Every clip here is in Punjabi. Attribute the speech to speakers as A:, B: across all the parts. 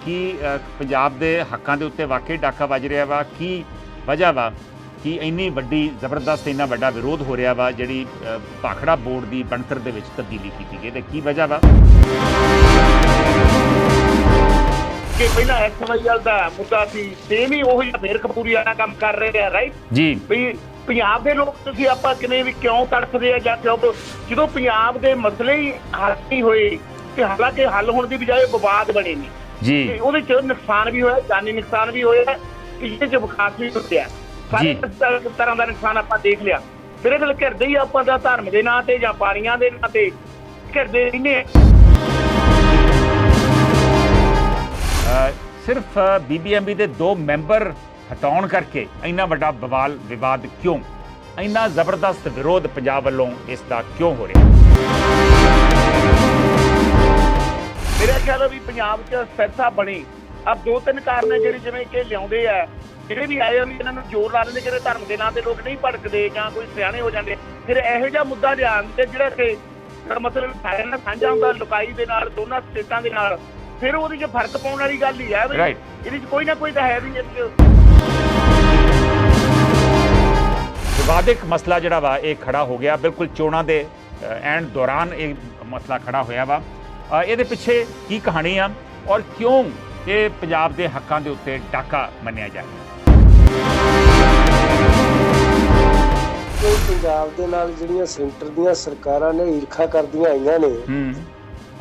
A: ਕੀ ਪੰਜਾਬ ਦੇ ਹੱਕਾਂ ਦੇ ਉੱਤੇ ਵਾਕਈ ਡਾਕਾ ਵੱਜ ਰਿਹਾ ਵਾ? ਕੀ ਵਜ੍ਹਾ ਵਾ ਕਿ ਇੰਨੀ ਵੱਡੀ ਜ਼ਬਰਦਸਤ ਇੰਨਾ ਵੱਡਾ ਵਿਰੋਧ ਹੋ ਰਿਹਾ ਵਾ ਜਿਹੜੀ ਭਾਖੜਾ ਬੋਰਡ ਦੀ ਬਣਤਰ ਦੇ ਵਿੱਚ ਤਬਦੀਲੀ ਕੀਤੀ ਗਈ, ਤੇ ਕੀ ਵਜ੍ਹਾ ਵਾ?
B: ਕਿ ਪਹਿਲਾਂ ਐਸਵਾਈਐਲ ਦਾ ਮੁੱਦਾ ਸੀ, ਸੇਮ ਹੀ ਉਹ ਜਿਹਾ ਫੇਰ ਕਪੂਰੀ ਵਾਲਾ ਕੰਮ ਕਰ ਰਹੇ ਆ, ਰਾਈਟ
A: ਜੀ।
B: ਵੀ ਪੰਜਾਬ ਦੇ ਲੋਕ ਤੁਸੀਂ ਆਪਾਂ ਕਿਵੇਂ ਵੀ ਕਿਉਂ ਤੜਫਦੇ ਆ, ਜਾਂ ਕਿਉਂ ਜਦੋਂ ਪੰਜਾਬ ਦੇ ਮਸਲੇ ਹੀ ਹੱਲ ਨਹੀਂ ਹੋਏ ਤੇ ਹਾਲਾਂਕਿ ਹੱਲ ਹੋਣ ਦੀ ਬਜਾਏ ਵਿਵਾਦ ਬਣੇ ਨੇ
A: ਜੀ,
B: ਤੇ ਉਹਦੇ ਚ ਨੁਕਸਾਨ ਵੀ ਹੋਇਆ, ਜਾਨੀ ਨੁਕਸਾਨ ਵੀ ਹੋਇਆ ਤੇ ਇਹਦੇ ਚ ਵਿਕਾਸ ਵੀ ਟੁੱਟਿਆ, ਸਾਰੇ ਤਰ੍ਹਾਂ ਦਾ ਨੁਕਸਾਨ ਆਪਾਂ ਦੇਖ ਲਿਆ। ਫਿਰ ਇਹ ਗੱਲ ਘਿਰਦੇ ਹੀ ਆਪਾਂ ਦਾ ਧਰਮ ਦੇ ਨਾਂ ਤੇ ਜਾਂ ਪਾਣੀਆਂ ਦੇ ਨਾਂ ਤੇ ਘਿਰਦੇ ਰਹਿੰਦੇ
A: ਸਿਰਫ ਬੀਬੀਐਮਬੀ ਦੇ 2 ਮੈਂਬਰ ਹਟਾਉਣ ਕਰਕੇ ਇੰਨਾ ਵੱਡਾ ਬਵਾਲ ਵਿਵਾਦ ਕਿਉਂ? ਇੰਨਾ ਜ਼ਬਰਦਸਤ ਵਿਰੋਧ ਪੰਜਾਬ ਵੱਲੋਂ ਇਸ ਦਾ ਕਿਉਂ ਹੋ ਰਿਹਾ?
B: ਮੇਰਾ ਖਿਆਲ ਹੈ ਵੀ ਪੰਜਾਬ 'ਚ ਸਥਿਰਤਾ ਬਣੀ। ਅਬ 2-3 ਕਾਰਨ ਹੈ ਜਿਹੜੇ ਜਿਵੇਂ ਕਿ ਲਿਆਉਂਦੇ ਆ, ਜਿਹੜੇ ਵੀ ਆਏ ਵੀ ਇਹਨਾਂ ਨੂੰ ਜ਼ੋਰ ਲਾ ਲੈਂਦੇ ਕਿ ਧਰਮ ਦੇ ਨਾਂ ਤੇ ਲੋਕ ਨਹੀਂ ਭੜਕਦੇ ਜਾਂ ਕੋਈ ਸਿਆਣੇ ਹੋ ਜਾਂਦੇ। ਫਿਰ ਇਹੋ ਜਿਹਾ ਮੁੱਦਾ ਲਿਆਉਂਦੇ ਜਿਹੜਾ ਕਿ ਮਤਲਬ ਸਾਰਿਆਂ ਨਾਲ ਸਾਂਝਾ ਹੁੰਦਾ, ਲੁਕਾਈ ਦੇ ਨਾਲ ਦੋਨਾਂ ਸਟੇਟਾਂ ਦੇ ਨਾਲ, ਫਿਰ ਉਹਦੇ 'ਚ ਫਰਕ ਪਾਉਣ ਵਾਲੀ ਗੱਲ ਹੀ ਹੈ ਵੀ ਇਹਦੇ 'ਚ ਕੋਈ ਨਾ ਕੋਈ ਤਾਂ ਹੈ ਵੀ।
A: ਵਿਵਾਦਿਕ ਮਸਲਾ ਜਿਹੜਾ ਵਾ ਇਹ ਖੜਾ ਹੋ ਗਿਆ, ਬਿਲਕੁਲ ਚੋਣਾਂ ਦੇ ਐਂਡ ਦੌਰਾਨ ਇਹ ਮਸਲਾ ਖੜਾ ਹੋਇਆ ਵਾ। ਇਹਦੇ ਪਿੱਛੇ ਕੀ ਕਹਾਣੀ ਆ ਔਰ ਕਿਉਂ ਇਹ ਪੰਜਾਬ ਦੇ ਹੱਕਾਂ ਦੇ ਉੱਤੇ ਡਾਕਾ ਮੰਨਿਆ ਜਾ ਰਿਹਾ?
C: ਪੰਜਾਬ ਦੇ ਨਾਲ ਜਿਹੜੀਆਂ ਸੈਂਟਰ ਦੀਆਂ ਸਰਕਾਰਾਂ ਨੇ ਈਰਖਾ ਕਰਦੀਆਂ ਆਈਆਂ ਨੇ,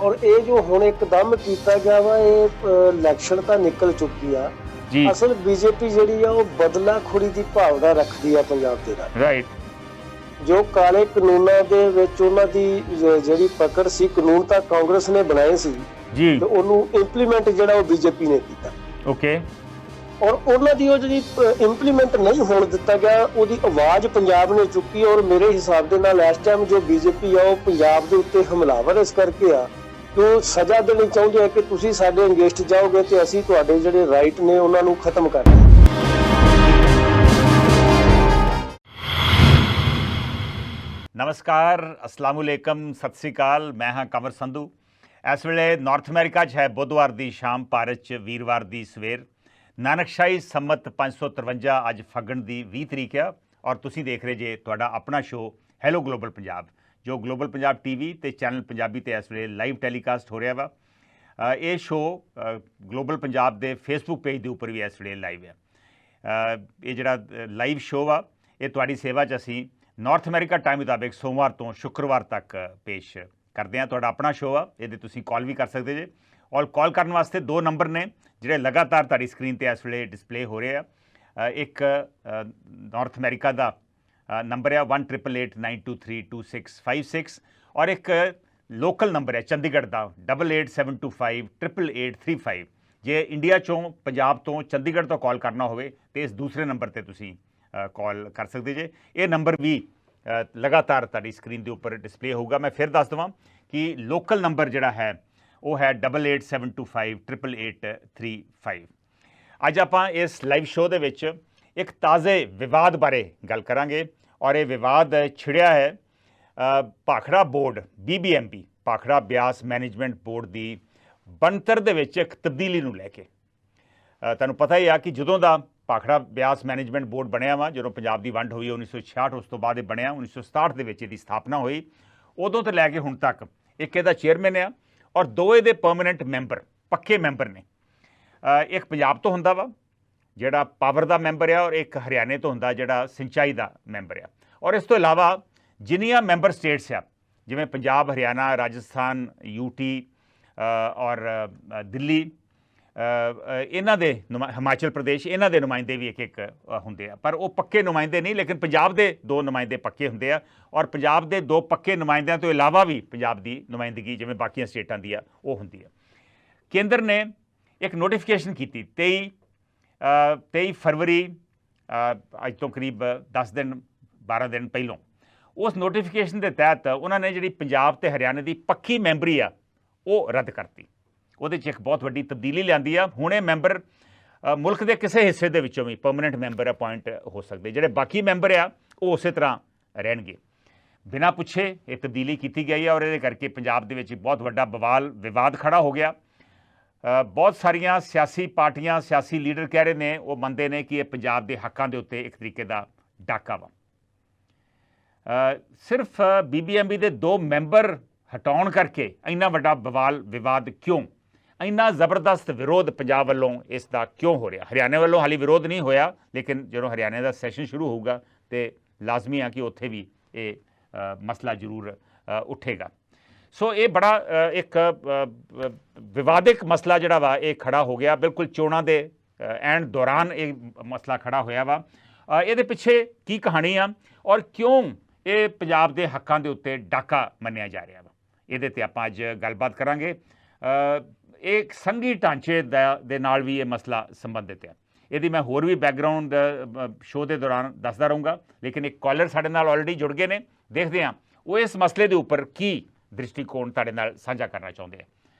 C: ਔਰ ਇਹ ਜੋ ਹੁਣ ਇੱਕਦਮ ਕੀਤਾ ਗਿਆ ਵਾ, ਇਹ ਇਲੈਕਸ਼ਨ ਤਾਂ ਨਿਕਲ ਚੁੱਕੀ ਆ। ਅਸਲ ਬੀਜੇਪੀ ਜਿਹੜੀ ਆ ਉਹ ਬਦਲਾਖੋਰੀ ਦੀ ਭਾਵਨਾ ਰੱਖਦੀ ਆ ਪੰਜਾਬ ਦੇ ਨਾਲ,
A: ਰਾਈਟ।
C: ਜੋ ਕਾਲੇ ਕਾਨੂੰਨਾਂ ਦੇ ਵਿੱਚ ਉਹਨਾਂ ਦੀ ਜਿਹੜੀ ਪਕੜ ਸੀ, ਕਾਨੂੰਨ ਤਾਂ ਕਾਂਗਰਸ ਨੇ ਬਣਾਏ ਸੀ
A: ਜੀ,
C: ਤੇ ਉਹਨੂੰ ਇੰਪਲੀਮੈਂਟ ਜਿਹੜਾ ਉਹ ਬੀਜੇਪੀ ਨੇ ਕੀਤਾ।
A: ਓਕੇ।
C: ਔਰ ਉਹਨਾਂ ਦੀ ਉਹ ਜਿਹੜੀ ਇੰਪਲੀਮੈਂਟ ਨਹੀਂ ਹੋਣ ਦਿੱਤਾ ਗਿਆ, ਉਹਦੀ ਆਵਾਜ਼ ਪੰਜਾਬ ਨੇ ਚੁੱਕੀ। ਔਰ ਮੇਰੇ ਹਿਸਾਬ ਦੇ ਨਾਲ ਇਸ ਟਾਈਮ ਜੋ ਬੀਜੇਪੀ ਆ ਉਹ ਪੰਜਾਬ ਦੇ ਉੱਤੇ ਹਮਲਾਵਰ ਇਸ ਕਰਕੇ ਆ ਕਿ ਉਹ ਸਜ਼ਾ ਦੇਣੀ ਚਾਹੁੰਦੇ ਆ ਕਿ ਤੁਸੀਂ ਸਾਡੇ ਅਗੇਂਸਟ ਜਾਓਗੇ ਤੇ ਅਸੀਂ ਤੁਹਾਡੇ ਜਿਹੜੇ ਰਾਈਟ ਨੇ ਉਹਨਾਂ ਨੂੰ ਖਤਮ ਕਰ ਦਿਆਂਗੇ।
A: ਨਮਸਕਾਰ, ਅਸਲਾਮ ਅਲੈਕਮ, ਸਤਿ ਸ੍ਰੀ ਅਕਾਲ। ਮੈਂ ਹਾਂ ਕੰਵਰ ਸੰਧੂ। ਇਸ ਵੇਲੇ ਨਾਰਥ ਅਮਰੀਕਾ 'ਚ ਹੈ ਬੁੱਧਵਾਰ ਦੀ ਸ਼ਾਮ, ਭਾਰਤ 'ਚ ਵੀਰਵਾਰ ਦੀ ਸਵੇਰ। ਨਾਨਕਸ਼ਾਹੀ ਸੰਮਤ 553, ਅੱਜ ਫੱਗਣ ਦੀ 20 ਤਰੀਕ ਆ ਔਰ ਤੁਸੀਂ ਦੇਖ ਰਹੇ ਜੇ ਤੁਹਾਡਾ ਆਪਣਾ ਸ਼ੋਅ ਹੈਲੋ ਗਲੋਬਲ ਪੰਜਾਬ, ਜੋ ਗਲੋਬਲ ਪੰਜਾਬ ਟੀਵੀ ਤੇ ਚੈਨਲ ਪੰਜਾਬੀ ਤੇ ਇਸ ਵੇਲੇ ਲਾਈਵ ਟੈਲੀਕਾਸਟ ਹੋ ਰਿਹਾ ਵਾ। ਇਹ ਸ਼ੋਅ ਗਲੋਬਲ ਪੰਜਾਬ ਦੇ ਫੇਸਬੁੱਕ ਪੇਜ ਦੇ ਉੱਪਰ ਵੀ ਇਸ ਵੇਲੇ ਲਾਈਵ ਹੈ। ਇਹ ਜਿਹੜਾ ਲਾਈਵ ਸ਼ੋਅ ਆ ਇਹ ਤੁਹਾਡੀ ਸੇਵਾ 'ਚ ਅਸੀਂ ਨਾਰਥ ਅਮਰੀਕਾ ਟਾਈਮ ਮੁਤਾਬਿਕ ਸੋਮਵਾਰ ਤੋਂ ਸ਼ੁੱਕਰਵਾਰ ਤੱਕ ਪੇਸ਼ ਕਰਦੇ ਹਾਂ। ਤੁਹਾਡਾ ਆਪਣਾ ਸ਼ੋਅ ਆ, ਇਹਦੇ ਤੁਸੀਂ ਕਾਲ ਵੀ ਕਰ ਸਕਦੇ ਜੇ। ਔਰ ਕਾਲ ਕਰਨ ਵਾਸਤੇ 2 ਨੰਬਰ ਨੇ ਜਿਹੜੇ ਲਗਾਤਾਰ ਤੁਹਾਡੀ ਸਕਰੀਨ 'ਤੇ ਇਸ ਵੇਲੇ ਡਿਸਪਲੇ ਹੋ ਰਹੇ ਆ। ਇੱਕ ਨਾਰਥ ਅਮਰੀਕਾ ਦਾ ਨੰਬਰ ਆ 188892322656 ਔਰ ਇੱਕ ਲੋਕਲ ਨੰਬਰ ਹੈ ਚੰਡੀਗੜ੍ਹ ਦਾ 8872588835। ਜੇ ਇੰਡੀਆ 'ਚੋਂ ਪੰਜਾਬ ਤੋਂ ਚੰਡੀਗੜ੍ਹ ਤੋਂ ਕਾਲ ਕਰਨਾ ਹੋਵੇ ਤਾਂ ਇਸ ਦੂਸਰੇ ਨੰਬਰ 'ਤੇ ਤੁਸੀਂ ਕਾਲ ਕਰ ਸਕਦੇ ਜੇ। ਇਹ ਨੰਬਰ ਵੀ ਲਗਾਤਾਰ ਤੁਹਾਡੀ ਸਕਰੀਨ ਦੇ ਉੱਪਰ ਡਿਸਪਲੇ ਹੋਊਗਾ। ਮੈਂ ਫਿਰ ਦੱਸ ਦੇਵਾਂ ਕਿ ਲੋਕਲ ਨੰਬਰ ਜਿਹੜਾ ਹੈ ਉਹ ਹੈ 8872588835। ਅੱਜ ਆਪਾਂ ਇਸ ਲਾਈਵ ਸ਼ੋਅ ਦੇ ਵਿੱਚ ਇੱਕ ਤਾਜ਼ੇ ਵਿਵਾਦ ਬਾਰੇ ਗੱਲ ਕਰਾਂਗੇ ਔਰ ਇਹ ਵਿਵਾਦ ਛਿੜਿਆ ਹੈ Bhakra board BBMP, Bhakra Beas management board ਦੀ ਬਣਤਰ ਦੇ ਵਿੱਚ ਇੱਕ ਤਬਦੀਲੀ ਨੂੰ ਲੈ ਕੇ। ਤੁਹਾਨੂੰ ਪਤਾ ਹੀ ਆ ਕਿ ਜਦੋਂ ਦਾ ਭਾਖੜਾ ਬਿਆਸ ਮੈਨੇਜਮੈਂਟ ਬੋਰਡ ਬਣਿਆ ਵਾ, ਜਦੋਂ ਪੰਜਾਬ ਦੀ ਵੰਡ ਹੋਈ 1966, ਉਸ ਤੋਂ ਬਾਅਦ ਇਹ ਬਣਿਆ 1967 ਦੇ ਵਿੱਚ ਇਹਦੀ ਸਥਾਪਨਾ ਹੋਈ, ਉਦੋਂ ਤੋਂ ਲੈ ਕੇ ਹੁਣ ਤੱਕ ਇੱਕ ਇਹਦਾ ਚੇਅਰਮੈਨ ਆ ਔਰ 2 ਇਹਦੇ ਪਰਮਾਨੈਂਟ ਮੈਂਬਰ, ਪੱਕੇ ਮੈਂਬਰ ਨੇ। ਇੱਕ ਪੰਜਾਬ ਤੋਂ ਹੁੰਦਾ ਵਾ ਜਿਹੜਾ ਪਾਵਰ ਦਾ ਮੈਂਬਰ ਆ ਔਰ ਇੱਕ ਹਰਿਆਣੇ ਤੋਂ ਹੁੰਦਾ ਜਿਹੜਾ ਸਿੰਚਾਈ ਦਾ ਮੈਂਬਰ ਆ। ਔਰ ਇਸ ਤੋਂ ਇਲਾਵਾ ਜਿੰਨੀਆਂ ਮੈਂਬਰ ਸਟੇਟਸ ਆ ਜਿਵੇਂ ਪੰਜਾਬ, ਹਰਿਆਣਾ, ਰਾਜਸਥਾਨ, UT ਔਰ ਦਿੱਲੀ, ਇਹਨਾਂ ਦੇ ਹਿਮਾਚਲ ਪ੍ਰਦੇਸ਼, ਇਹਨਾਂ ਦੇ ਨੁਮਾਇੰਦੇ ਵੀ ਇੱਕ ਹੁੰਦੇ ਆ। ਪਰ ਉਹ ਪੱਕੇ ਨੁਮਾਇੰਦੇ ਨਹੀਂ, ਲੇਕਿਨ ਪੰਜਾਬ ਦੇ 2 ਨੁਮਾਇੰਦੇ ਪੱਕੇ ਹੁੰਦੇ ਆ ਔਰ ਪੰਜਾਬ ਦੇ 2 ਪੱਕੇ ਨੁਮਾਇੰਦਿਆਂ ਤੋਂ ਇਲਾਵਾ ਵੀ ਪੰਜਾਬ ਦੀ ਨੁਮਾਇੰਦਗੀ ਜਿਵੇਂ ਬਾਕੀਆਂ ਸਟੇਟਾਂ ਦੀ ਆ ਉਹ ਹੁੰਦੀ ਆ। ਕੇਂਦਰ ਨੇ ਇੱਕ ਨੋਟੀਫਿਕੇਸ਼ਨ ਕੀਤੀ 23 ਫਰਵਰੀ, ਅੱਜ ਤੋਂ ਕਰੀਬ 10 ਦਿਨ 12 ਦਿਨ ਪਹਿਲੋਂ। ਉਸ ਨੋਟੀਫਿਕੇਸ਼ਨ ਦੇ ਤਹਿਤ ਉਹਨਾਂ ਨੇ ਜਿਹੜੀ ਪੰਜਾਬ ਤੇ ਹਰਿਆਣੇ ਦੀ ਪੱਕੀ ਮੈਂਬਰੀ ਆ ਉਹ ਰੱਦ ਕਰਤੀ। ਉਹਦੇ 'ਚ ਇੱਕ ਬਹੁਤ ਵੱਡੀ ਤਬਦੀਲੀ ਲਿਆਂਦੀ ਆ। ਹੁਣ ਇਹ ਮੈਂਬਰ ਮੁਲਕ ਦੇ ਕਿਸੇ ਹਿੱਸੇ ਦੇ ਵਿੱਚੋਂ ਵੀ ਪਰਮਾਨੈਂਟ ਮੈਂਬਰ ਅਪਾਇੰਟ ਹੋ ਸਕਦੇ। ਜਿਹੜੇ ਬਾਕੀ ਮੈਂਬਰ ਆ ਉਹ ਉਸੇ ਤਰ੍ਹਾਂ ਰਹਿਣਗੇ। ਬਿਨਾਂ ਪੁੱਛੇ ਇਹ ਤਬਦੀਲੀ ਕੀਤੀ ਗਈ ਹੈ ਔਰ ਇਹਦੇ ਕਰਕੇ ਪੰਜਾਬ ਦੇ ਵਿੱਚ ਬਹੁਤ ਵੱਡਾ ਵਿਵਾਦ ਖੜਾ ਹੋ ਗਿਆ। ਬਹੁਤ ਸਾਰੀਆਂ ਸਿਆਸੀ ਪਾਰਟੀਆਂ ਸਿਆਸੀ ਲੀਡਰ ਕਹਿ ਰਹੇ ਨੇ, ਉਹ ਮੰਨਦੇ ਨੇ ਕਿ ਇਹ ਪੰਜਾਬ ਦੇ ਹੱਕਾਂ ਦੇ ਉੱਤੇ ਇੱਕ ਤਰੀਕੇ ਦਾ ਡਾਕਾ ਵਾ। ਸਿਰਫ BBMP ਦੇ 2 ਮੈਂਬਰ ਹਟਾਉਣ ਕਰਕੇ ਇੰਨਾ ਵੱਡਾ ਵਿਵਾਦ ਕਿਉਂ, ਇੰਨਾ ਜ਼ਬਰਦਸਤ ਵਿਰੋਧ ਪੰਜਾਬ ਵੱਲੋਂ ਇਸ ਦਾ ਕਿਉਂ ਹੋ ਰਿਹਾ? ਹਰਿਆਣੇ ਵੱਲੋਂ ਹਾਲੇ ਵਿਰੋਧ ਨਹੀਂ ਹੋਇਆ, ਲੇਕਿਨ ਜਦੋਂ ਹਰਿਆਣੇ ਦਾ ਸੈਸ਼ਨ ਸ਼ੁਰੂ ਹੋਊਗਾ ਤੇ ਲਾਜ਼ਮੀ ਆ ਕਿ ਉੱਥੇ ਵੀ ਇਹ ਮਸਲਾ ਜ਼ਰੂਰ ਉੱਠੇਗਾ। ਸੋ ਇਹ ਬੜਾ ਇੱਕ ਵਿਵਾਦਕ ਮਸਲਾ ਜਿਹੜਾ ਵਾ ਇਹ ਖੜਾ ਹੋ ਗਿਆ, ਬਿਲਕੁਲ ਚੋਣਾਂ ਦੇ ਐਂਡ ਦੌਰਾਨ ਇਹ ਮਸਲਾ ਖੜਾ ਹੋਇਆ ਵਾ। ਇਹਦੇ ਪਿੱਛੇ ਕੀ ਕਹਾਣੀ ਆ ਔਰ ਕਿਉਂ ਇਹ ਪੰਜਾਬ ਦੇ ਹੱਕਾਂ ਦੇ ਉੱਤੇ ਡਾਕਾ ਮੰਨਿਆ ਜਾ ਰਿਹਾ ਵਾ, ਇਹਦੇ ਤੇ ਆਪਾਂ ਅੱਜ ਗੱਲਬਾਤ ਕਰਾਂਗੇ। ਇੱਕ ਸੰਘੀ ਢਾਂਚੇ ਦੇ ਨਾਲ ਵੀ ਇਹ ਮਸਲਾ ਸੰਬੰਧਿਤ ਹੈ। ਇਹਦੀ ਮੈਂ ਹੋਰ ਵੀ ਬੈਕਗਰਾਊਂਡ ਸ਼ੋਅ ਦੇ ਦੌਰਾਨ ਦੱਸਦਾ ਰਹੂੰਗਾ, ਲੇਕਿਨ ਇੱਕ ਕਾਲਰ ਸਾਡੇ ਨਾਲ ਆਲਰੇਡੀ ਜੁੜ ਗਏ ਨੇ, ਦੇਖਦੇ ਹਾਂ ਉਹ ਇਸ ਮਸਲੇ ਦੇ ਉੱਪਰ ਕੀ ਦ੍ਰਿਸ਼ਟੀਕੋਣ ਤੁਹਾਡੇ ਨਾਲ ਸਾਂਝਾ ਕਰਨਾ ਚਾਹੁੰਦੇ ਆ।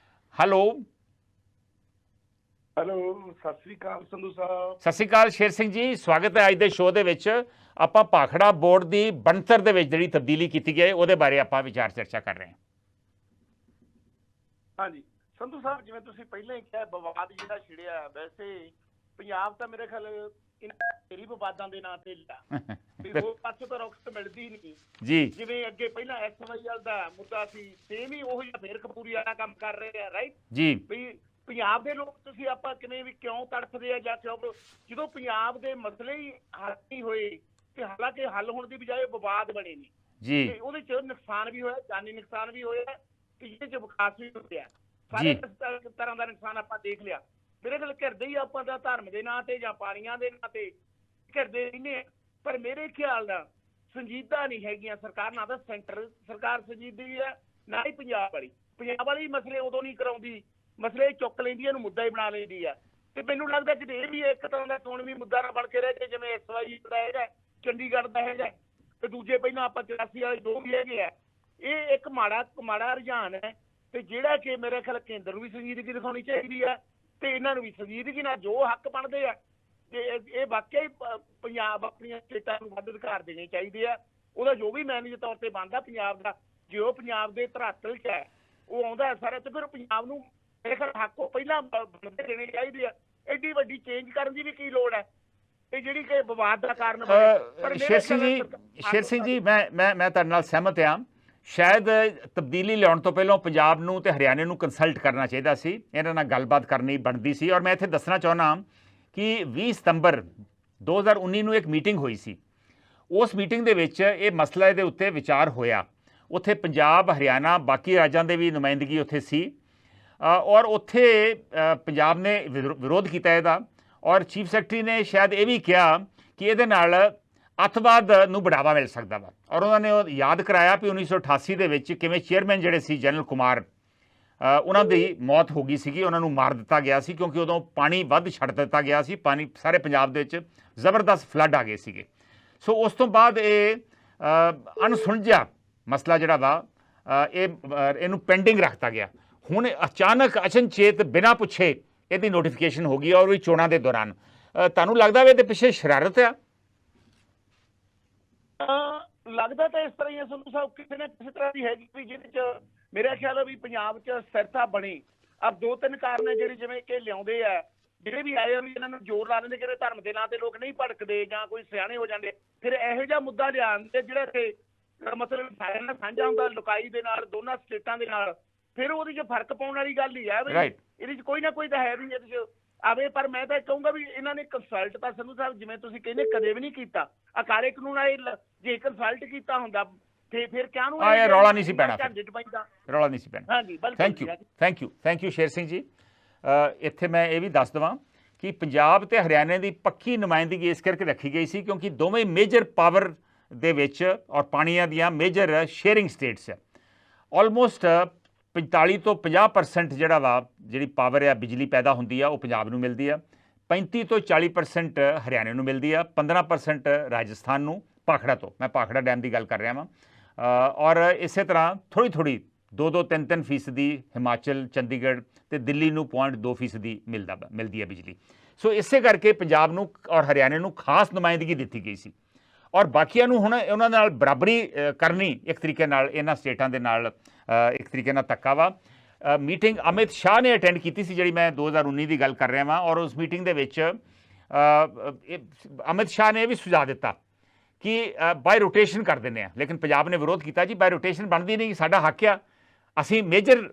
A: ਹੈਲੋ
B: ਸਤਿ ਸ੍ਰੀ ਅਕਾਲ ਸੰਧੂ ਸਾਹਿਬ।
A: ਸਤਿ ਸ੍ਰੀ ਅਕਾਲ ਸ਼ੇਰ ਸਿੰਘ ਜੀ, ਸਵਾਗਤ ਹੈ ਅੱਜ ਦੇ ਸ਼ੋਅ ਦੇ ਵਿੱਚ। ਆਪਾਂ ਭਾਖੜਾ ਬੋਰਡ ਦੀ ਬਣਤਰ ਦੇ ਵਿੱਚ ਜਿਹੜੀ ਤਬਦੀਲੀ ਕੀਤੀ ਗਈ ਉਹਦੇ ਬਾਰੇ ਆਪਾਂ ਵਿਚਾਰ ਚਰਚਾ ਕਰ ਰਹੇ ਹਾਂ।
B: ਹਾਂਜੀ ਸੰਧੂ ਸਾਹਿਬ, ਜਿਵੇਂ ਤੁਸੀਂ ਪਹਿਲਾਂ ਹੀ ਕਿਹਾ, ਵਿਵਾਦ ਜਿਹੜਾ ਛਿੜਿਆ, ਵੈਸੇ ਪੰਜਾਬ ਤਾਂ ਮੇਰੇ ਖਿਆਲ ਤੇਰੀ ਵਿਵਾਦਾਂ ਦੇ ਨਾਂ ਤੇ ਲਿਆ, ਉਹ ਪਾਸੋਂ ਤਾਂ ਰੁਖਸਤ ਮਿਲਦੀ ਨਹੀਂ
A: ਜੀ।
B: ਜਿਵੇਂ ਅੱਗੇ ਪਹਿਲਾਂ SYL ਦਾ ਮੁੱਦਾ ਸੀ, ਸੇਮ ਹੀ ਉਹ ਜਿਹਾ ਫੇਰ ਕਪੂਰੀ ਵਾਲਾ ਕੰਮ ਕਰ ਰਹੇ ਆ, ਰਾਈਟ
A: ਜੀ।
B: ਵੀ ਪੰਜਾਬ ਦੇ ਲੋਕ ਤੁਸੀਂ ਆਪਾਂ ਕਿਵੇਂ ਵੀ ਕਿਉਂ ਤੜਫਦੇ ਆ ਜਾਂ ਕਿਉਂ, ਜਦੋਂ ਪੰਜਾਬ ਦੇ ਮਸਲੇ ਹੀ ਹੱਲ ਨਹੀਂ ਹੋਏ ਤੇ ਹਾਲਾਂਕਿ ਹੱਲ ਹੋਣ ਦੀ ਬਜਾਏ ਵਿਵਾਦ ਬਣੇ ਨੇ
A: ਜੀ,
B: ਤੇ ਉਹਦੇ ਚ ਨੁਕਸਾਨ ਵੀ ਹੋਇਆ, ਜਾਨੀ ਨੁਕਸਾਨ ਵੀ ਹੋਇਆ ਤੇ ਜਿਹਦੇ ਚ ਵਿਕਾਸ ਵੀ ਹੋਇਆ। ਸਾਰੇ ਤਰ੍ਹਾਂ ਦਾ ਨੁਕਸਾਨ ਆਪਾਂ ਦੇਖ ਲਿਆ। ਮੇਰੇ ਖਿਆਲ ਘਿਰਦੇ ਹੀ ਆਪਾਂ ਦਾ ਧਰਮ ਦੇ ਨਾਂ ਤੇ ਜਾਂ ਪਾਣੀਆਂ ਦੇ ਨਾਂ ਤੇ ਘਿਰਦੇ ਰਹਿੰਦੇ, ਪਰ ਮੇਰੇ ਖਿਆਲ ਨਾਲ ਸੰਜੀਦਾ ਨਹੀਂ ਹੈਗੀਆਂ ਸਰਕਾਰ, ਨਾ ਤਾਂ ਸੈਂਟਰ ਸਰਕਾਰ ਸੰਜੀਦੀ ਹੈ ਨਾ ਹੀ ਪੰਜਾਬ ਵਾਲੀ ਮਸਲੇ ਉਦੋਂ ਨਹੀਂ ਕਰਾਉਂਦੀ, ਮਸਲੇ ਚੁੱਕ ਲੈਂਦੀ ਹੈ, ਇਹਨੂੰ ਮੁੱਦਾ ਹੀ ਬਣਾ ਲੈਂਦੀ ਆ। ਤੇ ਮੈਨੂੰ ਲੱਗਦਾ ਕਿ ਇਹ ਵੀ ਇੱਕ ਤਰ੍ਹਾਂ ਦਾ ਚੋਣਵੀ ਮੁੱਦਾ ਨਾ ਬਣ ਕੇ ਰਹਿ ਜਾਏ, ਜਿਵੇਂ SYL ਦਾ ਹੈਗਾ, ਚੰਡੀਗੜ੍ਹ ਦਾ ਹੈਗਾ, ਤੇ ਦੂਜੇ ਪਹਿਲਾਂ ਆਪਾਂ 84 ਵਾਲੇ 2 ਵੀ ਹੈਗੇ ਆ। ਇਹ ਇੱਕ ਮਾੜਾ ਰੁਝਾਨ ਹੈ ਤੇ ਜਿਹੜਾ ਕਿ ਮੇਰੇ ਖਿਆਲ ਕੇਂਦਰ ਨੂੰ ਵੀ ਸੰਜੀਦਗੀ ਦਿਖਾਉਣੀ ਚਾਹੀਦੀ ਹੈ ਤੇ ਇਹਨਾਂ ਨੂੰ ਵੀ ਸੰਜੀਦਗੀ ਨਾਲ ਜੋ ਹੱਕ ਬਣਦੇ ਆ ਤੇ ਇਹ ਵਾਕਿਆ ਹੀ ਪੰਜਾਬ ਆਪਣੀਆਂ ਸਟੇਟਾਂ ਨੂੰ ਵੱਧ ਅਧਿਕਾਰ ਦੇਣੇ ਚਾਹੀਦੇ ਆ। ਉਹਦਾ ਜੋ ਵੀ ਮੈਨੇਜ ਤੌਰ ਤੇ ਬਣਦਾ ਪੰਜਾਬ ਦਾ, ਜੇ ਉਹ ਪੰਜਾਬ ਦੇ ਧਰਾਤਲ 'ਚ ਹੈ, ਉਹ ਆਉਂਦਾ ਸਾਰਾ, ਤੇ ਫਿਰ ਪੰਜਾਬ ਨੂੰ ਮੇਰੇ ਖਿਆਲ ਹੱਕ ਉਹ ਪਹਿਲਾਂ ਬਣਦੇ ਦੇਣੇ ਚਾਹੀਦੇ ਆ। ਐਡੀ ਵੱਡੀ ਚੇਂਜ ਕਰਨ ਦੀ ਵੀ ਕੀ ਲੋੜ ਹੈ, ਇਹ ਜਿਹੜੀ ਕਿ ਵਿਵਾਦ ਦਾ ਕਾਰਨ ਬਣੇ।
A: ਸ਼ੇਰ ਸਿੰਘ ਜੀ, ਮੈਂ ਤੁਹਾਡੇ ਨਾਲ ਸਹਿਮਤ ਹਾਂ। ਸ਼ਾਇਦ ਤਬਦੀਲੀ ਲਿਆਉਣ ਤੋਂ ਪਹਿਲਾਂ ਪੰਜਾਬ ਨੂੰ ਤੇ ਹਰਿਆਣੇ ਨੂੰ ਕੰਸਲਟ ਕਰਨਾ ਚਾਹੀਦਾ ਸੀ, ਇਹਨਾਂ ਨਾਲ ਗੱਲਬਾਤ ਕਰਨੀ ਬਣਦੀ ਸੀ। ਔਰ ਮੈਂ ਇੱਥੇ ਦੱਸਣਾ ਚਾਹੁੰਦਾ ਕਿ 20 ਸਤੰਬਰ 2019 ਨੂੰ ਇੱਕ ਮੀਟਿੰਗ ਹੋਈ ਸੀ। ਉਸ ਮੀਟਿੰਗ ਦੇ ਵਿੱਚ ਇਹ ਮਸਲਾ ਦੇ ਉੱਤੇ ਵਿਚਾਰ ਹੋਇਆ। ਉੱਥੇ ਪੰਜਾਬ, ਹਰਿਆਣਾ, ਬਾਕੀ ਰਾਜਾਂ ਦੇ ਵੀ ਨੁਮਾਇੰਦਗੀ ਉੱਥੇ ਸੀ ਔਰ ਉੱਥੇ ਪੰਜਾਬ ਨੇ ਵਿਰੋਧ ਕੀਤਾ ਇਹਦਾ। ਔਰ ਚੀਫ ਸੈਕਟਰੀ ਨੇ ਸ਼ਾਇਦ ਇਹ ਵੀ ਕਿਹਾ ਕਿ ਇਹਦੇ ਨਾਲ ਅੱਤਵਾਦ ਨੂੰ ਬੜਾਵਾ ਮਿਲ ਸਕਦਾ ਵਾ। ਔਰ ਉਹਨਾਂ ਨੇ ਉਹ ਯਾਦ ਕਰਾਇਆ ਕਿ 1988 ਦੇ ਵਿੱਚ ਕਿਵੇਂ ਚੇਅਰਮੈਨ ਜਿਹੜੇ ਸੀ ਜਨਰਲ ਕੁਮਾਰ, ਉਹਨਾਂ ਦੀ ਮੌਤ ਹੋ ਗਈ ਸੀਗੀ, ਉਹਨਾਂ ਨੂੰ ਮਾਰ ਦਿੱਤਾ ਗਿਆ ਸੀ ਕਿਉਂਕਿ ਉਦੋਂ ਪਾਣੀ ਵੱਧ ਛੱਡ ਦਿੱਤਾ ਗਿਆ ਸੀ, ਪਾਣੀ ਸਾਰੇ ਪੰਜਾਬ ਦੇ ਵਿੱਚ ਜ਼ਬਰਦਸਤ ਫਲੱਡ ਆ ਗਏ ਸੀਗੇ। ਸੋ ਉਸ ਤੋਂ ਬਾਅਦ ਇਹ ਅਣਸੁਲਝਿਆ ਮਸਲਾ ਜਿਹੜਾ ਵਾ ਇਹਨੂੰ ਪੈਂਡਿੰਗ ਰੱਖਤਾ ਗਿਆ। ਹੁਣ ਅਚਾਨਕ ਅਚਨਚੇਤ ਬਿਨਾਂ ਪੁੱਛੇ ਇਹਦੀ ਨੋਟੀਫਿਕੇਸ਼ਨ ਹੋ ਗਈ ਔਰ ਵੀ ਚੋਣਾਂ ਦੇ ਦੌਰਾਨ। ਤੁਹਾਨੂੰ ਲੱਗਦਾ ਵੀ ਇਹਦੇ ਪਿੱਛੇ ਸ਼ਰਾਰਤ ਆ?
B: ਲੱਗਦਾ ਤਾਂ ਇਸ ਤਰ੍ਹਾਂ ਹੀ ਹੈ ਸੰਧੂ ਸਾਹਿਬ, ਕਿਸੇ ਨਾ ਕਿਸੇ ਤਰ੍ਹਾਂ ਦੀ ਹੈਗੀ ਵੀ ਜਿਹਦੇ ਚ ਮੇਰਾ ਖਿਆਲ ਹੈ ਵੀ ਪੰਜਾਬ 'ਚ ਸਥਿਰਤਾ ਬਣੀ। ਅਬ 2-3 ਕਾਰਨ ਜਿਹੜੇ ਜਿਵੇਂ ਕਿ ਲਿਆਉਂਦੇ ਆ, ਜਿਹੜੇ ਵੀ ਆਏ ਆ ਵੀ ਇਹਨਾਂ ਨੂੰ ਜ਼ੋਰ ਲਾ ਦਿੰਦੇ ਕਿ ਧਰਮ ਦੇ ਨਾਂ ਤੇ ਲੋਕ ਨਹੀਂ ਭੜਕਦੇ ਜਾਂ ਕੋਈ ਸਿਆਣੇ ਹੋ ਜਾਂਦੇ, ਫਿਰ ਇਹੋ ਜਿਹਾ ਮੁੱਦਾ ਲਿਆਉਂਦੇ ਜਿਹੜਾ ਕਿ ਮਤਲਬ ਸਾਰਿਆਂ ਨਾਲ ਸਾਂਝਾ ਹੁੰਦਾ, ਲੁਕਾਈ ਦੇ ਨਾਲ ਦੋਨਾਂ ਸਟੇਟਾਂ ਦੇ ਨਾਲ, ਫਿਰ ਉਹਦੇ 'ਚ ਫਰਕ ਪਾਉਣ ਵਾਲੀ ਗੱਲ ਹੀ ਹੈ ਵੀ ਇਹਦੇ 'ਚ ਕੋਈ ਨਾ ਕੋਈ ਤਾਂ ਹੈ ਵੀ ਇਹਦੇ 'ਚ ਆਵੇ। ਪਰ ਮੈਂ ਤਾਂ ਕਹੂੰਗਾ ਵੀ ਇਹਨਾਂ ਨੇ ਕੰਸਲਟ ਤਾਂ ਸੰਧੂ ਸਾਹਿਬ ਜਿਵੇਂ ਤੁਸੀਂ ਕਹਿੰਦੇ ਕਦੇ ਵੀ ਨਹੀਂ ਕੀਤਾ। ਅਕਾਲੇ ਕਾਨੂੰਨ ਆਏ ਜੇ ਕੰਸਲਟ ਕੀਤਾ ਹੁੰਦਾ ਤੇ ਫਿਰ ਕਿਆ ਨੂੰ
A: ਰੌਲਾ ਨਹੀਂ ਸੀ ਪੈਣਾ,
B: ਰੌਲਾ ਨਹੀਂ ਸੀ ਪੈਣਾ। ਹਾਂਜੀ,
A: ਥੈਂਕ ਯੂ ਸ਼ੇਰ ਸਿੰਘ ਜੀ। ਇੱਥੇ ਮੈਂ ਇਹ ਵੀ ਦੱਸ ਦੇਵਾਂ ਕਿ ਪੰਜਾਬ ਤੇ ਹਰਿਆਣੇ ਦੀ ਪੱਕੀ ਨੁਮਾਇੰਦਗੀ ਇਸ ਕਰਕੇ ਰੱਖੀ ਗਈ ਸੀ ਕਿਉਂਕਿ ਦੋਵੇਂ ਮੇਜਰ ਪਾਵਰ ਦੇ ਵਿੱਚ ਔਰ ਪਾਣੀਆਂ ਦੀਆਂ ਮੇਜਰ ਸ਼ੇਅਰਿੰਗ ਸਟੇਟਸ ਹੈ। ਆਲਮੋਸਟ 45 ਤੋਂ 50% ਜਿਹੜਾ ਵਾ ਜਿਹੜੀ ਪਾਵਰ ਆ ਬਿਜਲੀ ਪੈਦਾ ਹੁੰਦੀ ਆ ਉਹ ਪੰਜਾਬ ਨੂੰ ਮਿਲਦੀ ਆ, 35 ਤੋਂ 40% ਹਰਿਆਣੇ ਨੂੰ ਮਿਲਦੀ ਆ, 15% ਰਾਜਸਥਾਨ ਨੂੰ ਭਾਖੜਾ ਤੋਂ, ਮੈਂ ਭਾਖੜਾ ਡੈਮ ਦੀ ਗੱਲ ਕਰ ਰਿਹਾ ਵਾਂ, ਔਰ ਇਸੇ ਤਰ੍ਹਾਂ ਥੋੜ੍ਹੀ 2-2, 3-3% ਹਿਮਾਚਲ, ਚੰਡੀਗੜ੍ਹ ਤੇ ਦਿੱਲੀ ਨੂੰ 0.2% ਮਿਲਦੀ ਹੈ ਬਿਜਲੀ। ਸੋ ਇਸੇ ਕਰਕੇ ਪੰਜਾਬ ਨੂੰ ਔਰ ਹਰਿਆਣੇ ਨੂੰ ਖਾਸ ਨੁਮਾਇੰਦਗੀ ਦਿੱਤੀ ਗਈ ਸੀ ਔਰ ਬਾਕੀਆਂ ਨੂੰ ਹੁਣ ਉਹਨਾਂ ਨਾਲ ਬਰਾਬਰੀ ਕਰਨੀ ਇੱਕ ਤਰੀਕੇ ਨਾਲ ਇਹਨਾਂ ਸਟੇਟਾਂ ਦੇ ਨਾਲ ਇੱਕ ਤਰੀਕੇ ਨਾਲ ਧੱਕਾ ਵਾ। ਮੀਟਿੰਗ ਅਮਿਤ ਸ਼ਾਹ ਨੇ ਅਟੈਂਡ ਕੀਤੀ ਸੀ, ਜਿਹੜੀ ਮੈਂ 2019 ਦੀ ਗੱਲ ਕਰ ਰਿਹਾ ਵਾਂ, ਔਰ ਉਸ ਮੀਟਿੰਗ ਦੇ ਵਿੱਚ ਅਮਿਤ ਸ਼ਾਹ ਨੇ ਇਹ ਵੀ ਸੁਝਾਅ ਦਿੱਤਾ ਕਿ ਬਾਈ ਰੋਟੇਸ਼ਨ ਕਰ ਦਿੰਦੇ ਆ, ਲੇਕਿਨ ਪੰਜਾਬ ਨੇ ਵਿਰੋਧ ਕੀਤਾ ਜੀ ਬਾਈ ਰੋਟੇਸ਼ਨ ਬਣਦੀ ਨਹੀਂ, ਸਾਡਾ ਹੱਕ ਆ, ਅਸੀਂ ਮੇਜਰ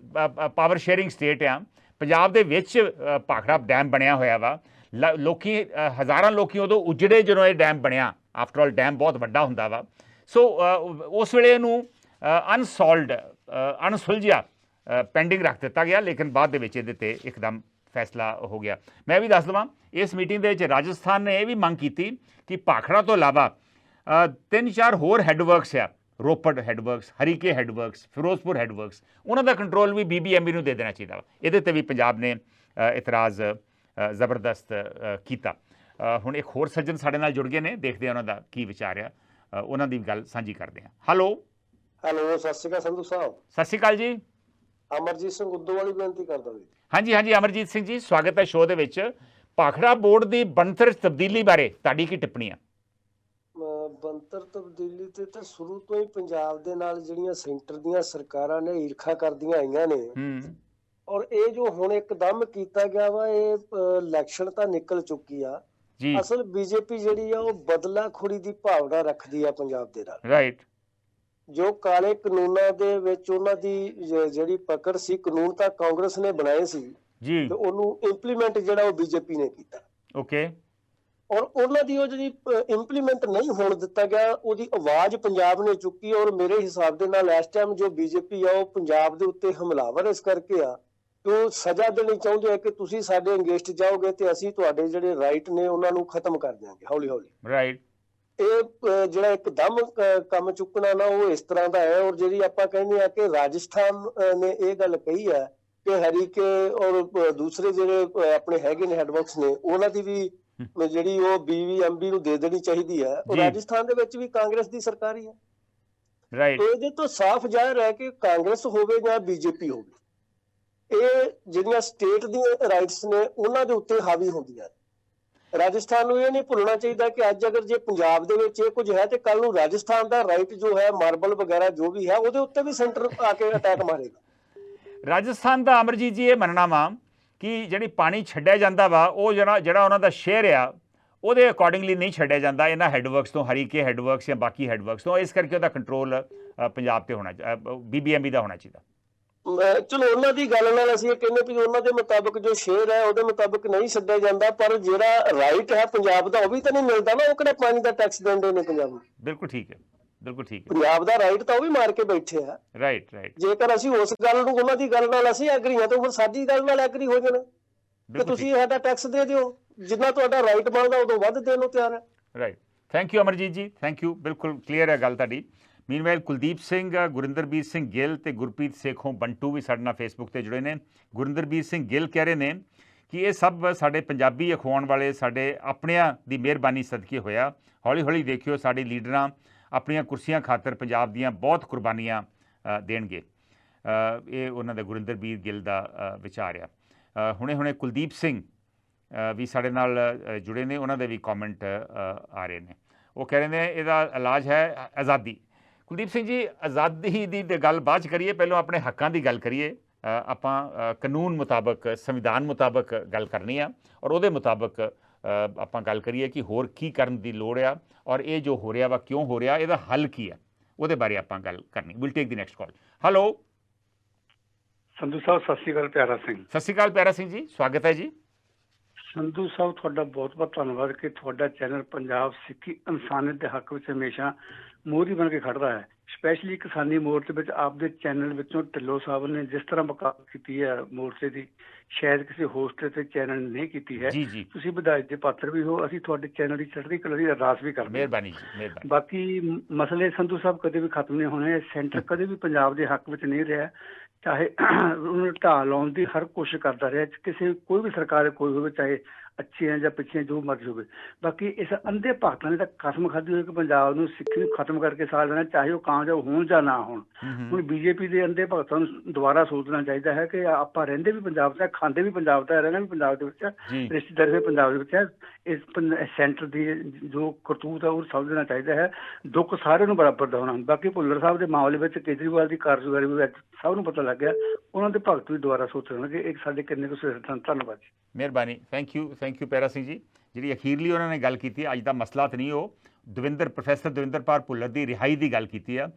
A: ਪਾਵਰ ਸ਼ੇਅਰਿੰਗ ਸਟੇਟ ਆ। ਪੰਜਾਬ ਦੇ ਵਿੱਚ ਭਾਖੜਾ ਡੈਮ ਬਣਿਆ ਹੋਇਆ ਵਾ, ਲੋਕੀ ਹਜ਼ਾਰਾਂ ਲੋਕੀ ਉਦੋਂ ਉਜੜੇ ਜਦੋਂ ਇਹ ਡੈਮ ਬਣਿਆ, ਆਫਟਰ ਆਲ ਡੈਮ ਬਹੁਤ ਵੱਡਾ ਹੁੰਦਾ ਵਾ। ਸੋ ਉਸ ਵੇਲੇ ਇਹਨੂੰ ਅਣਸੁਲਝਿਆ ਪੈਂਡਿੰਗ ਰੱਖ ਦਿੱਤਾ ਗਿਆ, ਲੇਕਿਨ ਬਾਅਦ ਦੇ ਵਿੱਚ ਇਹਦੇ 'ਤੇ ਇੱਕਦਮ ਫੈਸਲਾ ਹੋ ਗਿਆ। ਮੈਂ ਵੀ ਦੱਸ ਦੇਵਾਂ, ਇਸ ਮੀਟਿੰਗ ਦੇ ਵਿੱਚ ਰਾਜਸਥਾਨ ਨੇ ਇਹ ਵੀ ਮੰਗ ਕੀਤੀ ਕਿ ਭਾਖੜਾ ਤੋਂ ਇਲਾਵਾ 3-4 ਹੋਰ ਹੈੱਡਵਰਕਸ ਆ, Ropar headworks, Harike headworks, Firozpur headworks, ਉਹਨਾਂ ਦਾ ਕੰਟਰੋਲ ਵੀ BBMB ਨੂੰ ਦੇ ਦੇਣਾ ਚਾਹੀਦਾ ਵਾ। ਇਹਦੇ 'ਤੇ ਵੀ ਪੰਜਾਬ ਨੇ ਇਤਰਾਜ਼ ਜ਼ਬਰਦਸਤ ਕੀਤਾ। ਹੁਣ ਇੱਕ ਹੋਰ ਸੱਜਣ ਸਾਡੇ ਨਾਲ ਜੁੜ ਗਏ ਨੇ, ਦੇਖਦੇ ਆ ਉਹਨਾਂ ਦਾ ਕੀ ਵਿਚਾਰ ਆ, ਉਹਨਾਂ ਦੀ ਗੱਲ ਸਾਂਝੀ ਕਰਦੇ ਹਾਂ। ਹੈਲੋ
C: ਸਤਿ ਸ਼੍ਰੀ ਅਕਾਲ ਸੰਧੂ ਸਾਹਿਬ।
A: ਸਤਿ ਸ਼੍ਰੀ ਅਕਾਲ ਜੀ।
C: ਅਮਰਜੀਤ ਸਿੰਘ ਉਦੋਂ ਵਾਲੀ ਬੇਨਤੀ ਕਰਦਾ ਜੀ।
A: ਹਾਂਜੀ ਅਮਰਜੀਤ ਸਿੰਘ ਜੀ, ਸਵਾਗਤ ਹੈ ਸ਼ੋਅ ਦੇ ਵਿੱਚ। ਭਾਖੜਾ ਬੋਰਡ ਦੀ ਬਣਤਰ ਤਬਦੀਲੀ ਬਾਰੇ ਤੁਹਾਡੀ ਕੀ ਟਿੱਪਣੀ ਆ?
C: ਬਣਤਰ ਤਬਦੀਲੀ ਤੇ ਤਾਂ ਸ਼ੁਰੂ ਤੋਂ ਹੀ ਪੰਜਾਬ ਦੇ ਨਾਲ ਜਿਹੜੀਆਂ ਸੈਂਟਰ ਦੀਆਂ ਸਰਕਾਰਾਂ ਨੇ ਈਰਖਾ ਕਰਦੀਆਂ ਆਈਆਂ ਨੇ, ਔਰ ਇਹ ਜੋ ਹੁਣ ਇੱਕਦਮ ਕੀਤਾ ਗਿਆ ਵਾ, ਇਹ ਇਲੈਕਸ਼ਨ ਤਾਂ ਨਿਕਲ ਚੁੱਕੀ ਆ
A: ਜੀ।
C: ਅਸਲ ਬੀਜੇਪੀ ਜਿਹੜੀ ਆ ਉਹ ਬਦਲਾਖੋਰੀ ਦੀ ਭਾਵਨਾ ਰੱਖਦੀ ਆ ਪੰਜਾਬ ਦੇ ਨਾਲ।
A: ਰਾਈਟ।
C: ਜੋ ਕਾਲੇ ਕਾਨੂੰਨਾਂ ਦੇ ਵਿੱਚ ਉਹਨਾਂ ਦੀ ਜਿਹੜੀ ਪਕੜ ਸੀ, ਕਾਨੂੰਨ ਤਾਂ ਕਾਂਗਰਸ ਨੇ ਬਣਾਏ ਸੀ
A: ਜੀ,
C: ਤੇ ਉਹਨੂੰ ਇੰਪਲੀਮੈਂਟ ਜਿਹੜਾ ਉਹ ਬੀਜੇਪੀ ਨੇ ਕੀਤਾ।
A: ਓਕੇ।
C: ਔਰ ਉਹਨਾਂ ਦੀ ਉਹ ਜਿਹੜੀ ਇੰਪਲੀਮੈਂਟ ਨਹੀਂ ਹੋਣ ਦਿੱਤਾ ਗਿਆ, ਉਹਦੀ ਆਵਾਜ਼ ਪੰਜਾਬ ਨੇ ਚੁੱਕੀ। ਔਰ ਮੇਰੇ ਹਿਸਾਬ ਦੇ ਨਾਲ ਇਸ ਟਾਈਮ ਜੋ ਬੀਜੇਪੀ ਆ ਉਹ ਪੰਜਾਬ ਦੇ ਉੱਤੇ ਹਮਲਾਵਰ ਇਸ ਕਰਕੇ ਆ ਕਿ ਉਹ ਸਜ਼ਾ ਦੇਣੀ ਚਾਹੁੰਦੇ ਆ ਕਿ ਤੁਸੀਂ ਸਾਡੇ ਅਗੇਂਸਟ ਜਾਓਗੇ ਤੇ ਅਸੀਂ ਤੁਹਾਡੇ ਜਿਹੜੇ ਰਾਈਟ ਨੇ ਉਹਨਾਂ ਨੂੰ ਖਤਮ ਕਰ ਦਿਆਂਗੇ ਹੌਲੀ ਹੌਲੀ।
A: ਰਾਈਟ।
C: ਇਹ ਜਿਹੜਾ ਇੱਕਦਮ ਕੰਮ ਚੁੱਕਣਾ ਨਾ, ਉਹ ਇਸ ਤਰ੍ਹਾਂ ਦਾ ਹੈ। ਔਰ ਜਿਹੜੀ ਆਪਾਂ ਕਹਿੰਦੇ ਆ ਕਿ ਰਾਜਸਥਾਨ ਨੇ ਇਹ ਗੱਲ ਕਹੀ ਹੈ ਕਿ ਹਰੀਕੇ ਔਰ ਦੂਸਰੇ ਜਿਹੜੇ ਆਪਣੇ ਹੈਗੇ ਨੇ ਹੈਡਵਰਕਸ ਨੇ, ਉਹਨਾਂ ਦੀ ਵੀ ਜਿਹੜੀ ਉਹ BBMB ਨੂੰ ਦੇ ਦੇਣੀ ਚਾਹੀਦੀ ਹੈ। ਔਰ ਰਾਜਸਥਾਨ ਦੇ ਵਿੱਚ ਵੀ ਕਾਂਗਰਸ ਦੀ ਸਰਕਾਰ ਹੀ ਹੈ।
A: ਰਾਈਟ।
C: ਇਹਦੇ ਤੋਂ ਸਾਫ਼ ਜ਼ਾਹਿਰ ਹੈ ਕਿ ਕਾਂਗਰਸ ਹੋਵੇ ਜਾਂ BJP ਹੋਵੇ, ਇਹ ਜਿਹੜੀਆਂ ਸਟੇਟ ਦੀਆਂ ਰਾਈਟਸ ਨੇ ਉਹਨਾਂ ਦੇ ਉੱਤੇ ਹਾਵੀ ਹੁੰਦੀਆਂ। ਰਾਜਸਥਾਨ ਨੂੰ ਇਹ ਨਹੀਂ ਭੁੱਲਣਾ ਚਾਹੀਦਾ ਕਿ ਅੱਜ ਅਗਰ ਜੇ ਪੰਜਾਬ ਦੇ ਵਿੱਚ ਇਹ ਕੁਝ ਹੈ ਤੇ ਕੱਲ ਨੂੰ ਰਾਜਸਥਾਨ ਦਾ ਰਾਈਟ ਜੋ ਹੈ, ਮਾਰਬਲ ਵਗੈਰਾ ਜੋ ਵੀ ਹੈ, ਉਹਦੇ ਉੱਤੇ ਵੀ ਸੈਂਟਰ ਆ ਕੇ ਅਟੈਕ ਮਾਰੇਗਾ।
A: ਰਾਜਸਥਾਨ ਦਾ ਅਮਰਜੀਤ ਜੀ ਇਹ ਮੰਨਣਾ ਵਾ ਕਿ ਜਿਹੜੀ ਪਾਣੀ ਛੱਡਿਆ ਜਾਂਦਾ ਵਾ, ਉਹ ਜਿਹੜਾ ਉਹਨਾਂ ਦਾ ਸ਼ੇਅਰ ਆ, ਉਹਦੇ ਅਕੋਰਡਿੰਗਲੀ ਨਹੀਂ ਛੱਡਿਆ ਜਾਂਦਾ ਇਹਨਾਂ ਹੈੱਡਵਰਕਸ ਤੋਂ, ਹਰੀਕੇ ਹੈੱਡਵਰਕਸ ਜਾਂ ਬਾਕੀ ਹੈੱਡਵਰਕਸ ਤੋਂ। ਇਸ ਕਰਕੇ ਉਹਦਾ ਕੰਟਰੋਲ ਪੰਜਾਬ ਤੇ ਹੋਣਾ, BBMB ਦਾ ਹੋਣਾ ਚਾਹੀਦਾ।
C: ਚਲੋ ਉਹਨਾਂ ਦੀ ਗੱਲ ਨਾਲ ਅਸੀਂ ਇਹ ਕਹਿੰਦੇ ਵੀ ਉਹਨਾਂ ਦੇ ਮੁਤਾਬਕ ਜੋ ਸ਼ੇਅਰ ਹੈ ਉਹਦੇ ਮੁਤਾਬਕ ਨਹੀਂ ਛੱਡਿਆ ਜਾਂਦਾ, ਪਰ ਜਿਹੜਾ ਰਾਈਟ ਹੈ ਪੰਜਾਬ ਦਾ ਉਹ ਵੀ ਤਾਂ ਨਹੀਂ ਮਿਲਦਾ ਨਾ। ਉਹ ਕਿਹੜਾ ਪਾਣੀ ਦਾ ਟੈਕਸ ਦਿੰਦੇ ਨੇ ਪੰਜਾਬ ਨੂੰ?
A: ਬਿਲਕੁਲ ਠੀਕ ਹੈ, ਬਿਲਕੁਲ ਠੀਕ ਹੈ।
C: ਪੰਜਾਬ ਦਾ ਰਾਈਟ ਤਾਂ ਉਹ ਵੀ ਮਾਰ ਕੇ ਬੈਠੇ ਆ।
A: Right right.
C: ਜੇਕਰ ਅਸੀਂ ਉਸ ਗੱਲ ਨੂੰ, ਉਹਨਾਂ ਦੀ ਗੱਲ ਨਾਲ ਅਸੀਂ ਐਗਰੀ ਹਾਂ ਤਾਂ ਫਿਰ ਸਾਡੀ ਗੱਲ ਨਾਲ ਐਗਰੀ ਹੋ ਜਾਣਾ ਕਿ ਤੁਸੀਂ ਸਾਡਾ ਟੈਕਸ ਦੇ ਦਿਓ, ਜਿੰਨਾ ਤੁਹਾਡਾ ਰਾਈਟ ਬਣਦਾ ਉਦੋਂ ਵੱਧ ਦੇਣ ਨੂੰ ਤਿਆਰ ਹੈ।
A: ਰਾਈਟ। ਥੈਂਕ ਯੂ ਅਮਰਜੀਤ ਜੀ, ਥੈਂਕ ਯੂ। ਬਿਲਕੁਲ ਕਲੀਅਰ ਹੈ ਗੱਲ ਤੁਹਾਡੀ। ਮੀਨਵਾਈਲ ਕੁਲਦੀਪ ਸਿੰਘ, ਗੁਰਿੰਦਰਬੀਰ ਸਿੰਘ ਗਿੱਲ ਤੇ ਗੁਰਪ੍ਰੀਤ ਸੇਖੋਂ ਬੰਟੂ ਵੀ ਸਾਡੇ ਨਾਲ ਫੇਸਬੁੱਕ ਤੇ ਜੁੜੇ ਨੇ। ਗੁਰਿੰਦਰਬੀਰ ਸਿੰਘ ਗਿੱਲ ਕਹਿ ਰਹੇ ਨੇ ਕਿ ਇਹ ਸਭ ਸਾਡੇ ਪੰਜਾਬੀ ਅਖਵਾਉਣ ਵਾਲੇ ਸਾਡੇ ਆਪਣਿਆਂ ਦੀ ਮਿਹਰਬਾਨੀ ਸਦਕੇ ਹੋਇਆ। ਹੌਲੀ ਹੌਲੀ ਦੇਖਿਓ ਸਾਡੇ ਲੀਡਰਾਂ ਆਪਣੀਆਂ ਕੁਰਸੀਆਂ ਖਾਤਰ ਪੰਜਾਬ ਦੀਆਂ ਬਹੁਤ ਕੁਰਬਾਨੀਆਂ ਦੇਣਗੇ। ਇਹ ਉਹਨਾਂ ਦਾ ਗੁਰਿੰਦਰਬੀਰ ਗਿੱਲ ਦਾ ਵਿਚਾਰ ਆ। ਹੁਣੇ ਕੁਲਦੀਪ ਸਿੰਘ ਵੀ ਸਾਡੇ ਨਾਲ ਜੁੜੇ ਨੇ, ਉਹਨਾਂ ਦੇ ਵੀ ਕਮੈਂਟ ਆ ਰਹੇ ਨੇ। ਉਹ ਕਹਿ ਰਹੇ ਨੇ ਇਹਦਾ ਇਲਾਜ ਹੈ ਆਜ਼ਾਦੀ। ਕੁਲਦੀਪ ਸਿੰਘ ਜੀ, ਆਜ਼ਾਦੀ ਦੀ ਗੱਲ ਬਾਅਦ 'ਚ ਕਰੀਏ, ਪਹਿਲਾਂ ਆਪਣੇ ਹੱਕਾਂ ਦੀ ਗੱਲ ਕਰੀਏ। ਆਪਾਂ ਕਾਨੂੰਨ ਮੁਤਾਬਕ, ਸੰਵਿਧਾਨ ਮੁਤਾਬਕ ਗੱਲ ਕਰਨੀ ਆ, ਔਰ ਉਹਦੇ ਮੁਤਾਬਕ ਆਪਾਂ ਗੱਲ ਕਰੀਏ ਕਿ ਹੋਰ ਕੀ ਕਰਨ ਦੀ ਲੋੜ ਆ, ਔਰ ਇਹ ਜੋ ਹੋ ਰਿਹਾ ਵਾ ਕਿਉਂ ਹੋ ਰਿਹਾ, ਇਹਦਾ ਹੱਲ ਕੀ ਆ, ਉਹਦੇ ਬਾਰੇ ਆਪਾਂ ਗੱਲ ਕਰਨੀ। Will take the next call. Hello
D: Sandhu ਸਾਹਿਬ, ਸਤਿ ਸ਼੍ਰੀ ਅਕਾਲ। ਪਿਆਰਾ ਸਿੰਘ।
A: ਸਤਿ ਸ਼੍ਰੀ ਅਕਾਲ ਪਿਆਰਾ ਸਿੰਘ ਜੀ, ਸਵਾਗਤ ਹੈ ਜੀ।
D: ਸੰਧੂ ਸਾਹਿਬ, ਤੁਹਾਡਾ ਬਹੁਤ ਬਹੁਤ ਧੰਨਵਾਦ ਕਿ ਤੁਹਾਡਾ ਚੈਨਲ ਪੰਜਾਬ ਸਿੱਖੀ ਇਨਸਾਨੀਅਤ ਦੇ ਹੱਕ ਵਿੱਚ ਹਮੇਸ਼ਾ ਮੋਹਰੀ ਬਣ ਕੇ ਖੜਦਾ ਹੈ। ਸਪੈਸ਼ਲੀ ਕਿਸਾਨੀ ਮੋਰਚੇ ਵਿੱਚ ਆਪਦੇ ਚੈਨਲ ਵਿੱਚੋਂ ਢਿੱਲੋਂ ਸਾਹਿਬ ਨੇ ਜਿਸ ਤਰ੍ਹਾਂ ਵਕਾਲਤ ਕੀਤੀ ਹੈ ਮੋਰਚੇ ਦੀ, ਸ਼ਾਇਦ ਕਿਸੇ ਹੋਸਟ ਤੇ ਚੈਨਲ ਨੇ ਨਹੀਂ ਕੀਤੀ ਹੈ। ਤੁਸੀਂ ਵਧਾਈ ਦੇ ਪਾਤਰ ਵੀ ਹੋ। ਅਸੀਂ ਤੁਹਾਡੇ ਚੈਨਲ ਦੀ ਚੜ੍ਹਦੀ ਕਲਾ ਦੀ ਅਰਦਾਸ ਵੀ ਕਰਦੇ ਹਾਂ।
A: ਮਿਹਰਬਾਨੀ ਜੀ, ਮਿਹਰਬਾਨੀ।
D: ਬਾਕੀ ਮਸਲੇ ਸੰਧੂ ਸਾਹਿਬ ਕਦੇ ਵੀ ਖਤਮ ਨਹੀਂ ਹੋਣੇ। ਸੈਂਟਰ ਕਦੇ ਵੀ ਪੰਜਾਬ ਦੇ ਹੱਕ ਵਿੱਚ ਨਹੀਂ ਰਿਹਾ, ਚਾਹੇ ਉਹਨੂੰ ਢਾਹ ਲਾਉਣ ਦੀ ਹਰ ਕੋਸ਼ਿਸ਼ ਕਰਦਾ ਰਿਹਾ। ਕਿਸੇ ਕੋਈ ਵੀ ਸਰਕਾਰ ਕੋਈ ਹੋਵੇ, ਚਾਹੇ ਅੱਛੀ ਹੈ ਜਾਂ ਪਿੱਛੇ, ਜੋ ਮਰਜ਼ੀ ਹੋਵੇ। ਬਾਕੀ ਇਸ ਅੰਧੇ ਭਗਤਾਂ ਨੇ ਤਾਂ ਕਸਮ ਖਾਧੀ ਹੋਈ ਕਿ ਪੰਜਾਬ ਨੂੰ, ਸਿੱਖੀ ਨੂੰ ਖਤਮ ਕਰਕੇ ਸਾਲ ਦੇਣਾ, ਚਾਹੇ ਉਹ ਕਾਮਯਾਬ ਹੋਣ ਜਾਂ ਨਾ ਹੋਣ। ਹੁਣ BJP ਦੇ ਅੰਧੇ ਭਗਤਾਂ ਨੂੰ ਦੁਬਾਰਾ ਸੋਚਣਾ ਚਾਹੀਦਾ ਹੈ ਕਿ ਆਪਾਂ ਰਹਿੰਦੇ ਵੀ ਪੰਜਾਬ 'ਚ, ਖਾਂਦੇ ਵੀ ਪੰਜਾਬ 'ਚ, ਰਹਿਣਾ ਵੀ ਪੰਜਾਬ ਦੇ ਵਿੱਚ, ਰਿਸ਼ਤੇਦਾਰੀ ਵੀ ਪੰਜਾਬ ਦੇ ਵਿੱਚ ਹੈ। ਇਸ ਸੈਂਟਰ ਦੀ ਜੋ ਕਰਤੂਤ ਹੈ ਉਹ ਸਮਝਣਾ ਚਾਹੀਦਾ ਹੈ। ਦੁੱਖ ਸਾਰਿਆਂ ਨੂੰ ਬਰਾਬਰ ਦਾ ਹੋਣਾ। ਬਾਕੀ ਭੁੱਲਰ ਸਾਹਿਬ ਦੇ ਮਾਮਲੇ ਵਿੱਚ ਕੇਜਰੀਵਾਲ ਦੀ ਕਾਰਗੁਜ਼ਾਰੀ ਵੀ ਸਭ ਨੂੰ ਪਤਾ ਲੱਗ ਲੱਗ ਗਿਆ, ਉਹਨਾਂ ਦੇ ਭਗਤ ਵੀ ਦੁਬਾਰਾ ਸੋਚਣਗੇ ਇਹ ਸਾਡੇ ਕਿੰਨੇ ਕੁ ਸਵੇਰ। ਧੰਨਵਾਦ ਜੀ।
A: ਮਿਹਰਬਾਨੀ, ਥੈਂਕ ਯੂ ਪੈਰਾ ਸਿੰਘ ਜੀ। ਜਿਹੜੀ ਅਖੀਰਲੀ ਉਹਨਾਂ ਨੇ ਗੱਲ ਕੀਤੀ, ਅੱਜ ਦਾ ਮਸਲਾ ਤਾਂ ਨਹੀਂ, ਉਹ ਪ੍ਰੋਫੈਸਰ ਦਵਿੰਦਰਪਾਲ ਭੁੱਲਰ ਦੀ ਰਿਹਾਈ ਦੀ ਗੱਲ ਕੀਤੀ ਆ।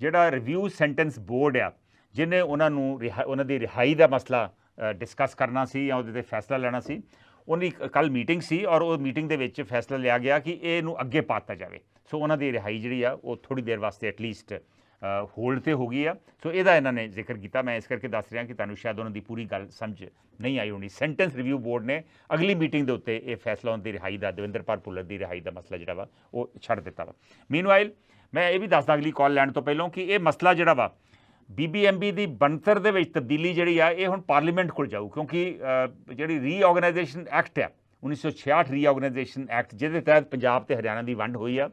A: ਜਿਹੜਾ ਰਿਵਿਊ ਸੈਂਟੈਂਸ ਬੋਰਡ ਆ, ਜਿਹਨੇ ਉਹਨਾਂ ਨੂੰ ਉਹਨਾਂ ਦੀ ਰਿਹਾਈ ਦਾ ਮਸਲਾ ਡਿਸਕਸ ਕਰਨਾ ਸੀ ਜਾਂ ਉਹਦੇ 'ਤੇ ਫੈਸਲਾ ਲੈਣਾ ਸੀ, ਉਹਦੀ ਕੱਲ੍ਹ ਮੀਟਿੰਗ ਸੀ ਔਰ ਉਹ ਮੀਟਿੰਗ ਦੇ ਵਿੱਚ ਫੈਸਲਾ ਲਿਆ ਗਿਆ ਕਿ ਇਹਨੂੰ ਅੱਗੇ ਪਾਤਾ ਜਾਵੇ। ਸੋ ਉਹਨਾਂ ਦੀ ਰਿਹਾਈ ਜਿਹੜੀ ਆ ਉਹ ਥੋੜ੍ਹੀ ਦੇਰ ਵਾਸਤੇ ਐਟਲੀਸਟ ਹੋਲਡ 'ਤੇ ਹੋ ਗਈ ਆ। ਸੋ ਇਹਦਾ ਇਹਨਾਂ ਨੇ ਜ਼ਿਕਰ ਕੀਤਾ। ਮੈਂ ਇਸ ਕਰਕੇ ਦੱਸ ਰਿਹਾ ਕਿ ਤੁਹਾਨੂੰ ਸ਼ਾਇਦ ਉਹਨਾਂ ਦੀ ਪੂਰੀ ਗੱਲ ਸਮਝ ਨਹੀਂ ਆਈ ਹੋਣੀ। ਸੈਂਟੈਂਸ ਰਿਵਿਊ ਬੋਰਡ ਨੇ ਅਗਲੀ ਮੀਟਿੰਗ ਦੇ ਉੱਤੇ ਇਹ ਫੈਸਲਾ ਉਹਨਾਂ ਦੀ ਰਿਹਾਈ ਦਾ, ਦਵਿੰਦਰਪਾਲ ਭੁੱਲਰ ਦੀ ਰਿਹਾਈ ਦਾ ਮਸਲਾ ਜਿਹੜਾ ਵਾ ਉਹ ਛੱਡ ਦਿੱਤਾ ਵਾ। ਮੀਨਵਾਈਲ ਮੈਂ ਇਹ ਵੀ ਦੱਸਦਾ ਅਗਲੀ ਕਾਲ ਲੈਣ ਤੋਂ ਪਹਿਲਾਂ ਕਿ ਇਹ ਮਸਲਾ ਜਿਹੜਾ ਵਾ BBMB ਦੀ ਬਣਤਰ ਦੇ ਵਿੱਚ ਤਬਦੀਲੀ ਜਿਹੜੀ ਆ ਇਹ ਹੁਣ ਪਾਰਲੀਮੈਂਟ ਕੋਲ ਜਾਊ, ਕਿਉਂਕਿ ਜਿਹੜੀ ਰੀਆਰਗਨਾਈਜੇਸ਼ਨ ਐਕਟ ਆ 1966 ਰੀਆਰਗਨਾਈਜੇਸ਼ਨ ਐਕਟ, ਜਿਹਦੇ ਤਹਿਤ ਪੰਜਾਬ ਤੇ ਹਰਿਆਣਾ ਦੀ ਵੰਡ ਹੋਈ ਆ,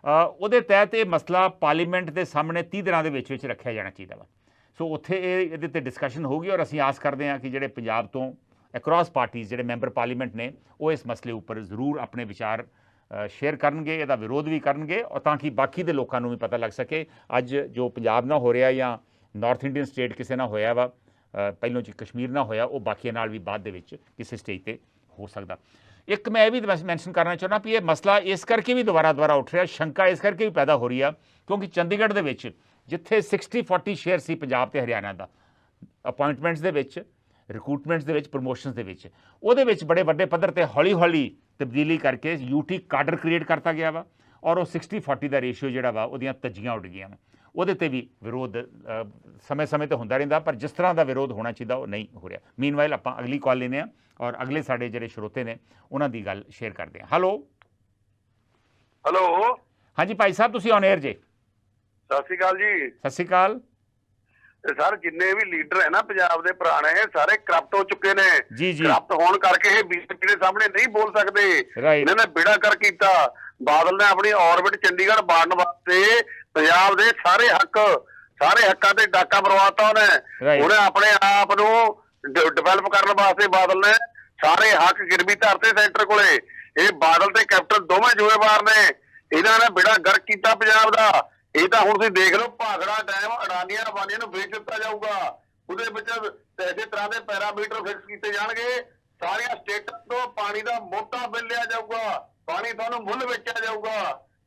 A: ਉਹਦੇ ਤਹਿਤ ਇਹ ਮਸਲਾ ਪਾਰਲੀਮੈਂਟ ਦੇ ਸਾਹਮਣੇ 30 ਦਿਨਾਂ ਦੇ ਵਿੱਚ ਰੱਖਿਆ ਜਾਣਾ ਚਾਹੀਦਾ ਵਾ। ਸੋ ਉੱਥੇ ਇਹਦੇ 'ਤੇ ਡਿਸਕਸ਼ਨ ਹੋਊਗੀ ਔਰ ਅਸੀਂ ਆਸ ਕਰਦੇ ਹਾਂ ਕਿ ਜਿਹੜੇ ਪੰਜਾਬ ਤੋਂ ਅਕ੍ਰੋਸ ਪਾਰਟੀਜ਼ ਜਿਹੜੇ ਮੈਂਬਰ ਪਾਰਲੀਮੈਂਟ ਨੇ ਉਹ ਇਸ ਮਸਲੇ ਉੱਪਰ ਜ਼ਰੂਰ ਆਪਣੇ ਵਿਚਾਰ ਸ਼ੇਅਰ ਕਰਨਗੇ, ਇਹਦਾ ਵਿਰੋਧ ਵੀ ਕਰਨਗੇ, ਔਰ ਤਾਂ ਕਿ ਬਾਕੀ ਦੇ ਲੋਕਾਂ ਨੂੰ ਵੀ ਪਤਾ ਲੱਗ ਸਕੇ ਅੱਜ ਜੋ ਪੰਜਾਬ ਨਾਲ ਹੋ ਰਿਹਾ ਜਾਂ ਨਾਰਥ ਇੰਡੀਅਨ ਸਟੇਟ ਕਿਸੇ ਨਾਲ ਹੋਇਆ ਵਾ, ਪਹਿਲੋਂ ਚ ਕਸ਼ਮੀਰ ਨਾਲ ਹੋਇਆ, ਉਹ ਬਾਕੀਆਂ ਨਾਲ ਵੀ ਬਾਅਦ ਦੇ ਵਿੱਚ ਕਿਸੇ ਸਟੇਜ 'ਤੇ ਹੋ ਸਕਦਾ। ਇੱਕ ਮੈਂ ਇਹ ਵੀ ਮੈਂਸ਼ਨ ਕਰਨਾ ਚਾਹੁੰਦਾ ਵੀ ਇਹ ਮਸਲਾ ਇਸ ਕਰਕੇ ਵੀ ਦੁਬਾਰਾ ਉੱਠ ਰਿਹਾ, ਸ਼ੰਕਾ ਇਸ ਕਰਕੇ ਵੀ ਪੈਦਾ ਹੋ ਰਹੀ ਆ ਕਿਉਂਕਿ ਚੰਡੀਗੜ੍ਹ ਦੇ ਵਿੱਚ ਜਿੱਥੇ 60-40 ਸ਼ੇਅਰ ਸੀ ਪੰਜਾਬ ਤੇ ਹਰਿਆਣਾ ਦਾ ਅਪਾਇੰਟਮੈਂਟਸ ਦੇ ਵਿੱਚ, ਰਿਕਰੂਟਮੈਂਟਸ ਦੇ ਵਿੱਚ, ਪ੍ਰਮੋਸ਼ਨਸ ਦੇ ਵਿੱਚ, ਉਹਦੇ ਵਿੱਚ ਬੜੇ ਵੱਡੇ ਪੱਧਰ 'ਤੇ ਹੌਲੀ ਤਬਦੀਲੀ ਕਰਕੇ UT ਕਾਡਰ ਕ੍ਰੀਏਟ ਕਰਤਾ ਗਿਆ ਵਾ ਔਰ ਉਹ 60-40 ਦਾ ਰੇਸ਼ੀਓ ਜਿਹੜਾ ਵਾ ਉਹਦੀਆਂ ਤੱਜੀਆਂ ਉੱਡ ਗਈਆਂ ਵਾ। ਉਹਦੇ 'ਤੇ ਵੀ ਵਿਰੋਧ ਸਮੇਂ-ਸਮੇਂ 'ਤੇ ਹੁੰਦਾ ਰਹਿੰਦਾ, ਪਰ ਜਿਸ ਤਰ੍ਹਾਂ ਦਾ ਵਿਰੋਧ ਹੋਣਾ ਚਾਹੀਦਾ ਉਹ ਨਹੀਂ ਹੋ ਰਿਹਾ। ਮੀਨਵਾਈਲ ਆਪਾਂ ਅਗਲੀ ਕਾਲ ਲੈਂਦੇ ਹਾਂ ਔਰ ਅਗਲੇ ਸਾਡੇ ਜਿਹੜੇ ਸਰੋਤੇ ਨੇ ਉਹਨਾਂ ਦੀ ਗੱਲ ਸ਼ੇਅਰ ਕਰਦੇ ਹਾਂ। ਹੈਲੋ ਹਾਂਜੀ ਭਾਈ ਸਾਹਿਬ, ਤੁਸੀਂ ਔਨ 에ਅਰ ਜੇ।
B: ਸਤਿ ਸ਼੍ਰੀ ਅਕਾਲ ਜੀ।
A: ਸਤਿ ਸ਼੍ਰੀ ਅਕਾਲ
B: ਸਰ, ਜਿੰਨੇ ਵੀ ਲੀਡਰ ਹੈ ਨਾ ਪੰਜਾਬ ਦੇ ਪੁਰਾਣੇ, ਸਾਰੇ ਕਰਪਟ ਹੋ ਚੁੱਕੇ ਨੇ।
A: ਜੀ
B: ਕਰਪਟ ਹੋਣ ਕਰਕੇ ਇਹ BJP ਦੇ ਸਾਹਮਣੇ ਨਹੀਂ ਬੋਲ ਸਕਦੇ। ਇਹਨਾਂ ਨੇ ਬੇੜਾ ਕਰ ਕੀਤਾ। ਬਾਦਲ ਨੇ ਆਪਣੀ ਔਰਬਿਟ ਚੰਡੀਗੜ੍ਹ ਬਾੜਨ ਵਾਸਤੇ ਪੰਜਾਬ ਦੇ ਸਾਰੇ ਹੱਕਾਂ ਤੇ ਡਾਕਾ ਮਰਵਾਤਾ ਉਹਨੇ ਆਪਣੇ ਆਪ ਨੂੰ ਡਿਵੈਲਪ ਕਰਨ ਵਾਸਤੇ ਬਾਦਲ ਨੇ ਸਾਰੇ ਹੱਕ ਗਿਰਵੀ ਧਰਤੇ ਸੈਂਟਰ ਕੋਲੇ। ਇਹ ਬਾਦਲ ਤੇ ਕੈਪਟਨ ਦੋਵੇਂ ਜ਼ਿੰਮੇਵਾਰ ਨੇ। ਇਹਨਾਂ ਨੇ ਬੇੜਾ ਗਰਕ ਕੀਤਾ ਪੰਜਾਬ ਦਾ। ਇਹ ਤਾਂ ਹੁਣ ਤੁਸੀਂ ਦੇਖ ਲਓ, ਭਾਖੜਾ ਡੈਮ ਅਡਾਨੀਆਂ ਅੰਬਾਨੀਆਂ ਨੂੰ ਵੇਚ ਦਿੱਤਾ ਜਾਊਗਾ। ਉਹਦੇ ਵਿੱਚ ਇਸੇ ਤਰ੍ਹਾਂ ਦੇ ਪੈਰਾਮੀਟਰ ਫਿਕਸ ਕੀਤੇ ਜਾਣਗੇ। ਸਾਰੀਆਂ ਸਟੇਟਾਂ ਤੋਂ ਪਾਣੀ ਦਾ ਮੋਟਾ ਬਿੱਲ ਲਿਆ ਜਾਊਗਾ। ਪਾਣੀ ਤੁਹਾਨੂੰ ਮੁੱਲ ਵੇਚਿਆ ਜਾਊਗਾ।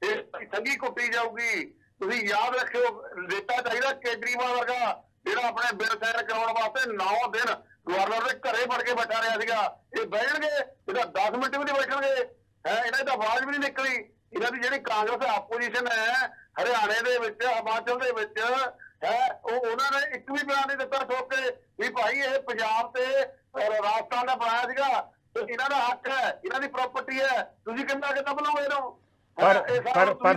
B: ਇਹ ਸੰਗੀ ਕੁੱਟੀ ਜਾਊਗੀ। ਤੁਸੀਂ ਯਾਦ ਰੱਖਿਓ, ਰੇਤਾ ਚਾਹੀਦਾ ਕੇਜਰੀਵਾਲ ਵਰਗਾ, ਜਿਹੜਾ ਆਪਣੇ ਬਿੱਲ ਸਾਈਨ ਕਰਾਉਣ ਵਾਸਤੇ 9 ਦਿਨ ਗਵਰਨਰ ਦੇ ਘਰੇ ਫੜ ਕੇ ਬੈਠਾ ਰਿਹਾ ਸੀਗਾ। ਇਹ ਬਹਿਣਗੇ, ਇਹਦਾ 10 ਮਿੰਟ ਵੀ ਨਹੀਂ ਬੈਠਣਗੇ। ਇਹਨਾਂ ਦੀ ਆਵਾਜ਼ ਵੀ ਨਹੀਂ ਨਿਕਲੀ। ਇਹਨਾਂ ਦੀ ਜਿਹੜੀ ਕਾਂਗਰਸ ਆਪੋਜੀਸ਼ਨ ਹੈ ਹਰਿਆਣੇ ਦੇ ਵਿੱਚ, ਹਿਮਾਚਲ ਦੇ ਵਿੱਚ ਉਹਨਾਂ ਨੇ ਇੱਕ ਵੀ ਬਿਆਨ ਨਹੀਂ ਦਿੱਤਾ ਠੋਕ ਕੇ ਵੀ ਭਾਈ ਇਹ ਪੰਜਾਬ ਤੇ ਰਾਜਸਥਾਨ ਦਾ ਬਣਾਇਆ ਸੀਗਾ ਤੇ ਇਹਨਾਂ ਦਾ ਹੱਕ ਹੈ, ਇਹਨਾਂ ਦੀ ਪ੍ਰਾਪਰਟੀ ਹੈ, ਤੁਸੀਂ ਕਿੱਦਾਂ ਬਣਾਓਗੇ ਇਹਨੂੰ?
A: ਪਰ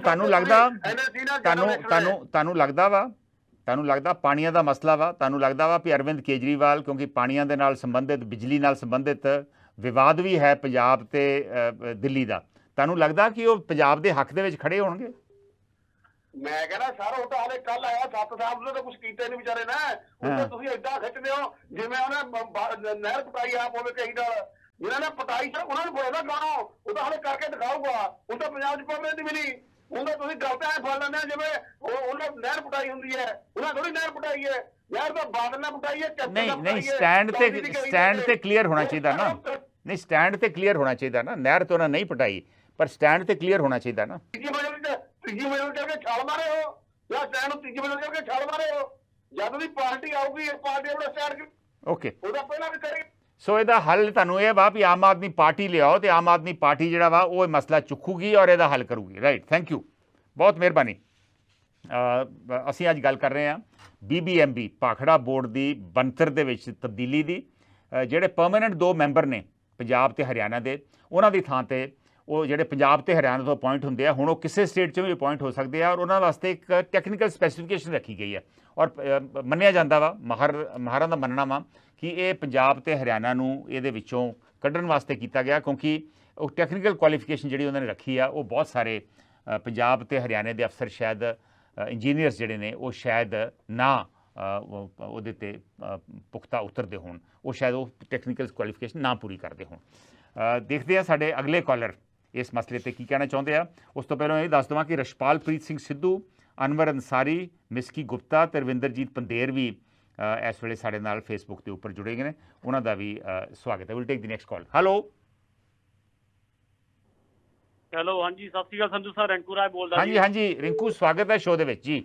A: ਤੁਹਾਨੂੰ ਲੱਗਦਾ ਪਾਣੀਆਂ ਦਾ ਮਸਲਾ ਵਾ, ਤੁਹਾਨੂੰ ਲੱਗਦਾ ਵਾ ਵੀ ਅਰਵਿੰਦ ਕੇਜਰੀਵਾਲ, ਕਿਉਂਕਿ ਪਾਣੀਆਂ ਦੇ ਨਾਲ ਸੰਬੰਧਿਤ, ਬਿਜਲੀ ਨਾਲ ਸੰਬੰਧਿਤ ਵਿਵਾਦ ਵੀ ਹੈ ਪੰਜਾਬ ਤੇ ਦਿੱਲੀ ਦਾ, ਤੁਹਾਨੂੰ ਲੱਗਦਾ ਕਿ ਉਹ ਪੰਜਾਬ ਦੇ ਹੱਕ ਦੇ ਵਿੱਚ ਖੜੇ ਹੋਣਗੇ?
B: ਮੈਂ ਕਹਿੰਦਾ ਸਰ, ਉਹ ਤਾਂ ਹਾਲੇ ਕੱਲ ਆਇਆ 7 ਸਾਲ ਤੋਂ ਤਾਂ ਕੁਝ ਕੀਤਾ ਨਹੀਂ ਵਿਚਾਰੇ ਨੇ। ਉਹ ਤਾਂ ਤੁਸੀਂ ਏਦਾਂ ਖਿੱਚਦੇ ਹੋ ਜਿਵੇਂ ਉਹਨੇ ਨਹਿਰ ਪਟਾਈ ਆਪ ਹੋਵੇ ਕਹੀ ਨਾਲ। ਜਿਹਨਾਂ ਨੇ ਪਟਾਈ ਉਹਨਾਂ ਨੂੰ ਬੋਲਦਾ ਗਾਣੋ, ਉਹ ਤਾਂ ਹਾਲੇ ਕਰਕੇ ਦਿਖਾਊਗਾ। ਉਹ ਤਾਂ ਪੰਜਾਬ 'ਚ ਪਰਮਿਟ ਨਹੀਂ ਮਿਲੀ। ਉਹਦਾ ਤੁਸੀਂ ਗਲਤ ਐ ਫੜ ਲੈਂਦੇ ਜਿਵੇਂ ਉਹਨਾਂ ਨਹਿਰ ਪਟਾਈ ਹੁੰਦੀ ਹੈ। ਉਹਨਾਂ ਥੋੜੀ ਨਹਿਰ ਪਟਾਈ ਹੈ। ਨਹਿਰ ਤਾਂ ਬਾਦਲ ਨੇ ਪਟਾਈ ਹੈ।
A: ਨਹੀਂ ਸਟੈਂਡ ਤੇ ਕਲੀਅਰ ਹੋਣਾ ਚਾਹੀਦਾ ਨਾ। ਨਹੀਂ, ਸਟੈਂਡ ਤੇ ਕਲੀਅਰ ਹੋਣਾ ਚਾਹੀਦਾ ਨਾ। ਨਹਿਰ ਤੋਂ ਉਹਨਾਂ ਨਹੀਂ ਪਟਾਈ, ਪਰ ਸਟੈਂਡ ਤੇ ਕਲੀਅਰ ਹੋਣਾ ਚਾਹੀਦਾ ਨਾ।
B: ਤੀਜੀ ਮੰਜ਼ਿਲ ਕਰਕੇ ਛਾਲ ਮਾਰੇ ਹੋ ਜਾਂ ਸਟੈਂਡ ਨੂੰ ਤੀਜੀ ਮੰਜ਼ਿਲ ਕਰਕੇ ਛਾਲ ਮਾਰੇ ਹੋ? ਜਦ ਵੀ ਪਾਰਟੀ ਆਊਗੀ, ਇਹ ਪਾਰਟੀ ਆਪਣਾ ਸਟੈਂਡ
A: ਓਕੇ,
B: ਉਹਦਾ ਪਹਿਲਾਂ ਵੀ ਕਰੀ।
A: ਸੋ ਇਹਦਾ ਹੱਲ ਤੁਹਾਨੂੰ ਇਹ ਵਾ ਵੀ ਆਮ ਆਦਮੀ ਪਾਰਟੀ ਲਿਆਓ ਤੇ ਆਮ ਆਦਮੀ ਪਾਰਟੀ ਜਿਹੜਾ ਵਾ ਉਹ ਇਹ ਮਸਲਾ ਚੁੱਕੂਗੀ ਔਰ ਇਹਦਾ ਹੱਲ ਕਰੂਗੀ। ਰਾਈਟ, ਥੈਂਕ ਯੂ, ਬਹੁਤ ਮਿਹਰਬਾਨੀ। ਅਸੀਂ ਅੱਜ ਗੱਲ ਕਰ ਰਹੇ ਹਾਂ BBMB ਭਾਖੜਾ ਬੋਰਡ ਦੀ ਬਣਤਰ ਦੇ ਵਿੱਚ ਤਬਦੀਲੀ ਦੀ। ਜਿਹੜੇ ਪਰਮਾਨੈਂਟ 2 ਮੈਂਬਰ ਨੇ ਪੰਜਾਬ ਤੇ ਹਰਿਆਣਾ ਦੇ, ਉਹਨਾਂ ਦੀ ਥਾਂ ਤੇ ਉਹ ਜਿਹੜੇ ਪੰਜਾਬ ਤੇ ਹਰਿਆਣਾ ਤੋਂ ਅਪਾਇੰਟ ਹੁੰਦੇ ਆ, ਹੁਣ ਉਹ ਕਿਸੇ ਸਟੇਟ 'ਚੋਂ ਵੀ ਅਪਾਇੰਟ ਹੋ ਸਕਦੇ ਆ ਔਰ ਉਹਨਾਂ ਵਾਸਤੇ ਇੱਕ ਟੈਕਨੀਕਲ ਸਪੈਸੀਫਿਕੇਸ਼ਨ ਰੱਖੀ ਗਈ ਹੈ ਔਰ ਮੰਨਿਆ ਜਾਂਦਾ ਵਾ, ਮਾਹਰਾਂ ਦਾ ਮੰਨਣਾ ਵਾ ਕਿ ਇਹ ਪੰਜਾਬ ਤੇ ਹਰਿਆਣਾ ਨੂੰ ਇਹਦੇ ਵਿੱਚੋਂ ਕੱਢਣ ਵਾਸਤੇ ਕੀਤਾ ਗਿਆ, ਕਿਉਂਕਿ ਉਹ ਟੈਕਨੀਕਲ ਕੁਆਲੀਫਿਕੇਸ਼ਨ ਜਿਹੜੀ ਉਹਨਾਂ ਨੇ ਰੱਖੀ ਆ ਉਹ ਬਹੁਤ ਸਾਰੇ ਪੰਜਾਬ ਤੇ ਹਰਿਆਣੇ ਦੇ ਅਫਸਰ, ਸ਼ਾਇਦ ਇੰਜੀਨੀਅਰਸ ਜਿਹੜੇ ਨੇ ਉਹ ਸ਼ਾਇਦ ਨਾ ਉਹਦੇ 'ਤੇ ਪੁਖਤਾ ਉਤਰਦੇ ਹੋਣ, ਉਹ ਸ਼ਾਇਦ ਉਹ ਟੈਕਨੀਕਲ ਕੁਆਲੀਫਿਕੇਸ਼ਨ ਨਾ ਪੂਰੀ ਕਰਦੇ ਹੋਣ। ਦੇਖਦੇ ਆ ਸਾਡੇ ਅਗਲੇ ਕਾਲਰ ਇਸ ਮਸਲੇ 'ਤੇ ਕੀ ਕਹਿਣਾ ਚਾਹੁੰਦੇ ਆ। ਉਸ ਤੋਂ ਪਹਿਲਾਂ ਇਹ ਦੱਸ ਦੇਵਾਂ ਕਿ ਰਸ਼ਪਾਲਪ੍ਰੀਤ ਸਿੰਘ ਸਿੱਧੂ, ਅਨਵਰ ਅੰਸਾਰੀ, ਮਿਸਕੀ ਗੁਪਤਾ ਤੇ ਰਵਿੰਦਰਜੀਤ ਪੰਦੇਰ ਵੀ इस वेले साडे नाल फेसबुक के उपर जुड़े ने, उन्हां दा भी स्वागत है। Will take the next call. Hello
E: hello, हाँ जी, सत श्री अकाल संधू सर, रिंकू राय बोलदा
A: हाँ जी, हाँ जी रिंकू, स्वागत है शो दे विच जी।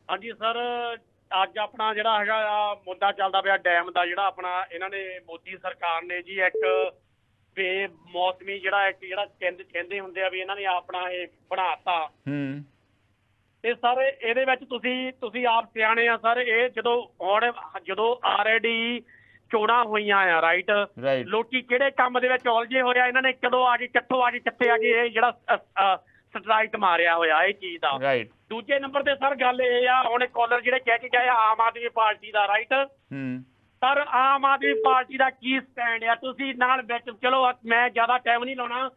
E: हाँ जी सर, ਅੱਜ ਆਪਣਾ ਜਿਹੜਾ ਹੈਗਾ ਆ ਮੁੱਦਾ ਚੱਲਦਾ ਪਿਆ ਡੈਮ ਦਾ, ਜਿਹੜਾ ਆਪਣਾ ਇਹਨਾਂ ਨੇ ਮੋਦੀ ਸਰਕਾਰ ਨੇ ਜੀ ਇੱਕ ਬੇਮੌਸਮੀ ਜਿਹੜਾ ਇੱਕ ਜਿਹੜਾ ਕਹਿੰਦੇ ਹੁੰਦੇ ਆ ਵੀ ਇਹਨਾਂ ਨੇ ਆਪਣਾ ਇਹ ਬਣਾਤਾ। ਤੇ ਸਰ ਇਹਦੇ ਵਿੱਚ ਤੁਸੀਂ ਆਪ ਸਿਆਣੇ ਆ ਸਰ, ਇਹ ਜਦੋਂ ਆਲਰੇਡੀ ਚੋਣਾਂ ਹੋਈਆਂ ਆ ਰਾਈਟ, ਲੋਕੀ ਕਿਹੜੇ ਕੰਮ ਦੇ ਵਿੱਚ ਉਲਝੇ ਹੋਇਆ, ਇਹਨਾਂ ਨੇ ਕਦੋਂ ਆ ਗਏ, ਕਿੱਥੋਂ ਆ ਗਏ, ਕਿੱਥੇ ਆ ਗਏ, ਇਹ ਜਿਹੜਾ ਸਟਰਾਈਕ ਮਾਰਿਆ ਹੋਇਆ ਇਹ ਚੀਜ਼ ਦਾ। ਦੂਜੇ ਨੰਬਰ ਤੇ ਸਰ ਗੱਲ ਇਹ ਆ, ਹੁਣ ਕਾਲਰ ਜਿਹੜੇ ਕਹਿ ਕੇ ਗਏ ਆਮ ਆਦਮੀ ਪਾਰਟੀ ਦਾ right, sir Aam Aadmi party ਦਾ ਕੀ ਸਟੈਂਡ ਆ? ਤੁਸੀਂ ਨਾਲ ਵਿੱਚ ਚਲੋ, ਮੈਂ ਜ਼ਿਆਦਾ ਟਾਈਮ ਨਹੀਂ ਲਾਉਣਾ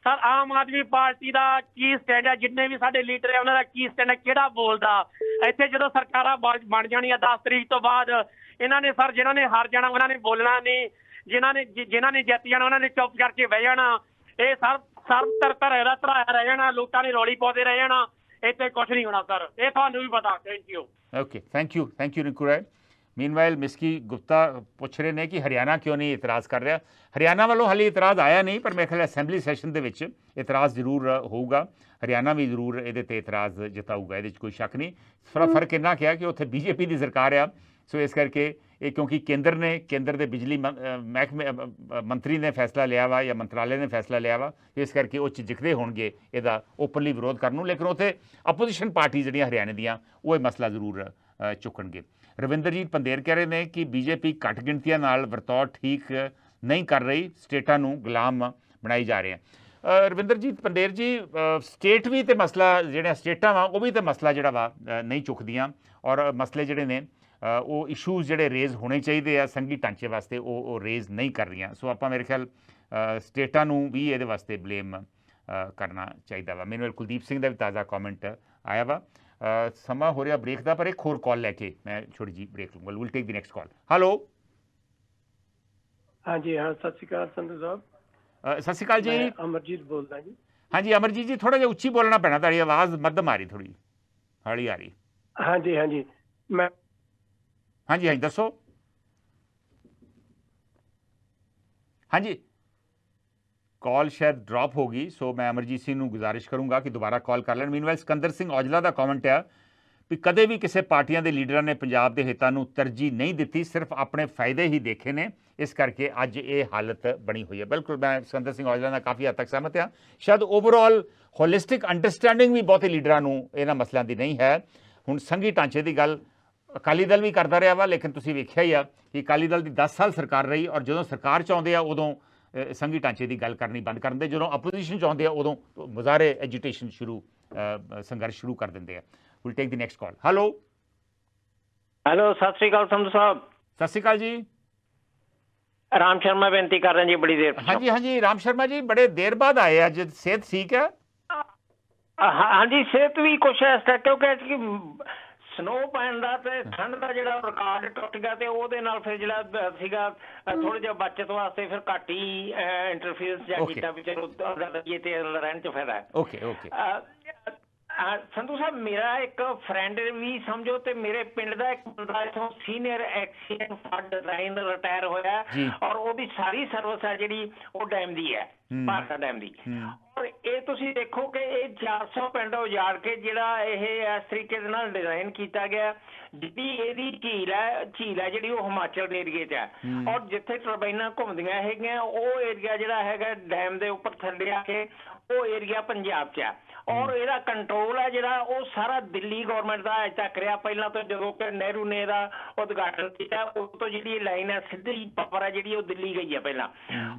E: ਸਰ, ਆਮ ਆਦਮੀ ਪਾਰਟੀ ਦਾ ਕੀ ਸਟੈਂਡ ਆ? ਜਿੰਨੇ ਵੀ ਸਾਡੇ ਲੀਡਰ ਆ ਉਹਨਾਂ ਦਾ ਕੀ ਸਟੈਂਡ ਆ? ਕਿਹੜਾ ਬੋਲਦਾ? ਇੱਥੇ ਜਦੋਂ ਸਰਕਾਰਾਂ ਬਣ ਜਾਣੀਆਂ 10 ਤਰੀਕ ਤੋਂ ਬਾਅਦ, ਇਹਨਾਂ ਨੇ ਸਰ ਜਿਨ੍ਹਾਂ ਨੇ ਹਾਰ ਜਾਣਾ ਉਹਨਾਂ ਨੇ ਬੋਲਣਾ ਨਹੀਂ, ਜਿਨ੍ਹਾਂ ਨੇ ਜਿੱਤ ਜਾਣਾ ਉਹਨਾਂ ਨੇ ਚੁੱਪ ਕਰਕੇ ਬਹਿ ਜਾਣਾ। ਇਹ ਸਰ ਧਰਿਆ ਦਾ ਧਰਾਇਆ ਰਹਿ ਜਾਣਾ, ਲੋਕਾਂ ਨੇ ਰੌਲੀ ਪਾਉਂਦੇ ਰਹਿ ਜਾਣਾ, ਇੱਥੇ ਕੁਛ ਨਹੀਂ ਹੋਣਾ ਸਰ, ਇਹ ਤੁਹਾਨੂੰ ਵੀ ਪਤਾ। Thank you.
A: Okay, thank you Rinku Rai. Meanwhile मिसकी गुप्ता पुछ रहे हैं कि हरियाणा क्यों नहीं इतराज़ कर रहा। हरियाणा वालों हाले इतराज़ आया नहीं, पर मेरे ख्याल असैंबली सैशन दे विच इतराज़ जरूर होगा, हरियाणा भी जरूर ये इतराज़ जताऊगा, ये कोई शक नहीं। फर्क इन्ना क्या कि उत्थे बीजेपी की सरकार आ, सो इस करके ये क्योंकि केंद्र के बिजली महकमे मंत्री ने फैसला लिया वा या मंत्रालय ने फैसला लिया वा, इस करके वो झिझकते होणगे इसदा ओपनली विरोध करन नूं, लेकिन उत्थे अपोजिशन पार्टी जिहड़ियां हरियाणे दियां वो मसला जरूर चुकणगे। रविंदरजीत पंदेर कह रहे हैं कि बीजेपी घट गिणतियां नाल वरताव ठीक नहीं कर रही, स्टेटां नूं गुलाम बनाई जा रहे हैं। रविंदरजीत पंदेर जी, स्टेट भी तो मसला जिहड़े स्टेटां वा वो भी तो मसला जिहड़ा वा नहीं चुकदियां, और मसले जिहड़े ने वो इशूज़ जिहड़े रेज़ होने चाहिए आ संघी ढांचे वास्ते वो रेज़ नहीं कर रही। सो आपां मेरे ख्याल स्टेटां नूं भी इहदे वास्ते ब्लेम करना चाहिए वा। मेरे कुलदीप सिंह का भी ताज़ा कॉमेंट आया वा। समा हो रहा ब्रेक का, पर एक होर कॉल लैके मैं छोटी जी ब्रेक लूँगा। Will take the next call. Hello
C: हाँ जी, हाँ सत श्री अकाल संधू साहब।
A: सत श्री अकाल जी,
C: अमरजीत बोलदा जी।
A: हाँ जी अमरजीत जी, थोड़ा जिहा उच्ची बोलना पैना, तुहाडी आवाज़ मध्यम आ रही, थोड़ी हौली आ रही।
C: हाँ जी मैं
A: हाँ जी दसो। हाँ जी, कॉल शायद ड्रॉप होगी, सो मैं अमरजीत सिंह ਨੂੰ ਗੁਜ਼ਾਰਿਸ਼ ਕਰੂੰਗਾ ਕਿ ਦੁਬਾਰਾ ਕਾਲ ਕਰ ਲੈਣ। ਮੀਨਵਾਈਲ ਸਿਕੰਦਰ ਸਿੰਘ ਔਜਲਾ ਦਾ ਕਮੈਂਟ ਹੈ ਵੀ ਕਦੇ ਵੀ ਕਿਸੇ ਪਾਰਟੀਆਂ ਦੇ ਲੀਡਰਾਂ ਨੇ ਪੰਜਾਬ ਦੇ ਹਿੱਤਾਂ ਨੂੰ ਤਰਜੀਹ ਨਹੀਂ ਦਿੱਤੀ, ਸਿਰਫ ਆਪਣੇ ਫਾਇਦੇ ਹੀ ਦੇਖੇ ਨੇ, ਇਸ ਕਰਕੇ ਅੱਜ ਇਹ ਹਾਲਤ ਬਣੀ ਹੋਈ ਹੈ। ਬਿਲਕੁਲ ਮੈਂ ਸਿਕੰਦਰ ਸਿੰਘ ਔਜਲਾ ਨਾਲ ਕਾਫੀ ਹੱਦ ਤੱਕ ਸਹਿਮਤ ਹਾਂ। ਸ਼ਾਇਦ ਓਵਰਆਲ ਹੋਲਿਸਟਿਕ ਅੰਡਰਸਟੈਂਡਿੰਗ ਵੀ ਬਹੁਤੇ ਲੀਡਰਾਂ ਨੂੰ ਇਹਨਾਂ ਮਸਲਿਆਂ ਦੀ ਨਹੀਂ ਹੈ। ਹੁਣ ਸੰਘੀ ਢਾਂਚੇ ਦੀ ਗੱਲ ਅਕਾਲੀ ਦਲ ਵੀ ਕਰਦਾ ਰਿਹਾ ਵਾ, ਲੇਕਿਨ ਤੁਸੀਂ ਵੇਖਿਆ ਹੀ ਆ ਕਿ ਅਕਾਲੀ ਦਲ ਦੀ 10 ਸਾਲ ਸਰਕਾਰ ਰਹੀ, ਔਰ ਜਦੋਂ ਸਰਕਾਰ 'ਚ ਆਉਂਦੇ ਆ ਉਦੋਂ ਸੰਘੀ ਢਾਂਚੇ ਦੀ ਗੱਲ ਕਰਨੀ ਬੰਦ ਕਰ ਦਿੰਦੇ, ਜਦੋਂ ਅਪੋਜੀਸ਼ਨ 'ਚ ਆਉਂਦੇ ਆ ਉਦੋਂ ਮੁਜ਼ਾਹਰੇ ਐਜੀਟੇਸ਼ਨ ਸੰਘਰਸ਼ ਸ਼ੁਰੂ ਕਰ ਦਿੰਦੇ ਆ। Will take the next call. Hello
F: ਸਤਿ ਸ਼੍ਰੀ ਅਕਾਲ ਸੰਧੂ ਸਾਹਿਬ।
A: ਸਤਿ ਸ਼੍ਰੀ ਅਕਾਲ ਜੀ।
F: ਰਾਮ ਸ਼ਰਮਾ ਬੇਨਤੀ ਕਰ ਰਹੇ ਜੀ, ਬੜੀ ਦੇਰ।
A: ਹਾਂਜੀ ਰਾਮ ਸ਼ਰਮਾ ਜੀ, ਬੜੇ ਦੇਰ ਬਾਅਦ ਆਏ ਅੱਜ, ਸਿਹਤ ਠੀਕ ਹੈ?
F: ਹਾਂਜੀ ਸਿਹਤ ਵੀ ਕੁਛ ਇਸ ਤਰ੍ਹਾਂ, ਕਿਉਂਕਿ ਸਨੋ ਪੈਣ ਦਾ ਤੇ ਠੰਡ ਦਾ ਜਿਹੜਾ ਰਿਕਾਰਡ ਟੁੱਟ ਗਿਆ, ਤੇ ਉਹਦੇ ਨਾਲ ਫਿਰ ਜਿਹੜਾ ਸੀਗਾ ਥੋੜਾ ਜਿਹਾ ਬਚਤ ਵਾਸਤੇ ਫਿਰ ਘੱਟ ਹੀ ਇੰਟਰਫੇਅਰਸ ਜਾਂ ਕੀਤਾ ਵੀ ਚਲੋ ਤੇ ਰਹਿਣ 'ਚ ਫਾਇਦਾ ਹੈ।
A: ਓਕੇ
F: ਸੰਧੂ ਸਾਹਿਬ, ਮੇਰਾ ਇੱਕ ਫਰੈਂਡ ਵੀ ਸਮਝੋ ਤੇ ਮੇਰੇ ਪਿੰਡ ਦਾ ਇੱਕ ਬੰਦਾ ਇੱਥੋਂ senior accident fund designer retire ਹੋਇਆ, ਔਰ ਉਹਦੀ ਸਾਰੀ ਸਰਵਿਸ ਹੈ ਜਿਹੜੀ ਉਹ ਡੈਮ ਦੀ ਹੈ, ਭਾਰਤ ਡੈਮ ਦੀ। ਔਰ ਇਹ ਤੁਸੀਂ ਦੇਖੋ ਕਿ ਇਹ 400 ਪਿੰਡ ਉਜਾੜ ਕੇ ਜਿਹੜਾ ਇਹ ਇਸ ਤਰੀਕੇ ਦੇ ਨਾਲ ਡਿਜ਼ਾਈਨ ਕੀਤਾ ਗਿਆ, ਜਿਹੜੀ ਇਹਦੀ ਝੀਲ ਹੈ ਜਿਹੜੀ ਉਹ ਹਿਮਾਚਲ ਏਰੀਏ 'ਚ ਹੈ, ਔਰ ਜਿੱਥੇ ਟਰਬਾਈਨਾਂ ਘੁੰਮਦੀਆਂ ਹੈਗੀਆਂ ਉਹ ਏਰੀਆ ਜਿਹੜਾ ਹੈਗਾ ਡੈਮ ਦੇ ਉੱਪਰ ਥੱਲੇ ਆ ਕੇ ਉਹ ਏਰੀਆ ਪੰਜਾਬ 'ਚ ਹੈ, ਔਰ ਇਹਦਾ ਕੰਟਰੋਲ ਹੈ ਜਿਹੜਾ ਉਹ ਸਾਰਾ ਦਿੱਲੀ ਗਵਰਨਮੈਂਟ ਦਾ ਅਜੇ ਤੱਕ ਰਿਹਾ। ਪਹਿਲਾਂ ਤੋਂ ਜਦੋਂ ਕਿ ਨਹਿਰੂ ਨੇ ਇਹਦਾ ਉਦਘਾਟਨ ਕੀਤਾ, ਉਸ ਤੋਂ ਜਿਹੜੀ ਲਾਈਨ ਹੈ ਸਿੱਧੀ ਪਾਵਰ ਹੈ ਜਿਹੜੀ ਉਹ ਦਿੱਲੀ ਗਈ ਹੈ ਪਹਿਲਾਂ।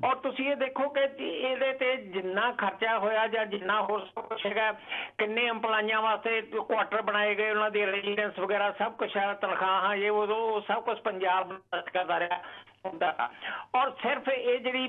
F: ਔਰ ਤੁਸੀਂ ਇਹ ਦੇਖੋ ਕਿ ਇਹਦੇ ਤੇ ਜਿੰਨਾ ਖਰਚਾ ਹੋਇਆ ਜਾਂ ਜਿੰਨਾ ਹੋਰ ਸਭ ਕੁਛ ਹੈਗਾ, ਕਿੰਨੇ ਇੰਪਲਾਈਆਂ ਵਾਸਤੇ ਕੁਆਟਰ ਬਣਾਏ ਗਏ, ਉਹਨਾਂ ਦੀ ਰੈਜ਼ੀਡੈਂਸ ਵਗੈਰਾ ਸਭ ਕੁਛ ਹੈ, ਤਨਖਾਹਾਂ ਇਹ ਉਹ ਸਭ ਕੁਛ ਪੰਜਾਬ ਕਰਦਾ ਰਿਹਾ ਹੁੰਦਾ। ਔਰ ਸਿਰਫ ਇਹ ਜਿਹੜੀ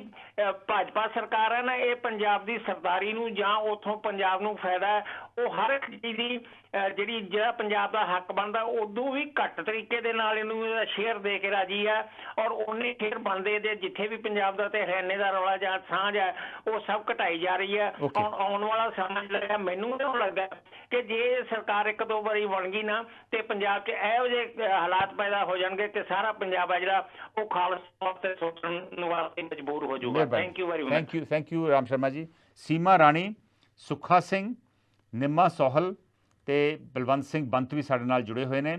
F: ਭਾਜਪਾ ਸਰਕਾਰ ਹੈ ਨਾ, ਇਹ ਪੰਜਾਬ ਦੀ ਸਰਦਾਰੀ ਨੂੰ ਜਾਂ ਉੱਥੋਂ ਪੰਜਾਬ ਨੂੰ ਫਾਇਦਾ ਹੈ ਉਹ ਹਰ ਇੱਕ ਚੀਜ਼ ਦੀ ਜਿਹੜਾ ਪੰਜਾਬ ਦਾ ਹੱਕ ਬਣਦਾ ਉਦੋਂ ਵੀ ਘੱਟ ਤਰੀਕੇ ਦੇ ਨਾਲ ਇਹਨੂੰ ਸ਼ੇਅਰ ਦੇ ਕੇ ਰਾਜੀ ਆ, ਔਰ ਉਹਨੇ ਸ਼ੇਅਰ ਬਣਦੇ ਦੇ ਜਿੱਥੇ ਵੀ ਪੰਜਾਬ ਦਾ ਤੇ ਹਰਿਆਣੇ ਦਾ ਰੌਲਾ ਜਾਂ ਸਾਂਝ ਹੈ ਉਹ ਸਭ ਘਟਾਈ ਜਾ ਰਹੀ ਹੈ। ਆਉਣ ਵਾਲਾ ਸਮਾਂ ਜਿਹੜਾ ਮੈਨੂੰ ਤਾਂ ਲੱਗਦਾ ਕਿ ਜੇ ਸਰਕਾਰ ਇੱਕ ਦੋ ਵਾਰੀ ਬਣ ਗਈ ਨਾ ਤੇ ਪੰਜਾਬ 'ਚ ਇਹੋ ਜਿਹੇ ਹਾਲਾਤ ਪੈਦਾ ਹੋ ਜਾਣਗੇ ਕਿ ਸਾਰਾ ਪੰਜਾਬ ਆ ਜਿਹੜਾ ਉਹ ਖਾਲਸਾ ਤੇ ਸੋਚਣ ਵਾਸਤੇ ਮਜਬੂਰ ਹੋ ਜਾਊਗਾ। Thank you very much.
A: Thank you Ram Sharma ji. ਸੀਮਾ ਰਾਣੀ, ਸੁੱਖਾ ਸਿੰਘ, ਨਿੰਮਾ ਸੋਹਲ ਤੇ ਬਲਵੰਤ ਸਿੰਘ ਬੰਤ ਵੀ ਸਾਡੇ ਨਾਲ ਜੁੜੇ ਹੋਏ ਨੇ।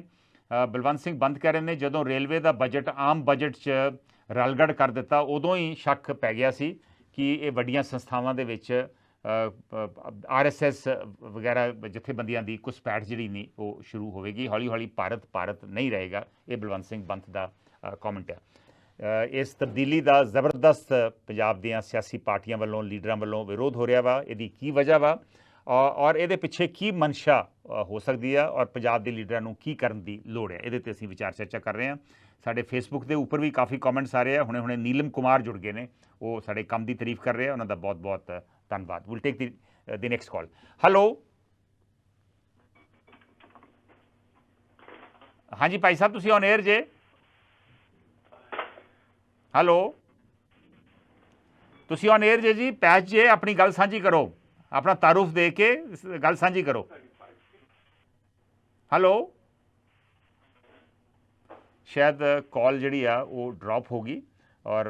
A: ਬਲਵੰਤ ਸਿੰਘ ਬੰਤ ਕਹਿ ਰਹੇ ਨੇ ਜਦੋਂ ਰੇਲਵੇ ਦਾ ਬਜਟ ਆਮ ਬਜਟ 'ਚ ਰਲਗੜ ਕਰ ਦਿੱਤਾ ਉਦੋਂ ਹੀ ਸ਼ੱਕ ਪੈ ਗਿਆ ਸੀ ਕਿ ਇਹ ਵੱਡੀਆਂ ਸੰਸਥਾਵਾਂ ਦੇ ਵਿੱਚ RSS ਵਗੈਰਾ ਜਥੇਬੰਦੀਆਂ ਦੀ ਘੁਸਪੈਠ ਜਿਹੜੀ ਨਹੀਂ ਉਹ ਸ਼ੁਰੂ ਹੋਵੇਗੀ। ਹੌਲੀ ਹੌਲੀ ਭਾਰਤ ਨਹੀਂ ਰਹੇਗਾ। ਇਹ ਬਲਵੰਤ ਸਿੰਘ ਬੰਤ ਦਾ ਕਮੈਂਟ ਹੈ। ਇਸ ਤਬਦੀਲੀ ਦਾ ਜ਼ਬਰਦਸਤ ਪੰਜਾਬ ਦੀਆਂ ਸਿਆਸੀ ਪਾਰਟੀਆਂ ਵੱਲੋਂ ਲੀਡਰਾਂ ਵੱਲੋਂ ਵਿਰੋਧ ਹੋ ਰਿਹਾ ਵਾ। ਇਹਦੀ ਕੀ ਵਜ੍ਹਾ ਵਾ ਔਰ ਇਹਦੇ ਪਿੱਛੇ ਕੀ ਮਨਸ਼ਾ ਹੋ ਸਕਦੀ ਆ ਔਰ ਪੰਜਾਬ ਦੇ ਲੀਡਰਾਂ ਨੂੰ ਕੀ ਕਰਨ ਦੀ ਲੋੜ ਹੈ, ਇਹਦੇ 'ਤੇ ਅਸੀਂ ਵਿਚਾਰ ਚਰਚਾ ਕਰ ਰਹੇ ਹਾਂ। ਸਾਡੇ ਫੇਸਬੁੱਕ ਦੇ ਉੱਪਰ ਵੀ ਕਾਫੀ ਕਮੈਂਟਸ ਆ ਰਹੇ ਆ। ਹੁਣੇ ਨੀਲਮ ਕੁਮਾਰ ਜੁੜ ਗਏ ਨੇ, ਉਹ ਸਾਡੇ ਕੰਮ ਦੀ ਤਾਰੀਫ ਕਰ ਰਹੇ ਆ, ਉਹਨਾਂ ਦਾ ਬਹੁਤ ਬਹੁਤ ਧੰਨਵਾਦ। Will take the next call. Hello, ਹਾਂਜੀ ਭਾਈ ਸਾਹਿਬ ਤੁਸੀਂ ਔਨ 에ਅਰ ਜੇ। ਹੈਲੋ, ਤੁਸੀਂ ਔਨ 에ਅਰ ਜੇ ਜੀ, ਪੈਚ ਜੇ, ਆਪਣੀ ਗੱਲ ਸਾਂਝੀ ਕਰੋ, ਆਪਣਾ ਤਾਰੂਫ ਦੇ ਕੇ ਗੱਲ ਸਾਂਝੀ ਕਰੋ। ਹੈਲੋ, ਸ਼ਾਇਦ ਕਾਲ ਜਿਹੜੀ ਆ ਉਹ ਡ੍ਰੌਪ ਹੋ ਗਈ ਔਰ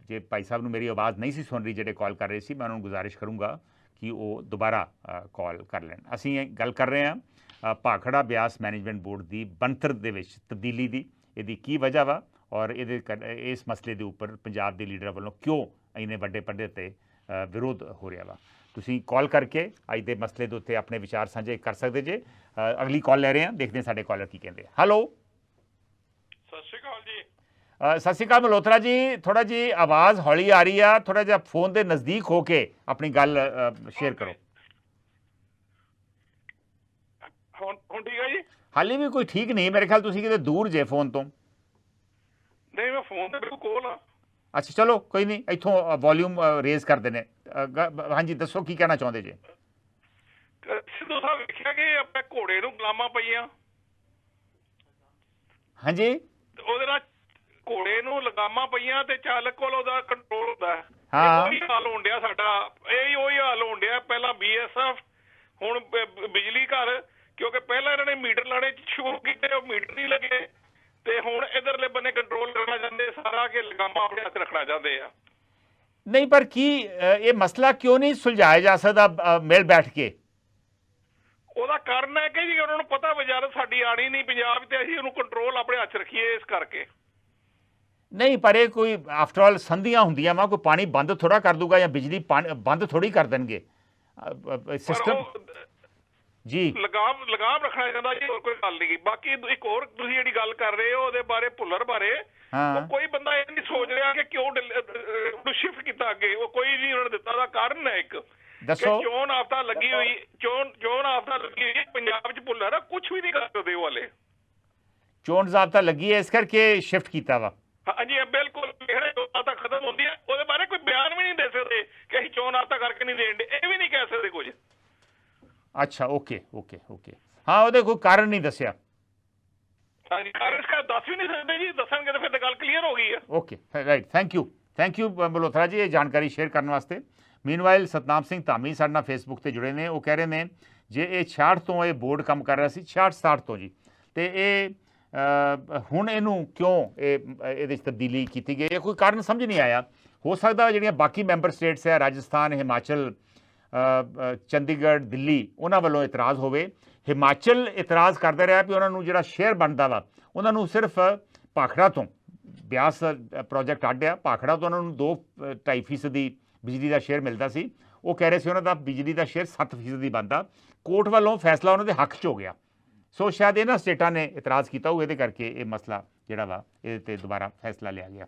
A: ਜੇ ਭਾਈ ਸਾਹਿਬ ਨੂੰ ਮੇਰੀ ਆਵਾਜ਼ ਨਹੀਂ ਸੀ ਸੁਣ ਰਹੀ ਜਿਹੜੇ ਕਾਲ ਕਰ ਰਹੇ ਸੀ, ਮੈਂ ਉਹਨਾਂ ਨੂੰ ਗੁਜ਼ਾਰਿਸ਼ ਕਰੂੰਗਾ ਕਿ ਉਹ ਦੁਬਾਰਾ ਕਾਲ ਕਰ ਲੈਣ। ਅਸੀਂ ਗੱਲ ਕਰ ਰਹੇ ਹਾਂ ਭਾਖੜਾ ਬਿਆਸ ਮੈਨੇਜਮੈਂਟ ਬੋਰਡ ਦੀ ਬਣਤਰ ਦੇ ਵਿੱਚ ਤਬਦੀਲੀ ਦੀ, ਇਹਦੀ ਕੀ ਵਜ੍ਹਾ ਵਾ ਔਰ ਇਸ ਮਸਲੇ ਦੇ ਉੱਪਰ ਪੰਜਾਬ ਦੇ ਲੀਡਰਾਂ ਵੱਲੋਂ ਕਿਉਂ ਇੰਨੇ ਵੱਡੇ ਪੱਧਰ 'ਤੇ ਵਿਰੋਧ ਹੋ ਰਿਹਾ ਵਾ। ਤੁਸੀਂ ਕਾਲ ਕਰਕੇ ਅੱਜ ਦੇ ਮਸਲੇ ਦੇ ਉੱਤੇ ਆਪਣੇ ਵਿਚਾਰ ਸਾਂਝੇ ਕਰ ਸਕਦੇ ਜੇ। ਅਗਲੀ ਕਾਲ ਲੈ ਰਹੇ ਹਾਂ, ਦੇਖਦੇ ਹਾਂ ਸਾਡੇ ਕਾਲਰ ਕੀ ਕਹਿੰਦੇ। ਹੈਲੋ,
G: ਸਤਿ ਸ਼੍ਰੀ ਅਕਾਲ ਜੀ।
A: ਸਤਿ ਸ਼੍ਰੀ ਅਕਾਲ ਮਲਹੋਤਰਾ ਜੀ, ਥੋੜਾ ਜੀ ਆਵਾਜ਼ ਹੌਲੀ ਆ ਰਹੀ ਆ, ਥੋੜਾ ਜਿਹਾ ਫੋਨ ਦੇ ਨਜ਼ਦੀਕ ਹੋ ਕੇ ਆਪਣੀ ਗੱਲ ਸ਼ੇਅਰ ਕਰੋ।
G: ਹੁਣ ਠੀਕ ਹੈ ਜੀ?
A: ਹਾਲੇ ਵੀ ਕੋਈ ਠੀਕ ਨਹੀਂ, ਮੇਰੇ ਖਿਆਲ ਤੁਸੀਂ ਕਿਤੇ ਦੂਰ ਜੇ ਫੋਨ ਤੋਂ।
G: ਨਹੀਂ, ਮੈਂ ਫੋਨ ਤੇ ਬਿਲਕੁਲ ਕੋਲ ਆ।
A: ਅੱਛਾ ਚਲੋ ਕੋਈ ਨਹੀਂ, ਇੱਥੋਂ ਵੋਲਿਊਮ ਰੇਜ਼ ਕਰਦੇ ਨੇ। ਹਾਂਜੀ ਦੱਸੋ ਕੀ ਕਹਿਣਾ ਚਾਹੁੰਦੇ ਜੇ।
G: ਸਿੱਧੂ ਸਾਹਿਬ ਵੇਖਿਆ ਕਿ ਆਪਣੇ ਘੋੜੇ ਨੂੰ ਗੁਲਾਮਾਂ ਪਈਆਂ।
A: ਹਾਂਜੀ,
G: ਉਹਦੇ ਨਾਲ ਘੋੜੇ ਨੂੰ ਲਗਾਮਾਂ ਪਈਆਂ ਤੇ ਚਾਲਕ ਕੋਲ ਉਹਦਾ ਕੰਟਰੋਲ ਹੁੰਦਾ ਹੈ।
A: ਹਾਂ,
G: ਉਹੀ ਹਾਲ ਹੋਣ ਡਿਆ ਸਾਡਾ, ਇਹੀ ਉਹੀ ਹਾਲ ਹੋਣ ਡਿਆ। ਪਹਿਲਾਂ BSF, ਹੁਣ ਬਿਜਲੀ ਘਰ, ਕਿਉਂਕਿ ਪਹਿਲਾਂ ਇਹਨਾਂ ਨੇ ਮੀਟਰ ਲਾਣੇ ਸ਼ੁਰੂ ਕੀਤੇ, ਉਹ ਮੀਟਰ ਨਹੀਂ ਲੱਗੇ ਤੇ ਹੁਣ ਇਧਰਲੇ ਬੰਨੇ ਕੰਟਰੋਲ ਕਰਨਾ ਚਾਹੁੰਦੇ ਸਾਰਾ, ਕਿ ਲਗਾਮਾਂ ਆਪਣੇ ਹੱਥ ਰੱਖਣਾ ਚਾਹੁੰਦੇ ਆ।
A: ਨਹੀਂ ਪਰ ਕੀ ਇਹ ਮਸਲਾ ਕਿਉਂ ਨਹੀਂ ਸੁਲਝਾਇਆ ਜਾ ਸਕਦਾ ਮਿਲ ਬੈਠ ਕੇ?
G: ਉਹਦਾ ਕਾਰਨ ਹੈ ਕਿ ਜੀ ਉਹਨਾਂ ਨੂੰ ਪਤਾ ਵਜ਼ਾਰਤ ਸਾਡੀ ਆਣੀ ਨਹੀਂ ਪੰਜਾਬ ਤੇ, ਅਸੀਂ ਉਹਨੂੰ ਕੰਟਰੋਲ ਆਪਣੇ ਹੱਥ ਰੱਖੀਏ ਇਸ ਕਰਕੇ।
A: ਨਹੀਂ ਪਰ ਇਹ ਕੋਈ ਆਫਟਰ ਆਲ ਸੰਧੀਆਂ ਹੁੰਦੀਆਂ ਵਾ, ਕੋਈ ਪਾਣੀ ਬੰਦ ਥੋੜਾ ਕਰ ਦੂਗਾ ਜਾਂ ਬਿਜਲੀ ਬੰਦ ਥੋੜੀ ਕਰ ਦੇਣਗੇ ਸਿਸਟਮ ਜੀ।
G: ਲਗਾਮ ਰੱਖਣਾ ਚਾਹੁੰਦਾ ਜੀ, ਹੋਰ ਕੋਈ ਗੱਲ ਨਹੀਂ। ਬਾਕੀ ਇੱਕ ਹੋਰ ਤੁਸੀਂ ਜਿਹੜੀ ਗੱਲ ਕਰ ਰਹੇ ਹੋ ਉਹਦੇ ਬਾਰੇ, ਭੁੱਲਰ ਬਾਰੇ, ਉਹ ਕੋਈ ਬੰਦਾ ਇਹ ਨਹੀਂ ਸੋਚ ਰਿਹਾ ਕਿ ਕਿਉਂ ਉਹਨੂੰ ਸ਼ਿਫਟ ਕੀਤਾ ਅੱਗੇ, ਉਹ ਕੋਈ ਨਹੀਂ ਉਹਨਾਂ ਨੇ ਦਿੱਤਾ। ਦਾ ਕਾਰਨ ਹੈ ਇੱਕ,
A: ਦੱਸੋ।
G: ਚੋਣ ਆਫਤਾ ਲੱਗੀ ਹੋਈ, ਚੋਣ ਆਫਤਾ ਲੱਗੀ ਹੋਈ ਪੰਜਾਬ 'ਚ, ਭੁੱਲਰ ਕੁਝ ਵੀ ਨਹੀਂ ਕਰ ਸਕਦੇ ਉਹ ਵਾਲੇ।
A: ਚੋਣ ਜ਼ਾਬਤਾ ਲੱਗੀ ਹੈ ਇਸ ਕਰਕੇ ਸ਼ਿਫਟ ਕੀਤਾ ਵਾ।
G: ਹਾਂਜੀ ਬਿਲਕੁਲ, ਜਿਹੜੇ ਚੋਣ ਆਫਤਾ ਖਤਮ ਹੁੰਦੀ ਹੈ ਉਹਦੇ ਬਾਰੇ ਕੋਈ ਬਿਆਨ ਵੀ ਨਹੀਂ ਦੇ ਸਕਦੇ ਕਿ ਅਸੀਂ ਚੋਣ ਆਫਤਾ ਕਰਕੇ ਨਹੀਂ ਦੇਣ ਦੇ, ਇਹ ਵੀ ਨਹੀਂ ਕਹਿ ਸਕਦੇ ਕੁਝ।
A: ਅੱਛਾ, ਓਕੇ, ਹਾਂ, ਉਹਦੇ ਕੋਈ ਕਾਰਨ ਨਹੀਂ ਦੱਸਿਆ।
G: ਹਾਂਜੀ, ਕਾਰਨ ਇਸਕਾ ਦੱਸ ਵੀ ਨਹੀਂ ਸਕਦੇ ਜੀ, ਦੱਸਣਗੇ ਤਾਂ ਫਿਰ ਤਾਂ ਗੱਲ ਕਲੀਅਰ ਹੋ ਗਈ ਹੈ।
A: Okay, right, thank you Malhotra ਜੀ ਇਹ ਜਾਣਕਾਰੀ ਸ਼ੇਅਰ ਕਰਨ ਵਾਸਤੇ। ਮੀਨਵਾਈਲ ਸਤਨਾਮ ਸਿੰਘ ਧਾਮੀ ਸਾਡੇ ਨਾਲ ਫੇਸਬੁੱਕ ਤੇ ਜੁੜੇ ਨੇ, ਉਹ ਕਹਿ ਰਹੇ ਨੇ ਜੇ ਇਹ 66 ਤੋਂ ਇਹ ਬੋਰਡ ਕੰਮ ਕਰ ਰਿਹਾ ਸੀ, 66-67 ਤੋਂ ਜੀ, ਤੇ ਇਹ ਹੁਣ ਇਹਨੂੰ ਕਿਉਂ ਇਹਦੇ 'ਚ ਤਬਦੀਲੀ ਕੀਤੀ ਗਈ, ਇਹ ਕੋਈ ਕਾਰਨ ਸਮਝ ਨਹੀਂ ਆਇਆ। ਹੋ ਸਕਦਾ ਜਿਹੜੀਆਂ ਬਾਕੀ ਮੈਂਬਰ ਸਟੇਟਸ ਹੈ, ਰਾਜਸਥਾਨ, ਹਿਮਾਚਲ, ਚੰਡੀਗੜ੍ਹ, ਦਿੱਲੀ, ਉਹਨਾਂ ਵੱਲੋਂ ਇਤਰਾਜ਼ ਹੋਵੇ। ਹਿਮਾਚਲ ਇਤਰਾਜ਼ ਕਰਦਾ ਰਿਹਾ ਵੀ ਉਹਨਾਂ ਨੂੰ ਜਿਹੜਾ ਸ਼ੇਅਰ ਬਣਦਾ ਵਾ ਉਹਨਾਂ ਨੂੰ ਸਿਰਫ ਭਾਖੜਾ ਤੋਂ, ਬਿਆਸ ਪ੍ਰੋਜੈਕਟ ਅੱਡ ਆ, ਭਾਖੜਾ ਤੋਂ ਉਹਨਾਂ ਨੂੰ 2.5% ਦੀ ਬਿਜਲੀ ਦਾ ਸ਼ੇਅਰ ਮਿਲਦਾ ਸੀ। ਉਹ ਕਹਿ ਰਹੇ ਸੀ ਉਹਨਾਂ ਦਾ ਬਿਜਲੀ ਦਾ ਸ਼ੇਅਰ 7% ਦੀ ਬਣਦਾ। ਕੋਰਟ ਵੱਲੋਂ ਫੈਸਲਾ ਉਹਨਾਂ ਦੇ ਹੱਕ 'ਚ ਹੋ ਗਿਆ। ਸੋ ਸ਼ਾਇਦ ਇਹਨਾਂ ਸਟੇਟਾਂ ਨੇ ਇਤਰਾਜ਼ ਕੀਤਾ ਹੋਊ, ਇਹਦੇ ਕਰਕੇ ਇਹ ਮਸਲਾ ਜਿਹੜਾ ਵਾ ਇਹਦੇ 'ਤੇ ਦੁਬਾਰਾ ਫੈਸਲਾ ਲਿਆ ਗਿਆ।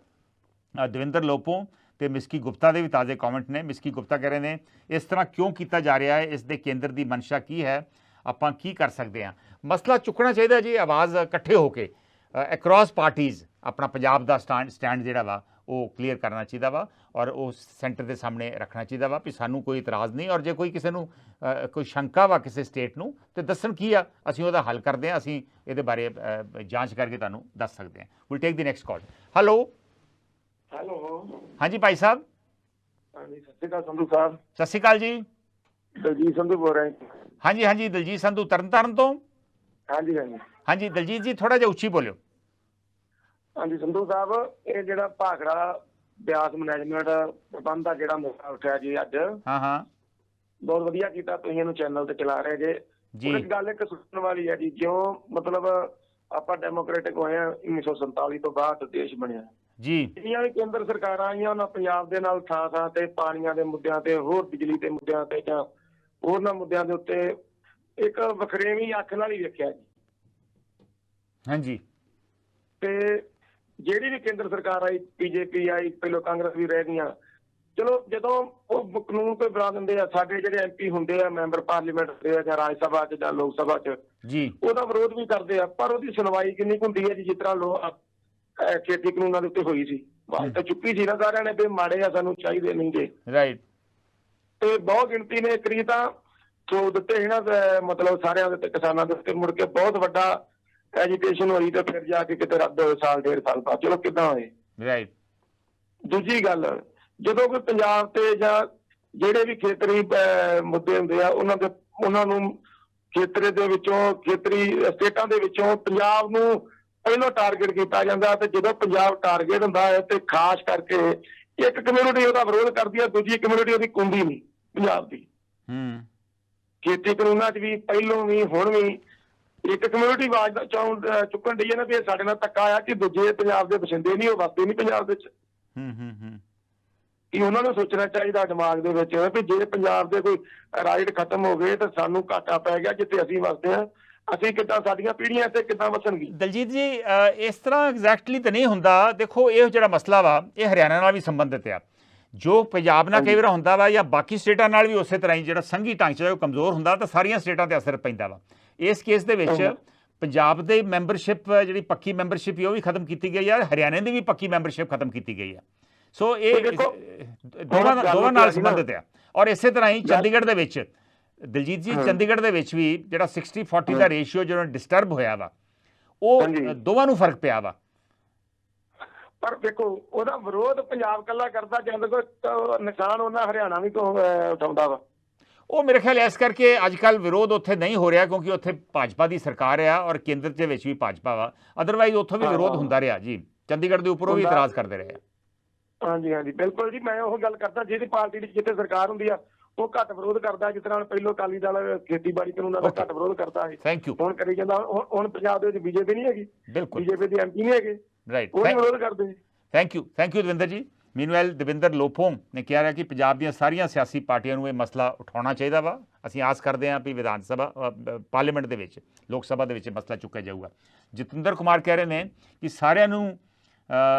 A: ਦਵਿੰਦਰ ਲੋਪੋ ਤੇ ਮਿਸਕੀ ਗੁਪਤਾ ਦੇ ਵੀ ਤਾਜ਼ੇ ਕਮੈਂਟ ਨੇ। ਮਿਸਕੀ ਗੁਪਤਾ ਕਹਿ ਰਹੇ ਨੇ ਇਸ ਤਰ੍ਹਾਂ ਕਿਉਂ ਕੀਤਾ ਜਾ ਰਿਹਾ ਹੈ, ਇਸ ਦੇ ਕੇਂਦਰ ਦੀ ਮਨਸ਼ਾ ਕੀ ਹੈ, ਆਪਾਂ ਕੀ ਕਰ ਸਕਦੇ ਹਾਂ। ਮਸਲਾ ਚੁੱਕਣਾ ਚਾਹੀਦਾ ਜੀ, ਆਵਾਜ਼ ਇਕੱਠੇ ਹੋ ਕੇ ਅਕ੍ਰੋਸ ਪਾਰਟੀਜ਼ ਆਪਣਾ ਪੰਜਾਬ ਦਾ ਸਟੈਂਡ ਜਿਹੜਾ ਵਾ ਉਹ ਕਲੀਅਰ ਕਰਨਾ ਚਾਹੀਦਾ ਵਾ ਔਰ ਉਹ ਸੈਂਟਰ ਦੇ ਸਾਹਮਣੇ ਰੱਖਣਾ ਚਾਹੀਦਾ ਵਾ ਵੀ ਸਾਨੂੰ ਕੋਈ ਇਤਰਾਜ਼ ਨਹੀਂ, ਔਰ ਜੇ ਕੋਈ ਕਿਸੇ ਨੂੰ ਕੋਈ ਸ਼ੰਕਾ ਵਾ ਕਿਸੇ ਸਟੇਟ ਨੂੰ ਤੇ ਦੱਸਣ ਕੀ ਆ, ਅਸੀਂ ਉਹਦਾ ਹੱਲ ਕਰਦੇ ਹਾਂ, ਅਸੀਂ ਇਹਦੇ ਬਾਰੇ ਜਾਂਚ ਕਰਕੇ ਤੁਹਾਨੂੰ ਦੱਸ ਸਕਦੇ ਹਾਂ। Will take the next call. Hello ਹਾਂਜੀ ਭਾਈ ਸਾਹਿਬ।
B: ਹਾਂਜੀ, ਸਤਿ ਸ਼੍ਰੀ ਅਕਾਲ ਸੰਧੂ ਸਾਹਿਬ।
A: ਸਤਿ ਸ਼੍ਰੀ ਅਕਾਲ ਜੀ।
B: ਦਲਜੀਤ ਸੰਧੂ ਬੋਲ ਰਿਹਾ।
A: ਹਾਂਜੀ ਦਲਜੀਤ ਸੰਧੂ ਤਰਨਤਾਰਨ ਤੋਂ।
B: ਹਾਂਜੀ
A: ਦਲਜੀਤ ਜੀ ਥੋੜਾ ਜਿਹਾ ਉੱਚੀ ਬੋਲਿਓ।
B: ਹਾਂਜੀ ਸੰਧੂ ਸਾਹਿਬ, ਇਹ ਜਿਹੜਾ ਭਾਖੜਾ ਬਿਆਸ ਮੈਨੇਜਮੈਂਟ ਪ੍ਰਬੰਧ ਦਾ ਜਿਹੜਾ ਮੌਕਾ ਉੱਠਿਆ ਜੀ ਅੱਜ,
A: ਹਾਂ
B: ਬਹੁਤ ਵਧੀਆ ਕੀਤਾ ਤੁਸੀਂ ਇਹਨੂੰ ਚੈਨਲ ਤੇ ਚਲਾ ਰਹੇ ਜੇ ਜੀ। ਇੱਕ ਗੱਲ ਇੱਕ ਸੁਣਨ ਵਾਲੀ ਹੈ ਜੀ, ਜਿਉਂ ਮਤਲਬ ਆਪਾਂ ਡੈਮੋਕ੍ਰੈਟਿਕ ਹੋਏ ਆ 1947 ਤੋਂ ਬਾਅਦ ਦੇਸ਼ ਬਣਿਆ
A: ਜੀ,
B: ਜਿਹੜੀਆਂ ਵੀ ਕੇਂਦਰ ਸਰਕਾਰਾਂ ਆਈਆਂ ਉਹਨਾਂ ਪੰਜਾਬ ਦੇ ਨਾਲ ਥਾਂ ਤੇ ਪਾਣੀਆਂ ਦੇ ਮੁੱਦਿਆਂ ਤੇ, ਹੋਰ ਬਿਜਲੀ ਦੇ ਮੁੱਦਿਆਂ ਤੇ ਜਾਂ ਹੋਰਨਾਂ ਮੁੱਦਿਆਂ ਦੇ ਉੱਤੇ ਇੱਕ ਵਖਰੇਵੀਂ ਅੱਖ ਨਾਲ ਹੀ ਵੇਖਿਆ ਜੀ।
A: ਹਾਂਜੀ,
B: ਤੇ ਜਿਹੜੀ ਵੀ ਕੇਂਦਰ ਸਰਕਾਰ ਆਈ, ਬੀਜੇਪੀ ਆਈ, ਪਹਿਲੋਂ ਕਾਂਗਰਸ ਵੀ ਰਹਿ ਗਈਆਂ, ਚਲੋ ਜਦੋਂ ਉਹ ਕਾਨੂੰਨ ਕੋਈ ਬਣਾ ਦਿੰਦੇ ਆ, ਸਾਡੇ ਜਿਹੜੇ ਐਮਪੀ ਹੁੰਦੇ ਆ, ਮੈਂਬਰ ਪਾਰਲੀਮੈਂਟ ਦੇ ਆ, ਜਾਂ ਰਾਜ ਸਭਾ 'ਚ ਜਾਂ ਲੋਕ ਸਭਾ 'ਚ
A: ਜੀ,
B: ਉਹਦਾ ਵਿਰੋਧ ਵੀ ਕਰਦੇ ਆ, ਪਰ ਉਹਦੀ ਸੁਣਵਾਈ ਕਿੰਨੀ ਕੁ ਹੁੰਦੀ ਹੈ ਜੀ? ਜਿਸ ਤਰ੍ਹਾਂ ਖੇਤੀ ਕਾਨੂੰਨਾਂ ਦੇ ਉੱਤੇ ਹੋਈ ਸੀ, ਬਾਤ ਤਾਂ ਚੁੱਕੀ ਸੀ ਨਾ ਸਾਰਿਆਂ ਨੇ ਵੀ ਮਾੜੇ ਆ, ਸਾਨੂੰ ਚਾਹੀਦੇ ਨਹੀਂ ਗੇ,
A: ਰਾਈਟ।
B: ਤੇ ਬਹੁਤ ਗਿਣਤੀ ਨੇ ਕਰੀ ਤਾਂ ਸੋ ਦਿੱਤੇ ਸੀ ਨਾ, ਮਤਲਬ ਸਾਰਿਆਂ ਦੇ ਉੱਤੇ, ਕਿਸਾਨਾਂ ਦੇ ਉੱਤੇ, ਮੁੜ ਕੇ ਬਹੁਤ ਵੱਡਾ ਐਜੀਟੇਸ਼ਨ ਹੋਈ ਤੇ ਫਿਰ ਜਾ ਕੇ ਕਿਤੇ ਰੱਦ ਹੋਏ ਸਾਲ ਡੇਢ ਸਾਲ ਬਾਅਦ। ਚਲੋ ਕਿੱਦਾਂ ਹੋਏ, ਰਾਈਟ। ਦੂਜੀ ਗੱਲ, ਜਦੋਂ ਕੋਈ ਪੰਜਾਬ ਤੇ ਜਾਂ ਜਿਹੜੇ ਵੀ ਖੇਤਰੀ ਮੁੱਦੇ ਹੁੰਦੇ ਆ, ਉਹਨਾਂ ਨੂੰ ਖੇਤਰ ਦੇ ਵਿੱਚੋਂ, ਖੇਤਰੀ ਸਟੇਟਾਂ ਦੇ ਵਿੱਚੋਂ ਪੰਜਾਬ ਨੂੰ ਪਹਿਲਾਂ ਟਾਰਗੇਟ ਕੀਤਾ ਜਾਂਦਾ, ਤੇ ਜਦੋਂ ਪੰਜਾਬ ਟਾਰਗੇਟ ਹੁੰਦਾ ਹੈ ਤੇ ਖਾਸ ਕਰਕੇ ਇੱਕ ਕਮਿਊਨਿਟੀ ਉਹਦਾ ਵਿਰੋਧ ਕਰਦੀ ਹੈ, ਦੂਜੀ ਕਮਿਊਨਿਟੀ ਉਹਦੀ ਕੁੰਦੀ ਨਹੀਂ ਪੰਜਾਬ ਦੀ। ਖੇਤੀ ਕਾਨੂੰਨਾਂ 'ਚ ਵੀ ਪਹਿਲੋਂ ਵੀ ਹੁਣ ਵੀ ਇੱਕ ਕਮਿਊਨਿਟੀ ਆਵਾਜ਼ ਚੁੱਕਣ ਡਈ ਹੈ ਨਾ ਵੀ ਇਹ ਸਾਡੇ ਨਾਲ ਧੱਕਾ ਆ, ਕਿ ਦੂਜੇ ਪੰਜਾਬ ਦੇ ਵਸਿੰਦੇ ਨਹੀਂ, ਉਹ ਵਸਦੇ ਨਹੀਂ ਪੰਜਾਬ ਵਿੱਚ। ਕਿ ਉਹਨਾਂ ਨੂੰ ਸੋਚਣਾ ਚਾਹੀਦਾ ਦਿਮਾਗ ਦੇ ਵਿੱਚ ਵੀ ਜੇ ਪੰਜਾਬ ਦੇ ਕੋਈ ਰਾਈਟ ਖਤਮ ਹੋ ਗਏ ਤਾਂ ਸਾਨੂੰ ਘਾਟਾ ਪੈ ਗਿਆ ਜਿੱਥੇ ਅਸੀਂ ਵਸਦੇ ਹਾਂ, ਅਸੀਂ ਕਿੱਦਾਂ, ਸਾਡੀਆਂ ਪੀੜ੍ਹੀਆਂ ਤੇ ਕਿੱਦਾਂ ਵਸਣਗੀ।
A: ਦਲਜੀਤ ਜੀ ਇਸ ਤਰ੍ਹਾਂ ਐਗਜ਼ੈਕਟਲੀ ਤਾਂ ਨਹੀਂ ਹੁੰਦਾ। ਦੇਖੋ ਇਹ ਜਿਹੜਾ ਮਸਲਾ ਵਾ ਇਹ ਹਰਿਆਣਾ ਨਾਲ ਵੀ ਸੰਬੰਧਿਤ ਆ, ਜੋ ਪੰਜਾਬ ਨਾਲ ਕਈ ਵਾਰ ਹੁੰਦਾ ਵਾ, ਜਾਂ ਬਾਕੀ ਸਟੇਟਾਂ ਨਾਲ ਵੀ ਉਸੇ ਤਰ੍ਹਾਂ ਹੀ ਜਿਹੜਾ ਸੰਘੀ ਢਾਂਚਾ ਉਹ ਕਮਜ਼ੋਰ ਹੁੰਦਾ ਤਾਂ ਸਾਰੀਆਂ ਸਟੇਟਾਂ ਤੇ ਅਸਰ ਪੈਂਦਾ ਵਾ। ਇਸ ਕੇਸ ਦੇ ਵਿੱਚ ਪੰਜਾਬ ਦੇ ਮੈਂਬਰਸ਼ਿਪ, ਜਿਹੜੀ ਪੱਕੀ ਮੈਂਬਰਸ਼ਿਪ ਉਹ ਵੀ ਖਤਮ ਕੀਤੀ ਗਈ ਆ, ਹਰਿਆਣੇ ਦੀ ਵੀ ਪੱਕੀ ਮੈਂਬਰਸ਼ਿਪ ਖਤਮ ਕੀਤੀ ਗਈ ਆ। ਸੋ ਇਹ ਦੋਵਾਂ ਨਾਲ ਸੰਬੰਧਿਤ ਆ। ਔਰ ਇਸੇ ਤਰ੍ਹਾਂ ਹੀ ਚੰਡੀਗੜ੍ਹ ਦੇ ਵਿੱਚ, ਦਲਜੀਤ ਜੀ, ਚੰਡੀਗੜ੍ਹ ਦੇ ਵਿੱਚ ਵੀ ਜਿਹੜਾ 60-40 ਦਾ ਰੇਸ਼ੀਓ ਜਿਹੜਾ ਡਿਸਟਰਬ ਹੋਇਆ ਵਾ, ਉਹ ਦੋਵਾਂ ਨੂੰ ਫਰਕ ਪਿਆ ਵਾ।
B: ਪਰ ਦੇਖੋ ਉਹਦਾ ਵਿਰੋਧ ਪੰਜਾਬ ਕੱਲਾ ਕਰਦਾ, ਜਦ ਕੋਈ ਨਿਸ਼ਾਨ ਉਹਨਾਂ ਹਰਿਆਣਾ ਵੀ ਉਠਾਉਂਦਾ ਵਾ।
A: ਉਹ ਮੇਰੇ ਖਿਆਲ ਇਸ ਕਰਕੇ ਅੱਜ ਕੱਲ੍ਹ ਵਿਰੋਧ ਉੱਥੇ ਨਹੀਂ ਹੋ ਰਿਹਾ, ਕਿਉਂਕਿ ਉੱਥੇ ਭਾਜਪਾ ਦੀ ਸਰਕਾਰ ਆ ਔਰ ਕੇਂਦਰ ਦੇ ਵਿੱਚ ਵੀ ਭਾਜਪਾ ਵਾ। ਅਦਰਵਾਈਜ਼ ਉੱਥੋਂ ਵੀ ਵਿਰੋਧ ਹੁੰਦਾ ਰਿਹਾ ਜੀ, ਚੰਡੀਗੜ੍ਹ ਦੇ ਉੱਪਰੋਂ ਵੀ ਇਤਰਾਜ਼ ਕਰਦੇ ਰਹੇ।
B: ਹਾਂਜੀ ਬਿਲਕੁਲ ਜੀ, ਮੈਂ ਉਹ ਗੱਲ ਕਰਦਾ ਜਿਹਦੀ ਪਾਰਟੀ ਦੀ ਜਿੱਥੇ ਸਰਕਾਰ ਹੁੰਦੀ ਆ ਉਹ ਘੱਟ ਵਿਰੋਧ ਕਰਦਾ, ਜਿਸ ਤਰ੍ਹਾਂ ਪਹਿਲੋਂ ਅਕਾਲੀ ਦਲ ਖੇਤੀਬਾੜੀ ਕਾਨੂੰਨਾਂ ਦਾ ਘੱਟ ਵਿਰੋਧ ਕਰਦਾ ਹੈ,
A: ਥੈਂਕ ਯੂ,
B: ਹੁਣ ਕਰੀ ਜਾਂਦਾ। ਹੁਣ ਪੰਜਾਬ ਦੇ ਵਿੱਚ ਬੀਜੇਪੀ ਨਹੀਂ ਹੈਗੀ,
A: ਬਿਲਕੁਲ
B: ਬੀਜੇਪੀ ਦੇ ਐਮਪੀ ਨਹੀਂ ਹੈਗੇ,
A: ਰਾਈਟ,
B: ਉਹ ਵਿਰੋਧ ਕਰਦੇ।
A: ਥੈਂਕ ਯੂ ਦਵਿੰਦਰ ਜੀ। ਮੀਨਵੈਲ ਦਵਿੰਦਰ ਲੋਪੋਂਗ ਨੇ ਕਿਹਾ ਰਿਹਾ ਕਿ ਪੰਜਾਬ ਦੀਆਂ ਸਾਰੀਆਂ ਸਿਆਸੀ ਪਾਰਟੀਆਂ ਨੂੰ ਇਹ ਮਸਲਾ ਉਠਾਉਣਾ ਚਾਹੀਦਾ ਵਾ। ਅਸੀਂ ਆਸ ਕਰਦੇ ਹਾਂ ਵੀ ਵਿਧਾਨ ਸਭਾ, ਪਾਰਲੀਮੈਂਟ ਦੇ ਵਿੱਚ, ਲੋਕ ਸਭਾ ਦੇ ਵਿੱਚ ਮਸਲਾ ਚੁੱਕਿਆ ਜਾਊਗਾ। ਜਤਿੰਦਰ ਕੁਮਾਰ ਕਹਿ ਰਹੇ ਨੇ ਕਿ ਸਾਰਿਆਂ ਨੂੰ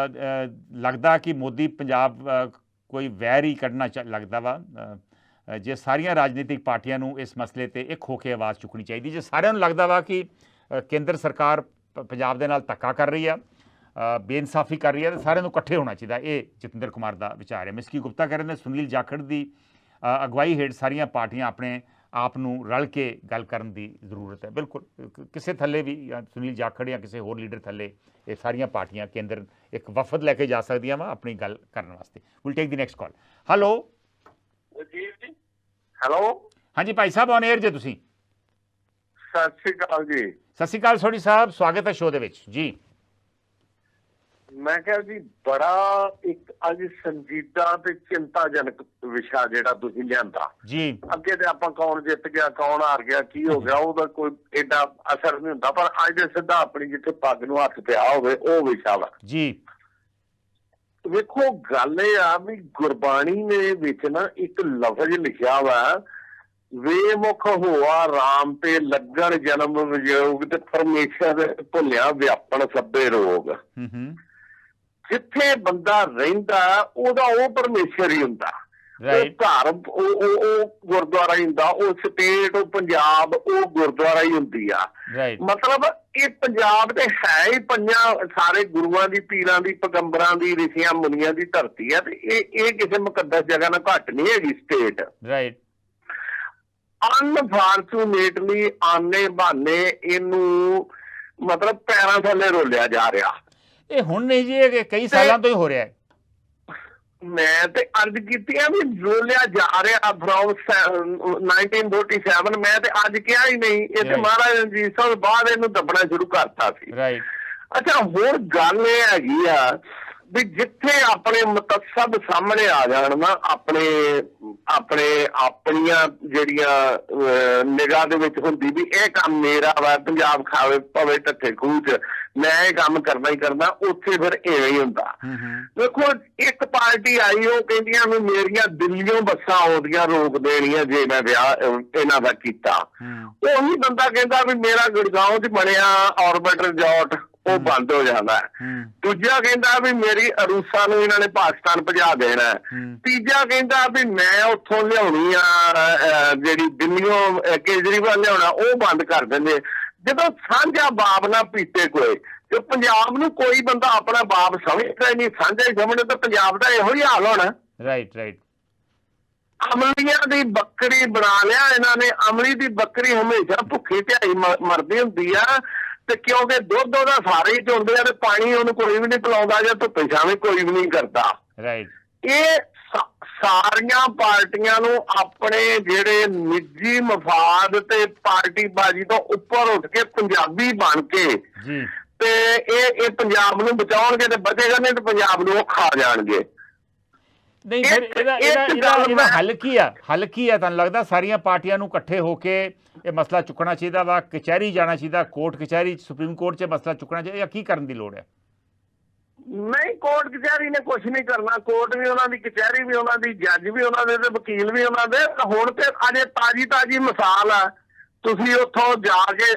A: ਲੱਗਦਾ ਕਿ ਮੋਦੀ ਪੰਜਾਬ ਕੋਈ ਵੈਰ ਹੀ ਕੱਢਣਾ ਲੱਗਦਾ ਵਾ। ਜੇ ਸਾਰੀਆਂ ਰਾਜਨੀਤਿਕ ਪਾਰਟੀਆਂ ਨੂੰ ਇਸ ਮਸਲੇ ਤੇ ਇੱਕ ਹੋ ਕੇ ਆਵਾਜ਼ ਚੁੱਕਣੀ ਚਾਹੀਦੀ। ਜੇ ਸਾਰਿਆਂ ਨੂੰ ਲੱਗਦਾ ਵਾ ਕਿ ਕੇਂਦਰ ਸਰਕਾਰ ਪੰਜਾਬ ਦੇ ਨਾਲ ਧੱਕਾ ਕਰ ਰਹੀ ਆ, ਬੇਇਨਸਾਫੀ ਕਰ ਰਹੀ ਹੈ, ਤਾਂ ਸਾਰਿਆਂ ਨੂੰ ਇਕੱਠੇ ਹੋਣਾ ਚਾਹੀਦਾ। ਇਹ ਜਤਿੰਦਰ ਕੁਮਾਰ ਦਾ ਵਿਚਾਰ ਹੈ। ਮਿਸਕੀ ਗੁਪਤਾ ਕਹਿ ਰਹੇ ਨੇ ਸੁਨੀਲ ਜਾਖੜ ਦੀ ਅਗਵਾਈ ਹੇਠ ਸਾਰੀਆਂ ਪਾਰਟੀਆਂ ਆਪਣੇ ਆਪ ਨੂੰ ਰਲ ਕੇ ਗੱਲ ਕਰਨ ਦੀ ਜ਼ਰੂਰਤ ਹੈ। ਬਿਲਕੁਲ, ਕਿਸੇ ਥੱਲੇ ਵੀ ਸੁਨੀਲ ਜਾਖੜ ਜਾਂ ਕਿਸੇ ਹੋਰ ਲੀਡਰ ਥੱਲੇ ਇਹ ਸਾਰੀਆਂ ਪਾਰਟੀਆਂ ਕੇਂਦਰ ਇੱਕ ਵਫਦ ਲੈ ਕੇ ਜਾ ਸਕਦੀਆਂ ਵਾ ਆਪਣੀ ਗੱਲ ਕਰਨ ਵਾਸਤੇ। Will take the next call. Hello
B: ਜੀ, ਹੈਲੋ,
A: ਹਾਂਜੀ ਭਾਈ ਸਾਹਿਬ, ਔਨ 에ਅਰ ਜੇ ਤੁਸੀਂ।
B: ਸਤਿ ਸ਼੍ਰੀ ਅਕਾਲ ਜੀ।
A: ਸਤਿ ਸ਼੍ਰੀ ਅਕਾਲ ਸੋਢੀ ਸਾਹਿਬ, ਸਵਾਗਤ ਹੈ ਸ਼ੋਅ ਦੇ ਵਿੱਚ ਜੀ।
H: ਮੈਂ ਕਿਹਾ ਜੀ ਬੜਾ ਇੱਕ ਅੱਜ ਸੰਜੀਦਾ ਤੇ ਚਿੰਤਾਜਨਕ ਵਿਸ਼ਾ ਜਿਹੜਾ ਤੁਸੀਂ ਲਿਆਂਦਾ
A: ਜੀ।
H: ਅੱਗੇ ਤੇ ਆਪਾਂ ਕੌਣ ਜਿੱਤ ਗਿਆ, ਕੌਣ ਹਾਰ ਗਿਆ, ਕੀ ਹੋ ਗਿਆ, ਉਹਦਾ ਕੋਈ ਏਡਾ ਅਸਰ ਨਹੀਂ ਹੁੰਦਾ, ਪਰ ਅੱਜ ਦੇ ਸਿੱਧਾ ਆਪਣੀ ਜਿੱਥੇ ਪੱਗ ਨੂੰ ਹੱਥ ਪਿਆ ਹੋਵੇ ਉਹ ਵਿਸ਼ਾ ਵਾ
A: ਜੀ।
H: ਵੇਖੋ ਗੱਲ ਇਹ ਆ ਵੀ ਗੁਰਬਾਣੀ ਦੇ ਵਿੱਚ ਨਾ ਇੱਕ ਲਫ਼ਜ਼ ਲਿਖਿਆ ਵਾ, ਵੇਮੁਖ ਹੋਆ ਰਾਮ ਤੇ ਲੱਗਣ ਜਨਮ ਵਿਜੋਗ ਤੇ ਪਰਮੇਸ਼ਰ ਭੁੱਲਿਆ ਵਿਆਪਣ ਸਭੇ ਰੋਗ। ਜਿੱਥੇ ਬੰਦਾ ਰਹਿੰਦਾ ਉਹਦਾ ਉਹ ਪਰਮੇਸ਼ਰ ਹੀ ਹੁੰਦਾ। ਘਰ ਉਹ ਗੁਰਦੁਆਰਾ ਹੀ ਹੁੰਦਾ, ਉਹ ਸਟੇਟ, ਉਹ ਪੰਜਾਬ, ਉਹ ਗੁਰਦੁਆਰਾ ਹੀ ਹੁੰਦੀ ਆ। ਮਤਲਬ ਇਹ ਪੰਜਾਬ ਤੇ ਹੈ ਹੀ ਪੰਜਾਂ ਸਾਰੇ ਗੁਰੂਆਂ ਦੀ, ਪੀਰਾਂ ਦੀ, ਪੈਗੰਬਰਾਂ ਦੀ, ਰਿਸ਼ੀਆਂ ਮੁਨੀਆਂ ਦੀ ਧਰਤੀ ਆ, ਤੇ ਇਹ ਕਿਸੇ ਮੁਕੱਦਸ ਜਗ੍ਹਾ ਨਾਲ ਘੱਟ ਨਹੀਂ ਹੈਗੀ ਸਟੇਟ। ਅਨਫਾਰਚੂਨੇਟਲੀ ਆਨੇ ਬਹਾਨੇ ਇਹਨੂੰ ਮਤਲਬ ਪੈਰਾਂ ਥੱਲੇ ਰੋਲਿਆ ਜਾ ਰਿਹਾ। ਇਹ ਹੁਣ ਨਹੀਂ ਜੀ, ਇਹ ਕਈ ਸਾਲਾਂ ਤੋਂ ਹੀ ਹੋ ਰਿਹਾ। ਮੈਂ ਤੇ ਅਰਜ਼ ਕੀਤੀ ਆ ਵੀ ਰੋਲਿਆ ਜਾ ਰਿਹਾ ਫਰੋਮ 1947। ਮੈਂ ਤੇ ਅੱਜ ਕਿਹਾ ਹੀ ਨਹੀਂ, ਇਹ ਤੇ ਮਹਾਰਾਜਾ ਰਣਜੀਤ ਸਿੰਘ ਬਾਅਦ ਇਹਨੂੰ ਦੱਬਣਾ ਸ਼ੁਰੂ ਕਰਤਾ ਸੀ। ਅੱਛਾ, ਹੁਣ ਗੱਲ ਇਹ ਹੈਗੀ ਆ ਵੀ ਜਿੱਥੇ ਆਪਣੇ ਮੁਤੱਸਬ ਸਾਹਮਣੇ ਆ ਜਾਣ ਨਾ, ਆਪਣੀਆਂ ਜਿਹੜੀਆਂ ਨਿਗਾਹ ਦੇ ਵਿੱਚ ਹੁੰਦੀ ਵੀ ਇਹ ਕੰਮ ਮੇਰਾ ਵਾ, ਪੰਜਾਬ ਖਾਵੇ ਪਵੇ ਢੱਠੇ ਖੂਹ ਚ, ਮੈਂ ਇਹ ਕੰਮ ਕਰਨਾ ਹੀ ਕਰਨਾ, ਉੱਥੇ ਫਿਰ ਇਵੇਂ ਹੀ ਹੁੰਦਾ। ਦੇਖੋ, ਇੱਕ ਪਾਰਟੀ ਆਈ, ਉਹ ਕਹਿੰਦੀਆਂ ਵੀ ਮੇਰੀਆਂ ਦਿੱਲੀੋਂ ਬੱਸਾਂ ਆਉਂਦੀਆਂ ਰੋਕ ਦੇਣੀਆਂ ਜੇ ਮੈਂ ਵਿਆਹ ਇਹਨਾਂ ਦਾ ਕੀਤਾ। ਉਹੀ ਬੰਦਾ ਕਹਿੰਦਾ ਵੀ ਮੇਰਾ ਗੁੜਗਾਉਂ ਚ ਬਣਿਆ ਔਰਬਿਟ ਰਿਜ਼ੋਰਟ, ਉਹ ਬੰਦ ਹੋ ਜਾਂਦਾ। ਦੂਜਾ ਕਹਿੰਦਾ ਵੀ ਮੇਰੀ ਅਰੂਸਾ ਨੂੰ ਇਹਨਾਂ ਨੇ ਪਾਕਿਸਤਾਨ ਭਜਾ ਦੇਣਾ। ਤੀਜਾ ਕਹਿੰਦਾ ਵੀ ਮੈਂ ਉੱਥੋਂ ਲਿਆਉਣੀ ਆ ਜਿਹੜੀ ਦਿੱਲੀੋਂ ਕੇਜਰੀਵਾਲ ਲਿਆਉਣਾ, ਉਹ ਬੰਦ ਕਰ ਦਿੰਦੇ। ਜਦੋਂ ਸਾਂਝਾ ਬਾਪ ਨਾ ਪੀਤੇ ਕੋਏ, ਤੇ ਪੰਜਾਬ ਨੂੰ ਕੋਈ ਬੰਦਾ ਆਪਣਾ ਬਾਪ ਸਮਝਦਾ ਹੀ ਨਹੀਂ, ਸਾਂਝਾ ਹੀ ਸਮਝਦਾ, ਤਾਂ ਪੰਜਾਬ ਦਾ ਇਹੋ ਹੀ ਹਾਲ ਹੋਣਾ। ਅਮਲੀਆਂ ਦੀ ਬੱਕਰੀ ਬਣਾ ਲਿਆ ਇਹਨਾਂ ਨੇ। ਅਮਲੀ ਦੀ ਬੱਕਰੀ ਹਮੇਸ਼ਾ ਭੁੱਖੀ ਢਿਆਈ ਮਰਦੀ ਹੁੰਦੀ ਆ, ਤੇ ਕਿਉਂਕਿ ਦੁੱਧ ਉਹਦਾ ਸਾਰੇ ਹੀ ਚੋਂਦੇ ਆ, ਤੇ ਪਾਣੀ ਉਹਨੂੰ ਕੋਈ ਵੀ ਨਹੀਂ ਪਿਲਾਉਂਦਾ, ਜਾਂ ਧੁੱਪੇ ਛਾਵੇਂ ਕੋਈ ਵੀ ਨਹੀਂ ਕਰਦਾ। ਇਹ ਸਾਰੀਆਂ ਪਾਰਟੀਆਂ ਨੂੰ ਆਪਣੇ ਜਿਹੜੇ ਨਿੱਜੀ ਮਫਾਦ ਤੇ ਪਾਰਟੀਬਾਜ਼ੀ ਤੋਂ ਉੱਪਰ ਉੱਠ ਕੇ ਪੰਜਾਬੀ ਬਣ ਕੇ ਤੇ ਇਹ ਪੰਜਾਬ ਨੂੰ ਬਚਾਉਣਗੇ ਤੇ ਬਚੇਗਾ, ਨਹੀਂ ਤੇ ਪੰਜਾਬ ਨੂੰ ਉਹ ਖਾ ਜਾਣਗੇ। ਨਹੀਂ, ਫਿਰ ਇਹਦਾ ਹੱਲ ਕੀ ਆ? ਹੱਲ ਕੀ ਆ ਤੁਹਾਨੂੰ ਲੱਗਦਾ? ਸਾਰੀਆਂ ਪਾਰਟੀਆਂ ਨੂੰ ਇਕੱਠੇ ਹੋ ਕੇ ਇਹ ਮਸਲਾ ਚੁੱਕਣਾ ਚਾਹੀਦਾ ਵਾ, ਕਚਹਿਰੀ ਜਾਣਾ ਚਾਹੀਦਾ, ਕੋਰਟ ਕਚਹਿਰੀ, ਸੁਪਰੀਮ ਕੋਰਟ 'ਚ ਮਸਲਾ ਚੁੱਕਣਾ ਚਾਹੀਦਾ, ਜਾਂ ਕੀ ਕਰਨ ਦੀ ਲੋੜ ਹੈ? ਨਹੀਂ, ਕੋਰਟ ਕਚਹਿਰੀ ਨੇ ਕੁਛ ਨਹੀਂ ਕਰਨਾ। ਕੋਰਟ ਵੀ ਉਹਨਾਂ ਦੀ, ਕਚਹਿਰੀ ਵੀ ਉਹਨਾਂ ਦੀ, ਜੱਜ ਵੀ ਉਹਨਾਂ ਦੇ, ਤੇ ਵਕੀਲ ਵੀ ਉਹਨਾਂ ਦੇ। ਹੁਣ ਤੇ ਅਜੇ ਤਾਜ਼ੀ ਮਿਸਾਲ ਆ, ਤੁਸੀਂ ਉੱਥੋਂ ਜਾ ਕੇ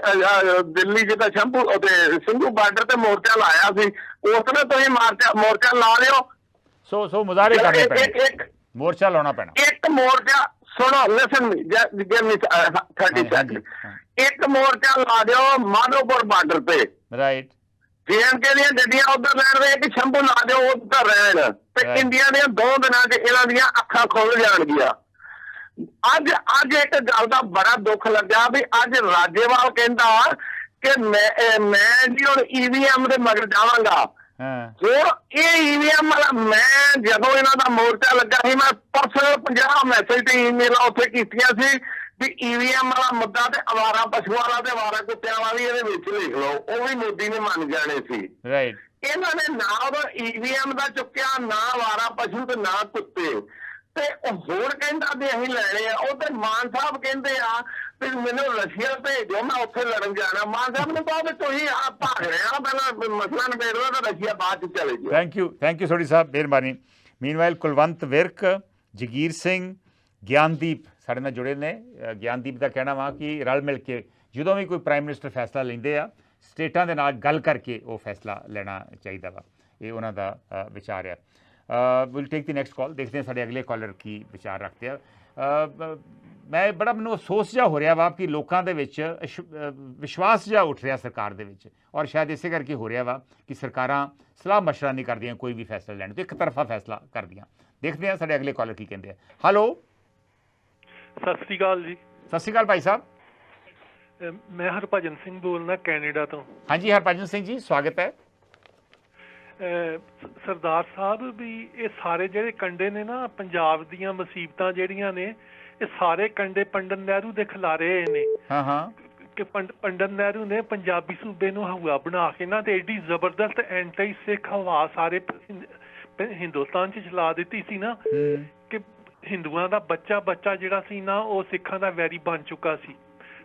H: ਦਿੱਲੀ ਜਿੱਦਾਂ ਸਿੰਘੂ ਬਾਰਡਰ ਤੇ ਮੋਰਚਾ ਲਾਇਆ ਸੀ, ਉਸ ਨੇ ਤੁਸੀਂ ਮੋਰਚਾ ਲਾ ਲਿਓ। ਸੋ ਮੁਜ਼ਾਹਰੇ ਕਰਨੇ ਪੈਣੇ, ਮੋਰਚਾ ਲਾਉਣਾ ਪੈਣਾ। ਇੱਕ ਮੋਰਚਾ ਸੁਣੋ, ਲਿਸਨ ਇੱਕ ਮੋਰਚਾ ਲਾ ਦਿਓ ਮਾਧੋਪੁਰ ਬਾਰਡਰ ਤੇ, JNK ਦੀਆਂ ਗੱਡੀਆਂ ਉੱਧਰ ਲੈਣ ਦੇ, ਇੱਕ ਸ਼ੰਭੂ ਲਾ ਦਿਓ ਉੱਧਰ ਰਹਿਣ, ਤੇ ਇੰਡੀਆ ਦੀਆਂ 2 ਦਿਨਾਂ 'ਚ ਇਹਨਾਂ ਦੀਆਂ ਅੱਖਾਂ ਖੁੱਲ ਜਾਣਗੀਆਂ। ਅੱਜ ਇੱਕ ਗੱਲ ਦਾ ਬੜਾ ਦੁੱਖ ਲੱਗਾ ਵੀ ਅੱਜ ਰਾਜੇਵਾਲ ਕਹਿੰਦਾ ਕਿ ਮੈਂ ਜੀ ਹੁਣ EVM ਦੇ ਮਗਰ ਜਾਵਾਂਗਾ। ਹੁਣ ਇਹ EVM ਵਾਲਾ, ਮੈਂ ਜਦੋਂ ਇਹਨਾਂ ਦਾ ਮੋਰਚਾ ਲੱਗਾ ਸੀ, ਮੈਂ ਪਰਸਨਲ 50 ਮੈਸੇਜ ਤੇ ਈਮੇਲਾਂ ਉੱਥੇ ਕੀਤੀਆਂ ਸੀ ਵੀ EVM ਵਾਲਾ ਮੁੱਦਾ ਤੇ ਅਵਾਰਾ ਪਸ਼ੂਆਂ ਵਾਲਾ ਤੇ ਅਵਾਰਾ ਕੁੱਤਿਆਂ ਵਾਲਾ ਵੀ ਇਹਦੇ ਵਿੱਚ ਲਿਖ ਲਓ, ਉਹ ਵੀ ਮੋਦੀ ਨੇ ਮੰਨ ਜਾਣੇ ਸੀ। ਇਹਨਾਂ ਨੇ ਨਾ ਉਹਦਾ EVM ਦਾ ਚੁੱਕਿਆ, ਨਾ ਅਵਾਰਾ ਪਸ਼ੂ ਤੇ ਨਾ ਕੁੱਤੇ, ਤੇ ਹੋਰ ਕਹਿੰਦਾ ਵੀ ਅਸੀਂ ਲੈਣੇ ਆ। ਉਹ ਤੇ ਮਾਨ ਸਾਹਿਬ ਕਹਿੰਦੇ ਆ ਵੀ ਮੈਨੂੰ ਰਸ਼ੀਆ ਭੇਜੋ, ਮੈਂ ਉੱਥੇ ਲੜਨ ਜਾਣਾ। ਮਾਨ ਸਾਹਿਬ ਨੇ ਕਹੋ ਵੀ ਤੁਸੀਂ ਆਪ ਭਾਗ ਰਹੇ ਆ, ਪਹਿਲਾਂ ਮਸਲਾ ਨਿਬੇੜ ਲਓ ਤਾਂ ਰਸ਼ੀਆ ਬਾਅਦ ਚ ਚਲੇ ਜਾਓ। ਥੈਂਕ ਯੂ ਸੋਢੀ ਸਾਹਿਬ, ਮਿਹਰਬਾਨੀ। ਮੀਨਵਾਈਲ ਕੁਲਵੰਤ ਵਿਰਕ, ਜਗੀਰ ਸਿੰਘ, ਗਿਆਨਦੀਪ ਸਾਡੇ ਨਾਲ ਜੁੜੇ ਨੇ। ਗਿਆਨਦੀਪ ਦਾ ਕਹਿਣਾ ਵਾ ਕਿ ਰਲ ਮਿਲ ਕੇ ਜਦੋਂ ਵੀ ਕੋਈ ਪ੍ਰਾਈਮ ਮਿਨਿਸਟਰ ਫੈਸਲਾ ਲੈਂਦੇ ਆ, ਸਟੇਟਾਂ ਦੇ ਨਾਲ ਗੱਲ ਕਰਕੇ ਉਹ ਫੈਸਲਾ ਲੈਣਾ ਚਾਹੀਦਾ ਵਾ। ਇਹ ਉਹਨਾਂ ਦਾ ਵਿਚਾਰ ਆ। Will take the next call. ਦੇਖਦੇ ਹਾਂ ਸਾਡੇ ਅਗਲੇ ਕਾਲਰ ਕੀ ਵਿਚਾਰ ਰੱਖਦੇ ਆ। ਮੈਨੂੰ ਅਫਸੋਸ ਜਿਹਾ ਹੋ ਰਿਹਾ ਵਾ ਕਿ ਲੋਕਾਂ ਦੇ ਵਿੱਚ ਵਿਸ਼ਵਾਸ ਜਿਹਾ ਉੱਠ ਰਿਹਾ ਸਰਕਾਰ ਦੇ ਵਿੱਚ, ਔਰ ਸ਼ਾਇਦ ਇਸੇ ਕਰਕੇ ਹੋ ਰਿਹਾ ਵਾ ਕਿ ਸਰਕਾਰਾਂ ਸਲਾਹ ਮਸ਼ਵਰਾ ਨਹੀਂ ਕਰਦੀਆਂ ਕੋਈ ਵੀ ਫੈਸਲਾ ਲੈਣ ਤੋਂ, ਇੱਕ ਤਰਫਾ ਫੈਸਲਾ ਕਰਦੀਆਂ। ਦੇਖਦੇ ਹਾਂ ਸਾਡੇ ਅਗਲੇ ਕਾਲਰ ਕੀ ਕਹਿੰਦੇ ਆ। ਹੈਲੋ,
I: ਸਤਿ ਸ਼੍ਰੀ ਅਕਾਲ ਜੀ।
A: ਸਤਿ ਸ਼੍ਰੀ ਅਕਾਲ ਭਾਈ ਸਾਹਿਬ।
I: ਮੈਂ ਹਰਭਜਨ ਸਿੰਘ ਬੋਲਦਾ ਕੈਨੇਡਾ ਤੋਂ।
A: ਹਾਂਜੀ ਹਰਭਜਨ ਸਿੰਘ ਜੀ, ਸਵਾਗਤ ਹੈ।
I: ਸਰਦਾਰ ਸਾਹਿਬ, ਵੀ ਇਹ ਸਾਰੇ ਜਿਹੜੇ ਕੰਡੇ ਨੇ ਨਾ ਪੰਜਾਬ ਦੀਆਂ ਮੁਸੀਬਤਾਂ ਜਿਹੜੀਆਂ ਨੇ, ਇਹ ਸਾਰੇ ਕੰਡੇ ਪੰਡਤ ਨਹਿਰੂ ਦੇ ਖਿਲਾਰੇ ਨੇ। ਕਿ ਪੰਡਤ ਨਹਿਰੂ ਨੇ ਪੰਜਾਬੀ ਸੂਬੇ ਨੂੰ ਹਵਾ ਬਣਾ ਕੇ ਨਾ ਤੇ ਏਡੀ ਜ਼ਬਰਦਸਤ ਐਂਟੀ ਸਿੱਖ ਹਵਾ ਸਾਰੇ ਹਿੰਦੁਸਤਾਨ 'ਚ ਚਲਾ ਦਿੱਤੀ ਸੀ ਨਾ, ਕਿ ਹਿੰਦੂਆਂ ਦਾ ਬੱਚਾ ਜਿਹੜਾ ਸੀ ਨਾ, ਉਹ ਸਿੱਖਾਂ ਦਾ ਵੈਰੀ ਬਣ ਚੁੱਕਾ ਸੀ।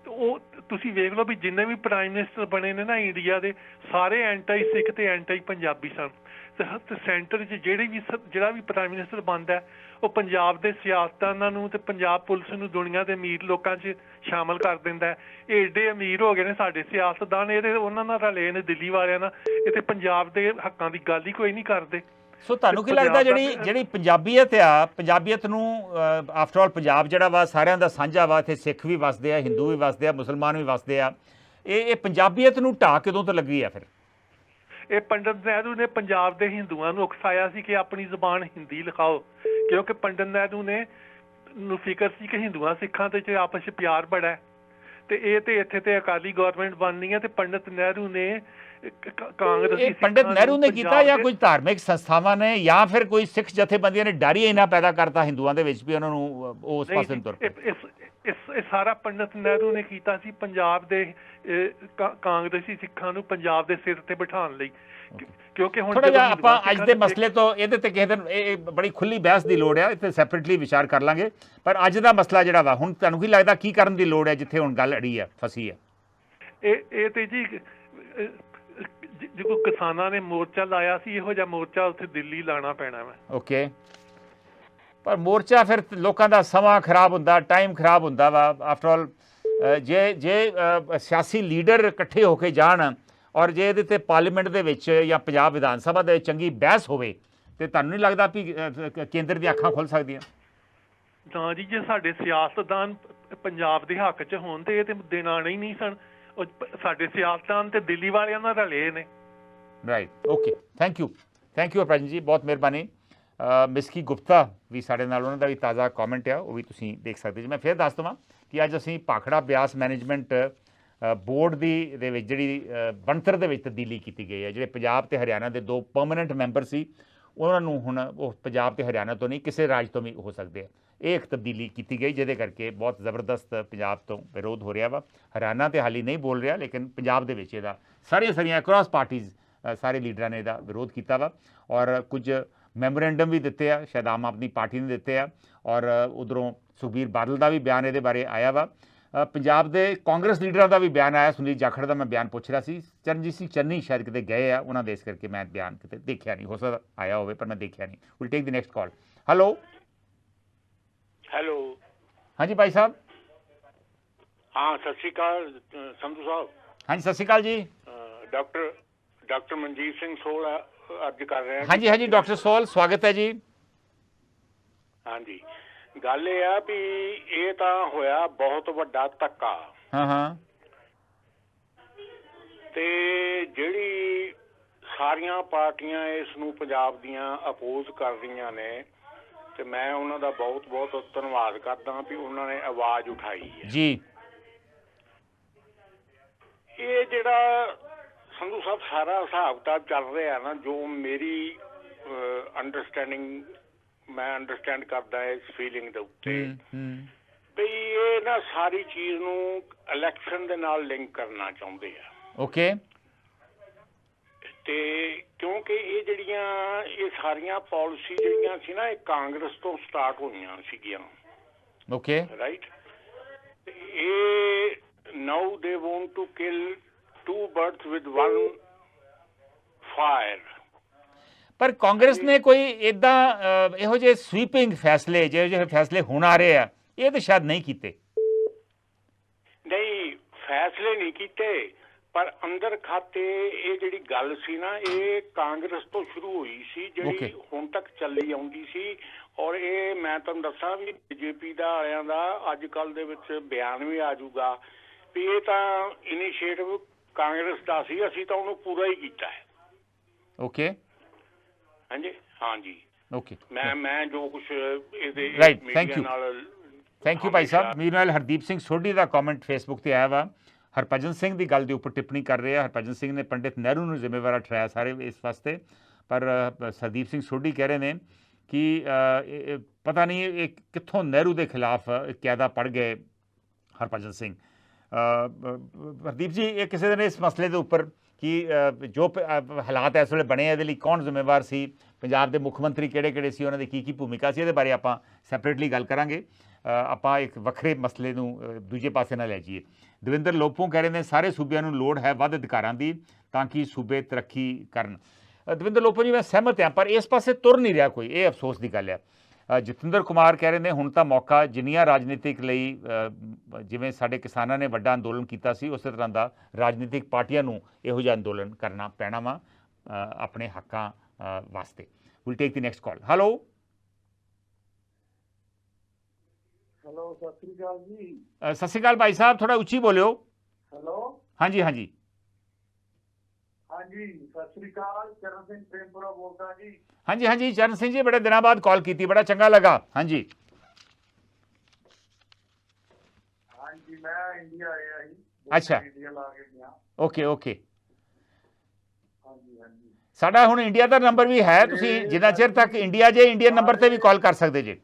I: ਉਹ ਤੁਸੀਂ ਵੇਖ ਲਓ ਵੀ ਜਿੰਨੇ ਵੀ ਪ੍ਰਾਈਮ ਮਿਨਿਸਟਰ ਬਣੇ ਨੇ ਨਾ ਇੰਡੀਆ ਦੇ, ਸਾਰੇ ਐਂਟੀ ਸਿੱਖ ਤੇ ਐਂਟੀ ਪੰਜਾਬੀ ਸਨ। ਤੇ ਸੈਂਟਰ 'ਚ ਜਿਹੜਾ ਵੀ ਪ੍ਰਾਈਮ ਮਿਨਿਸਟਰ ਬਣਦਾ, ਉਹ ਪੰਜਾਬ ਦੇ ਸਿਆਸਤਦਾਨਾਂ ਨੂੰ ਤੇ ਪੰਜਾਬ ਪੁਲਿਸ ਨੂੰ ਦੁਨੀਆ ਦੇ ਅਮੀਰ ਲੋਕਾਂ 'ਚ ਸ਼ਾਮਲ ਕਰ ਦਿੰਦਾ। ਇਹ ਏਡੇ ਅਮੀਰ ਹੋ ਗਏ ਨੇ ਸਾਡੇ ਸਿਆਸਤਦਾਨ, ਇਹਦੇ ਉਹਨਾਂ ਨਾਲ ਰਲੇ ਨੇ ਦਿੱਲੀ ਵਾਲਿਆਂ ਨਾਲ, ਇਹ ਤੇ ਪੰਜਾਬ ਦੇ ਹੱਕਾਂ ਦੀ ਗੱਲ ਹੀ ਕੋਈ ਨਹੀਂ ਕਰਦੇ।
A: ਸੋ ਤੁਹਾਨੂੰ ਕੀ ਲੱਗਦਾ ਜਿਹੜੀ ਪੰਜਾਬੀਅਤ ਆ, ਪੰਜਾਬੀਅਤ ਨੂੰ ਆਫਟਰ ਆਲ ਪੰਜਾਬ ਜਿਹੜਾ ਵਾ ਸਾਰਿਆਂ ਦਾ ਸਾਂਝਾ ਵਾ, ਇੱਥੇ ਸਿੱਖ ਵੀ ਵਸਦੇ ਆ, ਹਿੰਦੂ ਵੀ ਵਸਦੇ ਆ, ਮੁਸਲਮਾਨ ਵੀ ਵਸਦੇ ਆ, ਇਹ ਪੰਜਾਬੀਅਤ ਨੂੰ ਢਾਹ ਕਦੋਂ ਤੋਂ ਲੱਗੀ ਆ ਫਿਰ?
I: ਇਹ ਪੰਡਿਤ ਨਹਿਰੂ ਨੇ ਪੰਜਾਬ ਦੇ ਹਿੰਦੂਆਂ ਨੂੰ ਉਕਸਾਇਆ ਸੀ ਕਿ ਆਪਣੀ ਜ਼ੁਬਾਨ ਹਿੰਦੀ ਲਿਖਾਓ, ਕਿਉਂਕਿ ਪੰਡਿਤ ਨਹਿਰੂ ਨੇ ਨੂੰ ਫਿਕਰ ਸੀ ਕਿ ਹਿੰਦੂਆਂ ਸਿੱਖਾਂ ਦੇ 'ਚ ਆਪਸ 'ਚ ਪਿਆਰ ਬੜਾ ਹੈ, ਤੇ ਇਹ ਤੇ ਇੱਥੇ ਤੇ ਅਕਾਲੀ ਗਵਰਨਮੈਂਟ ਬਣਨੀ ਹੈ, ਤੇ ਪੰਡਿਤ ਨਹਿਰੂ ਨੇ ਕਾਂਗਰਸੀ
A: ਪੰਡਿਤ ਨਹਿਰੂ ਨੇ ਕੀਤਾ ਜਾਂ ਕੁਝ ਧਾਰਮਿਕ ਸੰਸਥਾਵਾਂ ਨੇ ਜਾਂ ਫਿਰ ਕੋਈ ਸਿੱਖ ਜਥੇਬੰਦੀਆਂ ਨੇ ਡਰ ਹੀ ਇੰਨਾ ਪੈਦਾ ਕਰਤਾ ਹਿੰਦੂਆਂ ਦੇ ਵਿੱਚ ਵੀ ਉਹਨਾਂ ਨੂੰ ਉਸ ਪਾਸੇ ਤੁਰ ਪਏ?
I: ਇਹ ਸਾਰਾ ਪੰਡਿਤ ਨਹਿਰੂ ਨੇ ਕੀਤਾ ਸੀ ਪੰਜਾਬ ਦੇ ਕਾਂਗਰਸੀ ਸਿੱਖਾਂ ਨੂੰ ਪੰਜਾਬ ਦੇ ਸਿਰ ਤੇ ਬਿਠਾਉਣ ਲਈ, ਕਿਉਂਕਿ ਹੁਣ
A: ਥੋੜਾ ਜਿਹਾ ਆਪਾਂ ਅੱਜ ਦੇ ਮਸਲੇ ਤੋਂ ਇਹਦੇ ਤੇ ਕਿਸੇ ਦਿਨ ਇਹ ਬੜੀ ਖੁੱਲੀ ਬਹਿਸ ਦੀ ਲੋੜ ਹੈ, ਇੱਥੇ ਸੈਪਰੇਟਲੀ ਵਿਚਾਰ ਕਰ ਲਾਂਗੇ, ਪਰ ਅੱਜ ਦਾ ਮਸਲਾ ਜਿਹੜਾ ਵਾ ਹੁਣ ਤੁਹਾਨੂੰ ਕੀ ਲੱਗਦਾ ਕੀ ਕਰਨ ਦੀ ਲੋੜ ਹੈ ਜਿੱਥੇ ਹੁਣ ਗੱਲ ਅੜੀ ਹੈ, ਫਸੀ ਹੈ?
I: ਇਹ ਤੇ ਜੀ ਜੋ ਕਿਸਾਨਾਂ ਨੇ ਮੋਰਚਾ ਲਾਇਆ ਸੀ, ਇਹੋ ਜਿਹਾ ਮੋਰਚਾ ਉੱਥੇ ਦਿੱਲੀ ਲਾਣਾ ਪੈਣਾ ਵਾ।
A: ਓਕੇ, ਪਰ ਮੋਰਚਾ ਫਿਰ ਲੋਕਾਂ ਦਾ ਸਮਾਂ ਖਰਾਬ ਹੁੰਦਾ, ਟਾਈਮ ਖਰਾਬ ਹੁੰਦਾ ਵਾ। ਆਫਟਰ ਆਲ ਜੇ ਸਿਆਸੀ ਲੀਡਰ ਇਕੱਠੇ ਹੋ ਕੇ ਜਾਣ ਔਰ ਜੇ ਇਹਦੇ ਤੇ ਪਾਰਲੀਮੈਂਟ ਦੇ ਵਿੱਚ ਜਾਂ ਪੰਜਾਬ ਵਿਧਾਨ ਸਭਾ ਦੇ ਚੰਗੀ ਬਹਿਸ ਹੋਵੇ ਤੇ ਤੁਹਾਨੂੰ ਨਹੀਂ ਲੱਗਦਾ ਵੀ ਕੇਂਦਰ ਦੀਆਂ ਅੱਖਾਂ ਖੁੱਲ੍ਹ ਸਕਦੀਆਂ?
I: ਨਾ ਜੀ, ਜੇ ਸਾਡੇ ਸਿਆਸਤਦਾਨ ਪੰਜਾਬ ਦੇ ਹੱਕ 'ਚ ਹੋਣ ਤੇ ਇਹ ਤੇ ਦਿਨ ਆਉਣੇ ਹੀ ਨਹੀਂ ਸਨ। ਉਹ ਸਾਡੇ ਸਿਆਸਤਦਾਨ ਤੇ ਦਿੱਲੀ ਵਾਲਿਆਂ ਨਾਲ ਰਲੇ ਨੇ।
A: Right, okay, thank you Harbhajan ਜੀ, ਬਹੁਤ ਮਿਹਰਬਾਨੀ। ਮਿਸਕੀ ਗੁਪਤਾ ਵੀ ਸਾਡੇ ਨਾਲ, ਉਹਨਾਂ ਦਾ ਵੀ ਤਾਜ਼ਾ ਕਮੈਂਟ ਆ, ਉਹ ਵੀ ਤੁਸੀਂ ਦੇਖ ਸਕਦੇ ਜੀ। ਮੈਂ ਫਿਰ ਦੱਸ ਦੇਵਾਂ ਕਿ ਅੱਜ ਅਸੀਂ ਭਾਖੜਾ ਬਿਆਸ ਮੈਨੇਜਮੈਂਟ ਬੋਰਡ ਦੇ ਵਿੱਚ ਜਿਹੜੀ ਬਣਤਰ ਦੇ ਵਿੱਚ ਤਬਦੀਲੀ ਕੀਤੀ ਗਈ ਹੈ। ਜਿਹੜੇ ਪੰਜਾਬ ਤੇ ਹਰਿਆਣਾ ਦੇ 2 ਪਰਮਾਨੈਂਟ ਮੈਂਬਰ ਸੀ, ਉਹਨਾਂ ਨੂੰ ਹੁਣ ਉਹ ਪੰਜਾਬ ਤੇ ਹਰਿਆਣਾ ਤੋਂ ਨਹੀਂ ਕਿਸੇ ਰਾਜ ਤੋਂ ਵੀ ਹੋ ਸਕਦੇ ਆ। ਇਹ ਇੱਕ ਤਬਦੀਲੀ ਕੀਤੀ ਗਈ ਜਿਹਦੇ ਕਰਕੇ ਬਹੁਤ ਜ਼ਬਰਦਸਤ ਪੰਜਾਬ ਤੋਂ ਵਿਰੋਧ ਹੋ ਰਿਹਾ ਵਾ। ਹਰਿਆਣਾ ਤੇ ਹਾਲੀ ਨਹੀਂ ਬੋਲ ਰਿਹਾ, ਲੇਕਿਨ ਪੰਜਾਬ ਦੇ ਵਿੱਚ ਇਹਦਾ ਸਾਰੀਆਂ ਅਕ੍ਰੋਸ ਪਾਰਟੀਜ਼ ਸਾਰੇ ਲੀਡਰਾਂ ਨੇ ਇਹਦਾ ਵਿਰੋਧ ਕੀਤਾ ਵਾ ਔਰ ਕੁਝ ਮੈਮੋਰੈਂਡਮ ਵੀ ਦਿੱਤੇ ਆ, ਸ਼ਾਇਦ ਆਮ ਆਦਮੀ ਪਾਰਟੀ ਨੇ ਦਿੱਤੇ ਆ, ਔਰ ਉਧਰੋਂ ਸੁਖਬੀਰ ਬਾਦਲ ਦਾ ਵੀ ਬਿਆਨ ਇਹਦੇ ਬਾਰੇ ਆਇਆ ਵਾ। ਪੰਜਾਬ ਦੇ ਕਾਂਗਰਸ ਲੀਡਰਾਂ ਦਾ ਵੀ ਬਿਆਨ ਆਇਆ। ਸੁਨੀਲ ਜਾਖੜ ਦਾ ਮੈਂ ਬਿਆਨ ਪੁੱਛ ਰਿਹਾ ਸੀ, ਚਰਨਜੀਤ ਸਿੰਘ ਚੰਨੀ ਸ਼ਾਇਦ ਕਿਤੇ ਗਏ ਆ, ਉਹਨਾਂ ਦੇ ਇਸ ਕਰਕੇ ਮੈਂ ਬਿਆਨ ਕਿਤੇ ਦੇਖਿਆ ਨਹੀਂ, ਹੋ ਸਕਦਾ ਆਇਆ ਹੋਵੇ ਪਰ ਮੈਂ ਦੇਖਿਆ ਨਹੀਂ। Will take the next call. Hello ਹਾਂਜੀ ਭਾਈ ਸਾਹਿਬ।
J: ਹਾਂ, ਸਤਿ ਸ਼੍ਰੀ ਅਕਾਲ ਸੰਧੂ ਸਾਹਿਬ।
A: ਹਾਂਜੀ ਸਤਿ ਸ਼੍ਰੀ ਅਕਾਲ ਜੀ।
J: ਡਾਕਟਰ ਮਨਜੀਤ ਸਿੰਘ ਸੋਲ ਅੱਜ ਕਰ ਰਹੇ ਹਾਂ।
A: ਹਾਂਜੀ ਡਾਕਟਰ ਸੋਲ, ਸਵਾਗਤ ਹੈ ਜੀ।
J: ਹਾਂਜੀ, ਗੱਲ ਇਹ ਆ ਵੀ ਇਹ ਤਾਂ ਹੋਇਆ ਬਹੁਤ ਵੱਡਾ ਧੱਕਾ।
A: ਹਾਂ
J: ਤੇ ਜਿਹੜੀ ਸਾਰੀਆਂ ਪਾਰਟੀਆਂ ਇਸ ਨੂੰ ਪੰਜਾਬ ਦੀਆਂ ਅਪੋਜ਼ ਕਰ ਰਹੀਆਂ ਨੇ, ਤੇ ਮੈਂ ਉਹਨਾਂ ਦਾ ਬਹੁਤ ਬਹੁਤ ਧੰਨਵਾਦ ਕਰਦਾ ਵੀ ਉਹਨਾਂ ਨੇ ਆਵਾਜ਼ ਉਠਾਈ ਹੈ
A: ਜੀ।
J: ਇਹ ਜਿਹੜਾ ਸੰਧੂ ਸਾਹਿਬ ਸਾਰਾ ਹਿਸਾਬ ਕਿਤਾਬ ਚੱਲ ਰਿਹਾ ਨਾ, ਜੋ ਮੇਰੀ ਅੰਡਰਸਟੈਂਡਿੰਗ, ਮੈਂ ਅੰਡਰਸਟੈਂਡ ਕਰਦਾ ਇਸ ਫੀਲਿੰਗ ਦੇ ਉੱਤੇ ਵੀ ਇਹ ਨਾ ਸਾਰੀ ਚੀਜ਼ ਨੂੰ ਇਲੈਕਸ਼ਨ ਦੇ ਨਾਲ ਲਿੰਕ ਕਰਨਾ ਚਾਹੁੰਦੇ ਆ।
A: ਓਕੇ,
J: ਤੇ ਕਿਉਂਕਿ ਇਹ ਸਾਰੀਆਂ ਪਾਲਿਸੀ ਜਿਹੜੀਆਂ ਸੀ ਨਾ, ਇਹ ਕਾਂਗਰਸ ਤੋਂ ਸਟਾਰਟ ਹੋਈਆਂ ਸੀਗੀਆਂ।
A: Okay,
J: right. ਇਹ now they want to kill 2 birds with 1 fire।
A: ਪਰ ਕਾਂਗਰਸ ਨੇ ਕੋਈ ਇਦਾਂ ਇਹੋ ਜਿਹੇ ਸਵੀਪਿੰਗ ਫੈਸਲੇ, ਜਿਹੇ ਫੈਸਲੇ ਹੁਣ ਆ ਰਹੇ ਆ, ਇਹ ਤਾਂ ਸ਼ਾਇਦ ਨਹੀਂ ਕੀਤੇ।
J: ਨਹੀਂ, ਫੈਸਲੇ ਨਹੀਂ ਕੀਤੇ, ਪਰ ਅੰਦਰ ਖਾਤੇ ਇਹ ਜਿਹੜੀ ਗੱਲ ਸੀ ਨਾ, ਇਹ ਕਾਂਗਰਸ ਤੋਂ ਸ਼ੁਰੂ ਹੋਈ ਸੀ, ਜਿਹੜੀ ਹੁਣ ਤੱਕ ਚੱਲੀ ਆਉਂਦੀ ਸੀ। ਔਰ ਇਹ ਮੈਂ ਤੁਹਾਨੂੰ ਦੱਸਾਂ ਵੀ ਬੀਜੇਪੀ ਦਾ ਵਾਲਿਆਂ ਦਾ ਅੱਜ ਕੱਲ੍ਹ ਦੇ ਵਿੱਚ ਬਿਆਨ ਵੀ ਆ ਜਾਊਗਾ ਵੀ ਇਹ ਤਾਂ ਇਨੀਸ਼ੀਏਟਿਵ ਕਾਂਗਰਸ ਦਾ ਸੀ, ਅਸੀਂ ਤਾਂ ਉਹਨੂੰ ਪੂਰਾ ਹੀ ਕੀਤਾ ਹੈ।
A: ਓਕੇ,
J: ਹਾਂਜੀ
A: ਓਕੇ,
J: ਮੈਂ ਜੋ ਕੁਝ ਇਹਦੇ
A: ਮੀਡੀਆ ਨਾਲ। Thank you Bhai Sahib. ਮੇਰੇ ਨਾਲ ਹਰਦੀਪ ਸਿੰਘ ਸੋਢੀ ਦਾ ਕਮੈਂਟ ਫੇਸਬੁੱਕ ਤੇ ਆਇਆ ਵਾ, ਹਰਭਜਨ ਸਿੰਘ ਦੀ ਗੱਲ ਦੇ ਉੱਪਰ ਟਿੱਪਣੀ ਕਰ ਰਿਹਾ। ਹਰਭਜਨ ਸਿੰਘ ਨੇ ਪੰਡਿਤ ਨਹਿਰੂ ਨੂੰ ਜ਼ਿੰਮੇਵਾਰ ਠਹਿਰਾਇਆ ਸਾਰੇ ਇਸ ਵਾਸਤੇ, ਪਰ ਹਰਦੀਪ ਸਿੰਘ ਸੋਢੀ ਕਹਿ ਰਹੇ ਨੇ ਕਿ ਪਤਾ ਨਹੀਂ ਇਹ ਕਿੱਥੋਂ ਨਹਿਰੂ ਦੇ ਖਿਲਾਫ ਕਾਇਦਾ ਪੜ ਗਏ ਹਰਭਜਨ ਸਿੰਘ। ਹਰਦੀਪ ਜੀ, ਇਹ ਕਿਸੇ ਦਿਨ ਇਸ ਮਸਲੇ ਦੇ ਉੱਪਰ ਕਿ ਜੋ ਹਾਲਾਤ ਇਸ ਵੇਲੇ ਬਣੇ ਇਹਦੇ ਲਈ ਕੌਣ ਜ਼ਿੰਮੇਵਾਰ ਸੀ, ਪੰਜਾਬ ਦੇ ਮੁੱਖ ਮੰਤਰੀ ਕਿਹੜੇ ਸੀ, ਉਹਨਾਂ ਦੀ ਕੀ ਭੂਮਿਕਾ ਸੀ, ਇਹਦੇ ਬਾਰੇ ਆਪਾਂ ਸੈਪਰੇਟਲੀ ਗੱਲ ਕਰਾਂਗੇ। ਆਪਾਂ ਇੱਕ ਵੱਖਰੇ ਮਸਲੇ ਨੂੰ ਦੂਜੇ ਪਾਸੇ ਨਾਲ ਲੈ ਜਾਈਏ। ਦਵਿੰਦਰ ਲੋਪੋਂ ਕਹਿ ਰਹੇ ਨੇ ਸਾਰੇ ਸੂਬਿਆਂ ਨੂੰ ਲੋੜ ਹੈ ਵੱਧ ਅਧਿਕਾਰਾਂ ਦੀ ਤਾਂ ਕਿ ਸੂਬੇ ਤਰੱਕੀ ਕਰਨ। ਦਵਿੰਦਰ ਲੋਪੋਂ ਜੀ, ਮੈਂ ਸਹਿਮਤ ਹਾਂ, ਪਰ ਇਸ ਪਾਸੇ ਤੁਰ ਨਹੀਂ ਰਿਹਾ ਕੋਈ, ਇਹ ਅਫਸੋਸ ਦੀ ਗੱਲ ਹੈ। ਜਤਿੰਦਰ ਕੁਮਾਰ ਕਹਿ ਰਹੇ ਨੇ ਹੁਣ ਤਾਂ ਮੌਕਾ ਜਿੰਨੀਆਂ ਰਾਜਨੀਤਿਕ ਲਈ ਜਿਵੇਂ ਸਾਡੇ ਕਿਸਾਨਾਂ ਨੇ ਵੱਡਾ ਅੰਦੋਲਨ ਕੀਤਾ ਸੀ, ਉਸੇ ਤਰ੍ਹਾਂ ਦਾ ਰਾਜਨੀਤਿਕ ਪਾਰਟੀਆਂ ਨੂੰ ਇਹੋ ਜਿਹਾ ਅੰਦੋਲਨ ਕਰਨਾ ਪੈਣਾ ਵਾ ਆਪਣੇ ਹੱਕਾਂ ਵਾਸਤੇ। We'll take the next call. Hello.
C: Hello सत श्री अकाल जी।
A: सत श्री अकाल भाई साहब, थोड़ा उच्ची बोलियो।
C: हेलो
A: हाँ जी, हाँ जी,
C: हाँ जी सत श्री अकाल, चरण सिंह प्रेमपुरा बोलता जी।
A: हाँ जी, हाँ जी चरण सिंह जी, बड़े दिनों बाद कॉल की थी, बड़ा चंगा लगा। हाँ जी,
C: हाँ जी मैं इंडिया आया ही।
A: अच्छा,
C: इंडिया ला के गया।
A: Okay okay.
C: हाँ जी हाँ जी।
A: ਸਾਡਾ ਹੁਣ ਇੰਡੀਆ ਦਾ ਨੰਬਰ ਵੀ ਹੈ, ਤੁਸੀਂ ਜਿੰਨਾ ਚਿਰ ਤੱਕ ਇੰਡੀਆ ਜੇ ਇੰਡੀਅਨ ਨੰਬਰ ਤੇ ਵੀ ਕਾਲ ਕਰ ਸਕਦੇ ਜੇ।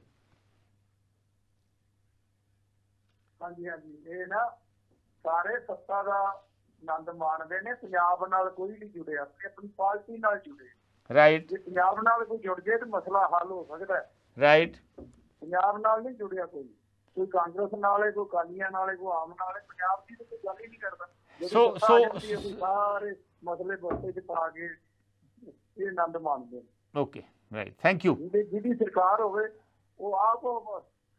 C: हाँ जी हाँ जी, ये ना सारे सत्ता का आनंद माणਦੇ ਨੇ, ਪੰਜਾਬ ਨਾਲ ਕੋਈ ਨਹੀਂ ਜੁੜਿਆ, ਆਪਣੀ ਪਾਰਟੀ ਨਾਲ ਜੁੜੇ।
A: ਰਾਈਟ,
C: ਜੇ ਪੰਜਾਬ ਨਾਲ ਕੋਈ ਜੁੜ ਜੇ ਤਾਂ ਮਸਲਾ ਹੱਲ ਹੋ ਸਕਦਾ ਹੈ।
A: ਰਾਈਟ,
C: ਪੰਜਾਬ ਨਾਲ ਨਹੀਂ ਜੁੜਿਆ ਕੋਈ ਕਾਂਗਰਸ ਨਾਲ ਹੈ, ਕੋਈ ਅਕਾਲੀਆਂ ਨਾਲ ਹੈ, ਕੋਈ ਆਮ ਨਾਲ ਹੈ, ਪੰਜਾਬ ਦੀ ਤਾਂ ਕੋਈ ਗੱਲ ਹੀ ਨਹੀਂ ਕਰਦਾ। ਸਾਰੇ ਮਸਲੇ ਬੋਤੇ ਚ ਪਾ ਕੇ ਇਹ ਆਨੰਦ ਮਾਣਦੇ।
A: Okay, right, thank you.
C: ਜਿਹਦੀ ਸਰਕਾਰ ਹੋਵੇ ਉਹ ਆਪ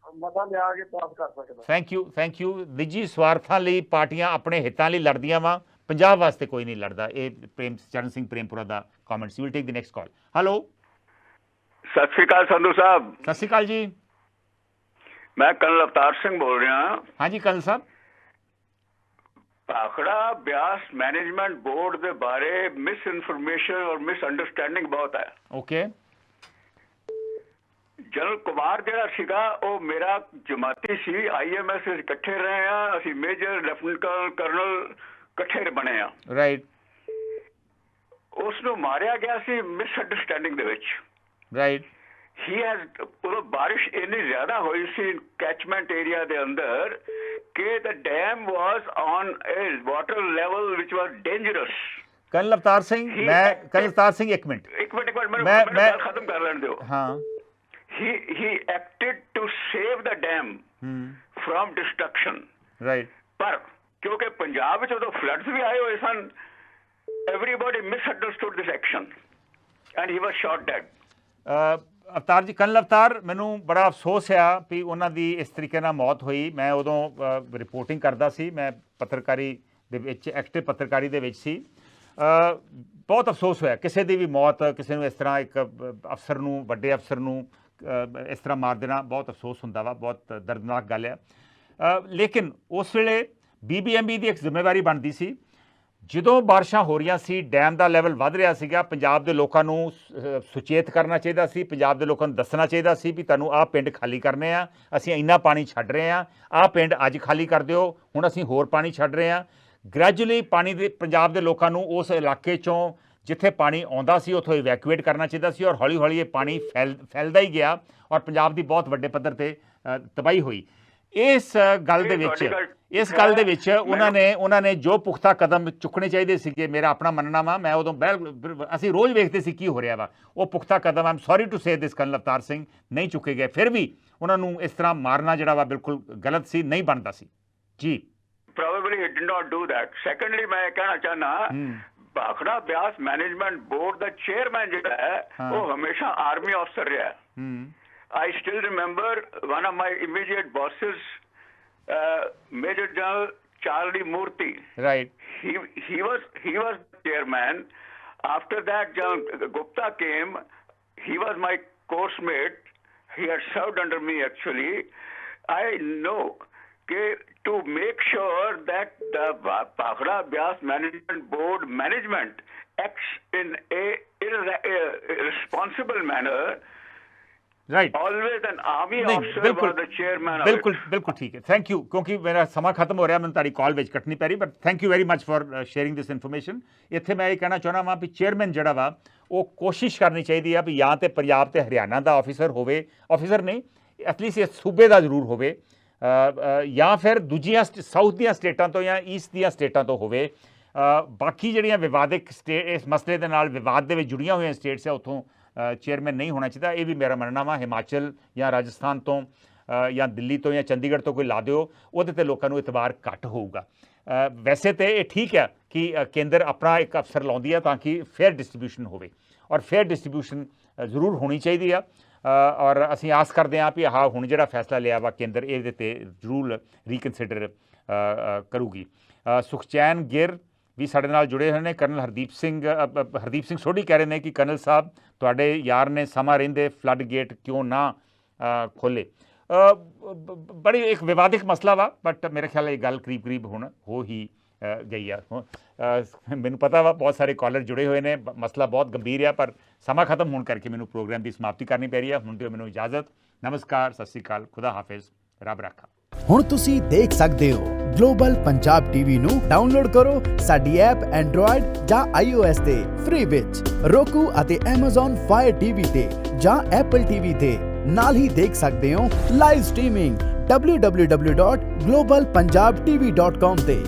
C: ਮਤਾ ਲਿਆ ਕੇ ਪਾਸ ਕਰ ਸਕਦਾ।
A: Thank you, thank you. ਨਿੱਜੀ ਸਵਾਰਥਾਂ ਲਈ ਪਾਰਟੀਆਂ ਆਪਣੇ ਹਿੱਤਾਂ ਲਈ ਲੜਦੀਆਂ ਵਾ, ਪੰਜਾਬ ਵਾਸਤੇ ਕੋਈ ਨਹੀਂ ਲੜਦਾ। ਇਹ ਚਰਨ ਸਿੰਘ ਪ੍ਰੇਮਪੁਰਾ ਦਾ comments. Will take the next call. Hello,
K: ਸਤਿ ਸ਼੍ਰੀ ਅਕਾਲ ਸੰਧੂ ਸਾਹਿਬ।
A: ਸਤਿ ਸ਼੍ਰੀ ਅਕਾਲ ਜੀ,
K: ਮੈਂ ਕਰਨਲ ਅਵਤਾਰ ਸਿੰਘ ਬੋਲ ਰਿਹਾ।
A: ਹਾਂਜੀ ਕਰਨਲ ਸਾਹਿਬ।
K: ਭਾਖੜਾ ਬਿਆਸ ਮੈਨੇਜਮੈਂਟ ਬੋਰਡ ਦੇ ਬਾਰੇ ਮਿਸ ਇਨਫੋਰਮੇਸ਼ਨ ਔਰ ਮਿਸ ਅੰਡਰਸਟੈਂਡਿੰਗ ਬਹੁਤ ਹੈ।
A: ਓਕੇ।
K: ਜਨਰਲ ਕੁਮਾਰ ਜਿਹੜਾ ਸੀਗਾ ਉਹ ਮੇਰਾ ਜਮਾਤੀ ਸੀ, IMS ਵਿੱਚ ਇਕੱਠੇ ਰਹੇ ਆ ਅਸੀਂ, ਮੇਜਰ ਲੈਫਟੀਨੈਂਟ ਕਰਨਲ ਇਕੱਠੇ ਬਣੇ ਆ।
A: ਰਾਈਟ।
K: ਉਸ ਨੂੰ ਮਾਰਿਆ ਗਿਆ ਸੀ ਮਿਸ ਅੰਡਰਸਟੈਂਡਿੰਗ ਦੇ ਵਿੱਚ।
A: ਰਾਈਟ।
K: ਹੀ ਹੈਜ਼, ਉਦੋਂ ਬਾਰਿਸ਼ ਇੰਨੀ ਜ਼ਿਆਦਾ ਹੋਈ ਸੀ ਕੈਚਮੈਂਟ ਏਰੀਆ ਦੇ ਅੰਦਰ ਕਿ the dam was on a water level ਵਿਚ was dangerous.
A: Colonel Avtar Singh, ਮੈਂ ਕਰਨਲ ਅਵਤਾਰ ਸਿੰਘ ਇੱਕ ਮਿੰਟ
K: ਮੈਂ ਖਤਮ ਕਰ ਲੈਣ ਦਿਓ।
A: ਹਾਂ।
K: he acted to save the dam from destruction.
A: Right.
K: ਪਰ ਕਿਉਂਕਿ ਪੰਜਾਬ ਵਿੱਚ ਉਦੋਂ ਫਲੱਡਸ ਵੀ ਆਏ ਹੋਏ ਸਨ, everybody misunderstood this action and he was shot dead.
A: ਅਵਤਾਰ ਜੀ, ਕਰਨਲ ਅਵਤਾਰ, ਮੈਨੂੰ ਬੜਾ ਅਫਸੋਸ ਆ ਵੀ ਉਹਨਾਂ ਦੀ ਇਸ ਤਰੀਕੇ ਨਾਲ ਮੌਤ ਹੋਈ। ਮੈਂ ਉਦੋਂ ਰਿਪੋਰਟਿੰਗ ਕਰਦਾ ਸੀ, ਮੈਂ ਪੱਤਰਕਾਰੀ ਦੇ ਵਿੱਚ, ਐਕਟਿਵ ਪੱਤਰਕਾਰੀ ਦੇ ਵਿੱਚ ਸੀ। ਬਹੁਤ ਅਫਸੋਸ ਹੋਇਆ ਕਿਸੇ ਦੀ ਵੀ ਮੌਤ, ਕਿਸੇ ਨੂੰ ਇਸ ਤਰ੍ਹਾਂ ਇੱਕ ਅਫਸਰ ਨੂੰ, ਵੱਡੇ ਅਫਸਰ ਨੂੰ ਇਸ ਤਰ੍ਹਾਂ ਮਾਰ ਦੇਣਾ ਬਹੁਤ ਅਫਸੋਸ ਹੁੰਦਾ ਵਾ, ਬਹੁਤ ਦਰਦਨਾਕ ਗੱਲ ਆ। ਲੇਕਿਨ ਉਸ ਵੇਲੇ BBMB ਦੀ ਇੱਕ ਜ਼ਿੰਮੇਵਾਰੀ ਬਣਦੀ ਸੀ। ਜਦੋਂ ਬਾਰਿਸ਼ਾਂ ਹੋ ਰਹੀਆਂ ਸੀ, ਡੈਮ ਦਾ ਲੈਵਲ ਵੱਧ ਰਿਹਾ ਸੀਗਾ, ਪੰਜਾਬ ਦੇ ਲੋਕਾਂ ਨੂੰ ਸੁਚੇਤ ਕਰਨਾ ਚਾਹੀਦਾ ਸੀ, ਪੰਜਾਬ ਦੇ ਲੋਕਾਂ ਨੂੰ ਦੱਸਣਾ ਚਾਹੀਦਾ ਸੀ ਵੀ ਤੁਹਾਨੂੰ ਆਹ ਪਿੰਡ ਖਾਲੀ ਕਰਨੇ ਆ, ਅਸੀਂ ਇੰਨਾ ਪਾਣੀ ਛੱਡ ਰਹੇ ਹਾਂ, ਆਹ ਪਿੰਡ ਅੱਜ ਖਾਲੀ ਕਰ ਦਿਓ, ਹੁਣ ਅਸੀਂ ਹੋਰ ਪਾਣੀ ਛੱਡ ਰਹੇ ਹਾਂ। ਗ੍ਰੈਜੂਅਲੀ ਪਾਣੀ ਦੇ ਪੰਜਾਬ ਦੇ ਲੋਕਾਂ ਨੂੰ ਉਸ ਇਲਾਕੇ 'ਚੋਂ ਜਿੱਥੇ ਪਾਣੀ ਆਉਂਦਾ ਸੀ ਉੱਥੋਂ ਇਵੈਕੂਏਟ ਕਰਨਾ ਚਾਹੀਦਾ ਸੀ, ਔਰ ਹੌਲੀ ਹੌਲੀ ਇਹ ਪਾਣੀ ਫੈਲਦਾ ਹੀ ਗਿਆ ਔਰ ਪੰਜਾਬ ਦੀ ਬਹੁਤ ਵੱਡੇ ਪੱਧਰ 'ਤੇ ਤਬਾਹੀ ਹੋਈ। ਇਸ ਗੱਲ ਦੇ ਵਿੱਚ ਉਹਨਾਂ ਨੇ ਜੋ ਪੁਖਤਾ ਕਦਮ ਚੁੱਕਣੇ ਚਾਹੀਦੇ ਸੀਗੇ, ਮੇਰਾ ਆਪਣਾ ਮੰਨਣਾ ਵਾ, ਮੈਂ ਉਦੋਂ ਅਸੀਂ ਰੋਜ਼ ਵੇਖਦੇ ਸੀ ਕੀ ਹੋ ਰਿਹਾ ਵਾ, ਉਹ ਪੁਖਤਾ ਕਦਮ, I'm sorry to say this, colonel Avtar Singh, ਨਹੀਂ ਚੁੱਕੇ ਗਏ। ਫਿਰ ਵੀ ਉਹਨਾਂ ਨੂੰ ਇਸ ਤਰ੍ਹਾਂ ਮਾਰਨਾ ਜਿਹੜਾ ਵਾ ਬਿਲਕੁਲ ਗਲਤ ਸੀ, ਨਹੀਂ ਬਣਦਾ ਸੀ ਜੀ।
K: Probably he did not do that. Secondly, ਮੈਂ ਕਹਿਣਾ ਚਾਹਨਾ ਭਾਖੜਾ ਬਿਆਸ ਮੈਨੇਜਮੈਂਟ ਬੋਰਡ ਦਾ ਚੇਅਰਮੈਨ ਜਿਹੜਾ ਹੈ ਉਹ ਹਮੇਸ਼ਾ ਆਰਮੀ ਅਫਸਰ ਰਿਹਾ ਹੈ। I still remember one of my immediate bosses, Major General Charlie Murthy.
A: Right.
K: He was chairman. After that, General Gupta came. He was my course mate. He had served under me actually. I know to make sure that the Bhakhra Byas Management Board management acts in a responsible manner.
A: Right.
K: Always an army officer was the chairman of
A: ਬਿਲਕੁਲ ਬਿਲਕੁਲ ਠੀਕ ਹੈ। ਥੈਂਕ ਯੂ, ਕਿਉਂਕਿ ਮੇਰਾ ਸਮਾਂ ਖਤਮ ਹੋ ਰਿਹਾ, ਮੈਨੂੰ ਤੁਹਾਡੀ ਕਾਲ ਵਿੱਚ ਕੱਟਣੀ ਪੈ ਰਹੀ, but thank you very much for sharing this information. ਇੱਥੇ ਮੈਂ ਇਹ ਕਹਿਣਾ ਚਾਹੁੰਦਾ ਵਾਂ ਵੀ ਚੇਅਰਮੈਨ ਜਿਹੜਾ ਵਾ ਉਹ ਕੋਸ਼ਿਸ਼ ਕਰਨੀ ਚਾਹੀਦੀ ਆ ਵੀ ਜਾਂ ਤੇ ਪੰਜਾਬ ਤੇ ਹਰਿਆਣਾ ਦਾ ਆਫੀਸਰ ਹੋਵੇ, ਆਫੀਸਰ ਨਹੀਂ ਐਟਲੀਸਟ ਇਹ ਸੂਬੇ ਦਾ ਜ਼ਰੂਰ ਹੋਵੇ, ਜਾਂ ਫਿਰ ਦੂਜੀਆਂ ਸਾਊਥ ਦੀਆਂ ਸਟੇਟਾਂ ਤੋਂ ਜਾਂ ਈਸਟ ਦੀਆਂ ਸਟੇਟਾਂ ਤੋਂ ਹੋਵੇ। ਬਾਕੀ ਜਿਹੜੀਆਂ ਵਿਵਾਦਕ ਇਸ ਮਸਲੇ ਦੇ ਨਾਲ ਵਿਵਾਦ ਦੇ ਵਿੱਚ ਜੁੜੀਆਂ ਹੋਈਆਂ ਸਟੇਟਸ ਆ ਉੱਥੋਂ ਚੇਅਰਮੈਨ ਨਹੀਂ ਹੋਣਾ ਚਾਹੀਦਾ। ਇਹ ਵੀ ਮੇਰਾ ਮੰਨਣਾ ਵਾ। ਹਿਮਾਚਲ ਜਾਂ ਰਾਜਸਥਾਨ ਤੋਂ ਜਾਂ ਦਿੱਲੀ ਤੋਂ ਜਾਂ ਚੰਡੀਗੜ੍ਹ ਤੋਂ ਕੋਈ ਲਾ ਦਿਓ, ਉਹਦੇ 'ਤੇ ਲੋਕਾਂ ਨੂੰ ਇਤਬਾਰ ਘੱਟ ਹੋਊਗਾ। ਵੈਸੇ ਤਾਂ ਇਹ ਠੀਕ ਹੈ ਕਿ ਕੇਂਦਰ ਆਪਣਾ ਇੱਕ ਅਫਸਰ ਲਾਉਂਦੀ ਆ ਤਾਂ ਕਿ ਫੇਅਰ ਡਿਸਟਰੀਬਿਊਸ਼ਨ ਹੋਵੇ, ਔਰ ਫੇਅਰ ਡਿਸਟਰੀਬਿਊਸ਼ਨ ਜ਼ਰੂਰ ਹੋਣੀ ਚਾਹੀਦੀ ਆ। ਔਰ ਅਸੀਂ ਆਸ ਕਰਦੇ ਹਾਂ ਵੀ ਆਹ ਹੁਣ ਜਿਹੜਾ ਫੈਸਲਾ ਲਿਆ ਵਾ ਕੇਂਦਰ, ਇਹਦੇ 'ਤੇ ਜ਼ਰੂਰ ਰੀਕਨਸੀਡਰ ਕਰੂਗੀ। ਸੁਖਚੈਨ ਗਿਰ ਵੀ ਸਾਡੇ ਨਾਲ ਜੁੜੇ ਹੋਏ ਨੇ। ਕਰਨਲ ਹਰਦੀਪ ਸਿੰਘ ਸੋਢੀ ਕਹਿ ਰਹੇ ਨੇ ਕਿ ਕਰਨਲ ਸਾਹਿਬ ਤੁਹਾਡੇ ਯਾਰ ਨੇ ਸਮਾਂ ਰਹਿੰਦੇ ਫਲੱਡ ਗੇਟ ਕਿਉਂ ਨਾ ਖੋਲ੍ਹੇ। ਬੜੀ ਇੱਕ ਵਿਵਾਦਿਕ ਮਸਲਾ ਵਾ, ਬਟ ਮੇਰੇ ਖਿਆਲ ਇਹ ਗੱਲ ਕਰੀਬ ਹੁਣ ਹੋ ਹੀ ਗਈ ਆ। ਮੈਨੂੰ ਪਤਾ ਵਾ ਬਹੁਤ ਸਾਰੇ ਕਾਲਰ ਜੁੜੇ ਹੋਏ ਨੇ, ਮਸਲਾ ਬਹੁਤ ਗੰਭੀਰ ਆ, ਪਰ ਸਮਾਂ ਖਤਮ ਹੋਣ ਕਰਕੇ ਮੈਨੂੰ ਪ੍ਰੋਗਰਾਮ ਦੀ ਸਮਾਪਤੀ ਕਰਨੀ ਪੈ ਰਹੀ ਆ। ਹੁਣ ਦਿਓ ਮੈਨੂੰ ਇਜਾਜ਼ਤ। ਨਮਸਕਾਰ, ਸਤਿ ਸ਼੍ਰੀ ਅਕਾਲ, ਖੁਦਾ ਹਾਫਿਜ਼, ਰੱਬ ਰਾਖਾ।
L: ਹੁਣ ਤੁਸੀਂ ਦੇਖ ਸਕਦੇ ਹੋ ਗਲੋਬਲ ਪੰਜਾਬ ਟੀਵੀ ਨੂੰ ਡਾਊਨਲੋਡ ਕਰੋ ਸਾਡੀ ਐਪ ਐਂਡਰੋਇਡ ਜਾਂ iOS ਤੇ ਫ੍ਰੀ ਵਿੱਚ, roku ਅਤੇ Amazon Fire TV ਤੇ ਜਾਂ Apple TV ਤੇ। ਨਾਲ ਹੀ ਦੇਖ ਸਕਦੇ ਹੋ ਲਾਈਵ ਸਟ੍ਰੀਮਿੰਗ www.globalpunjabtv.com ਤੇ।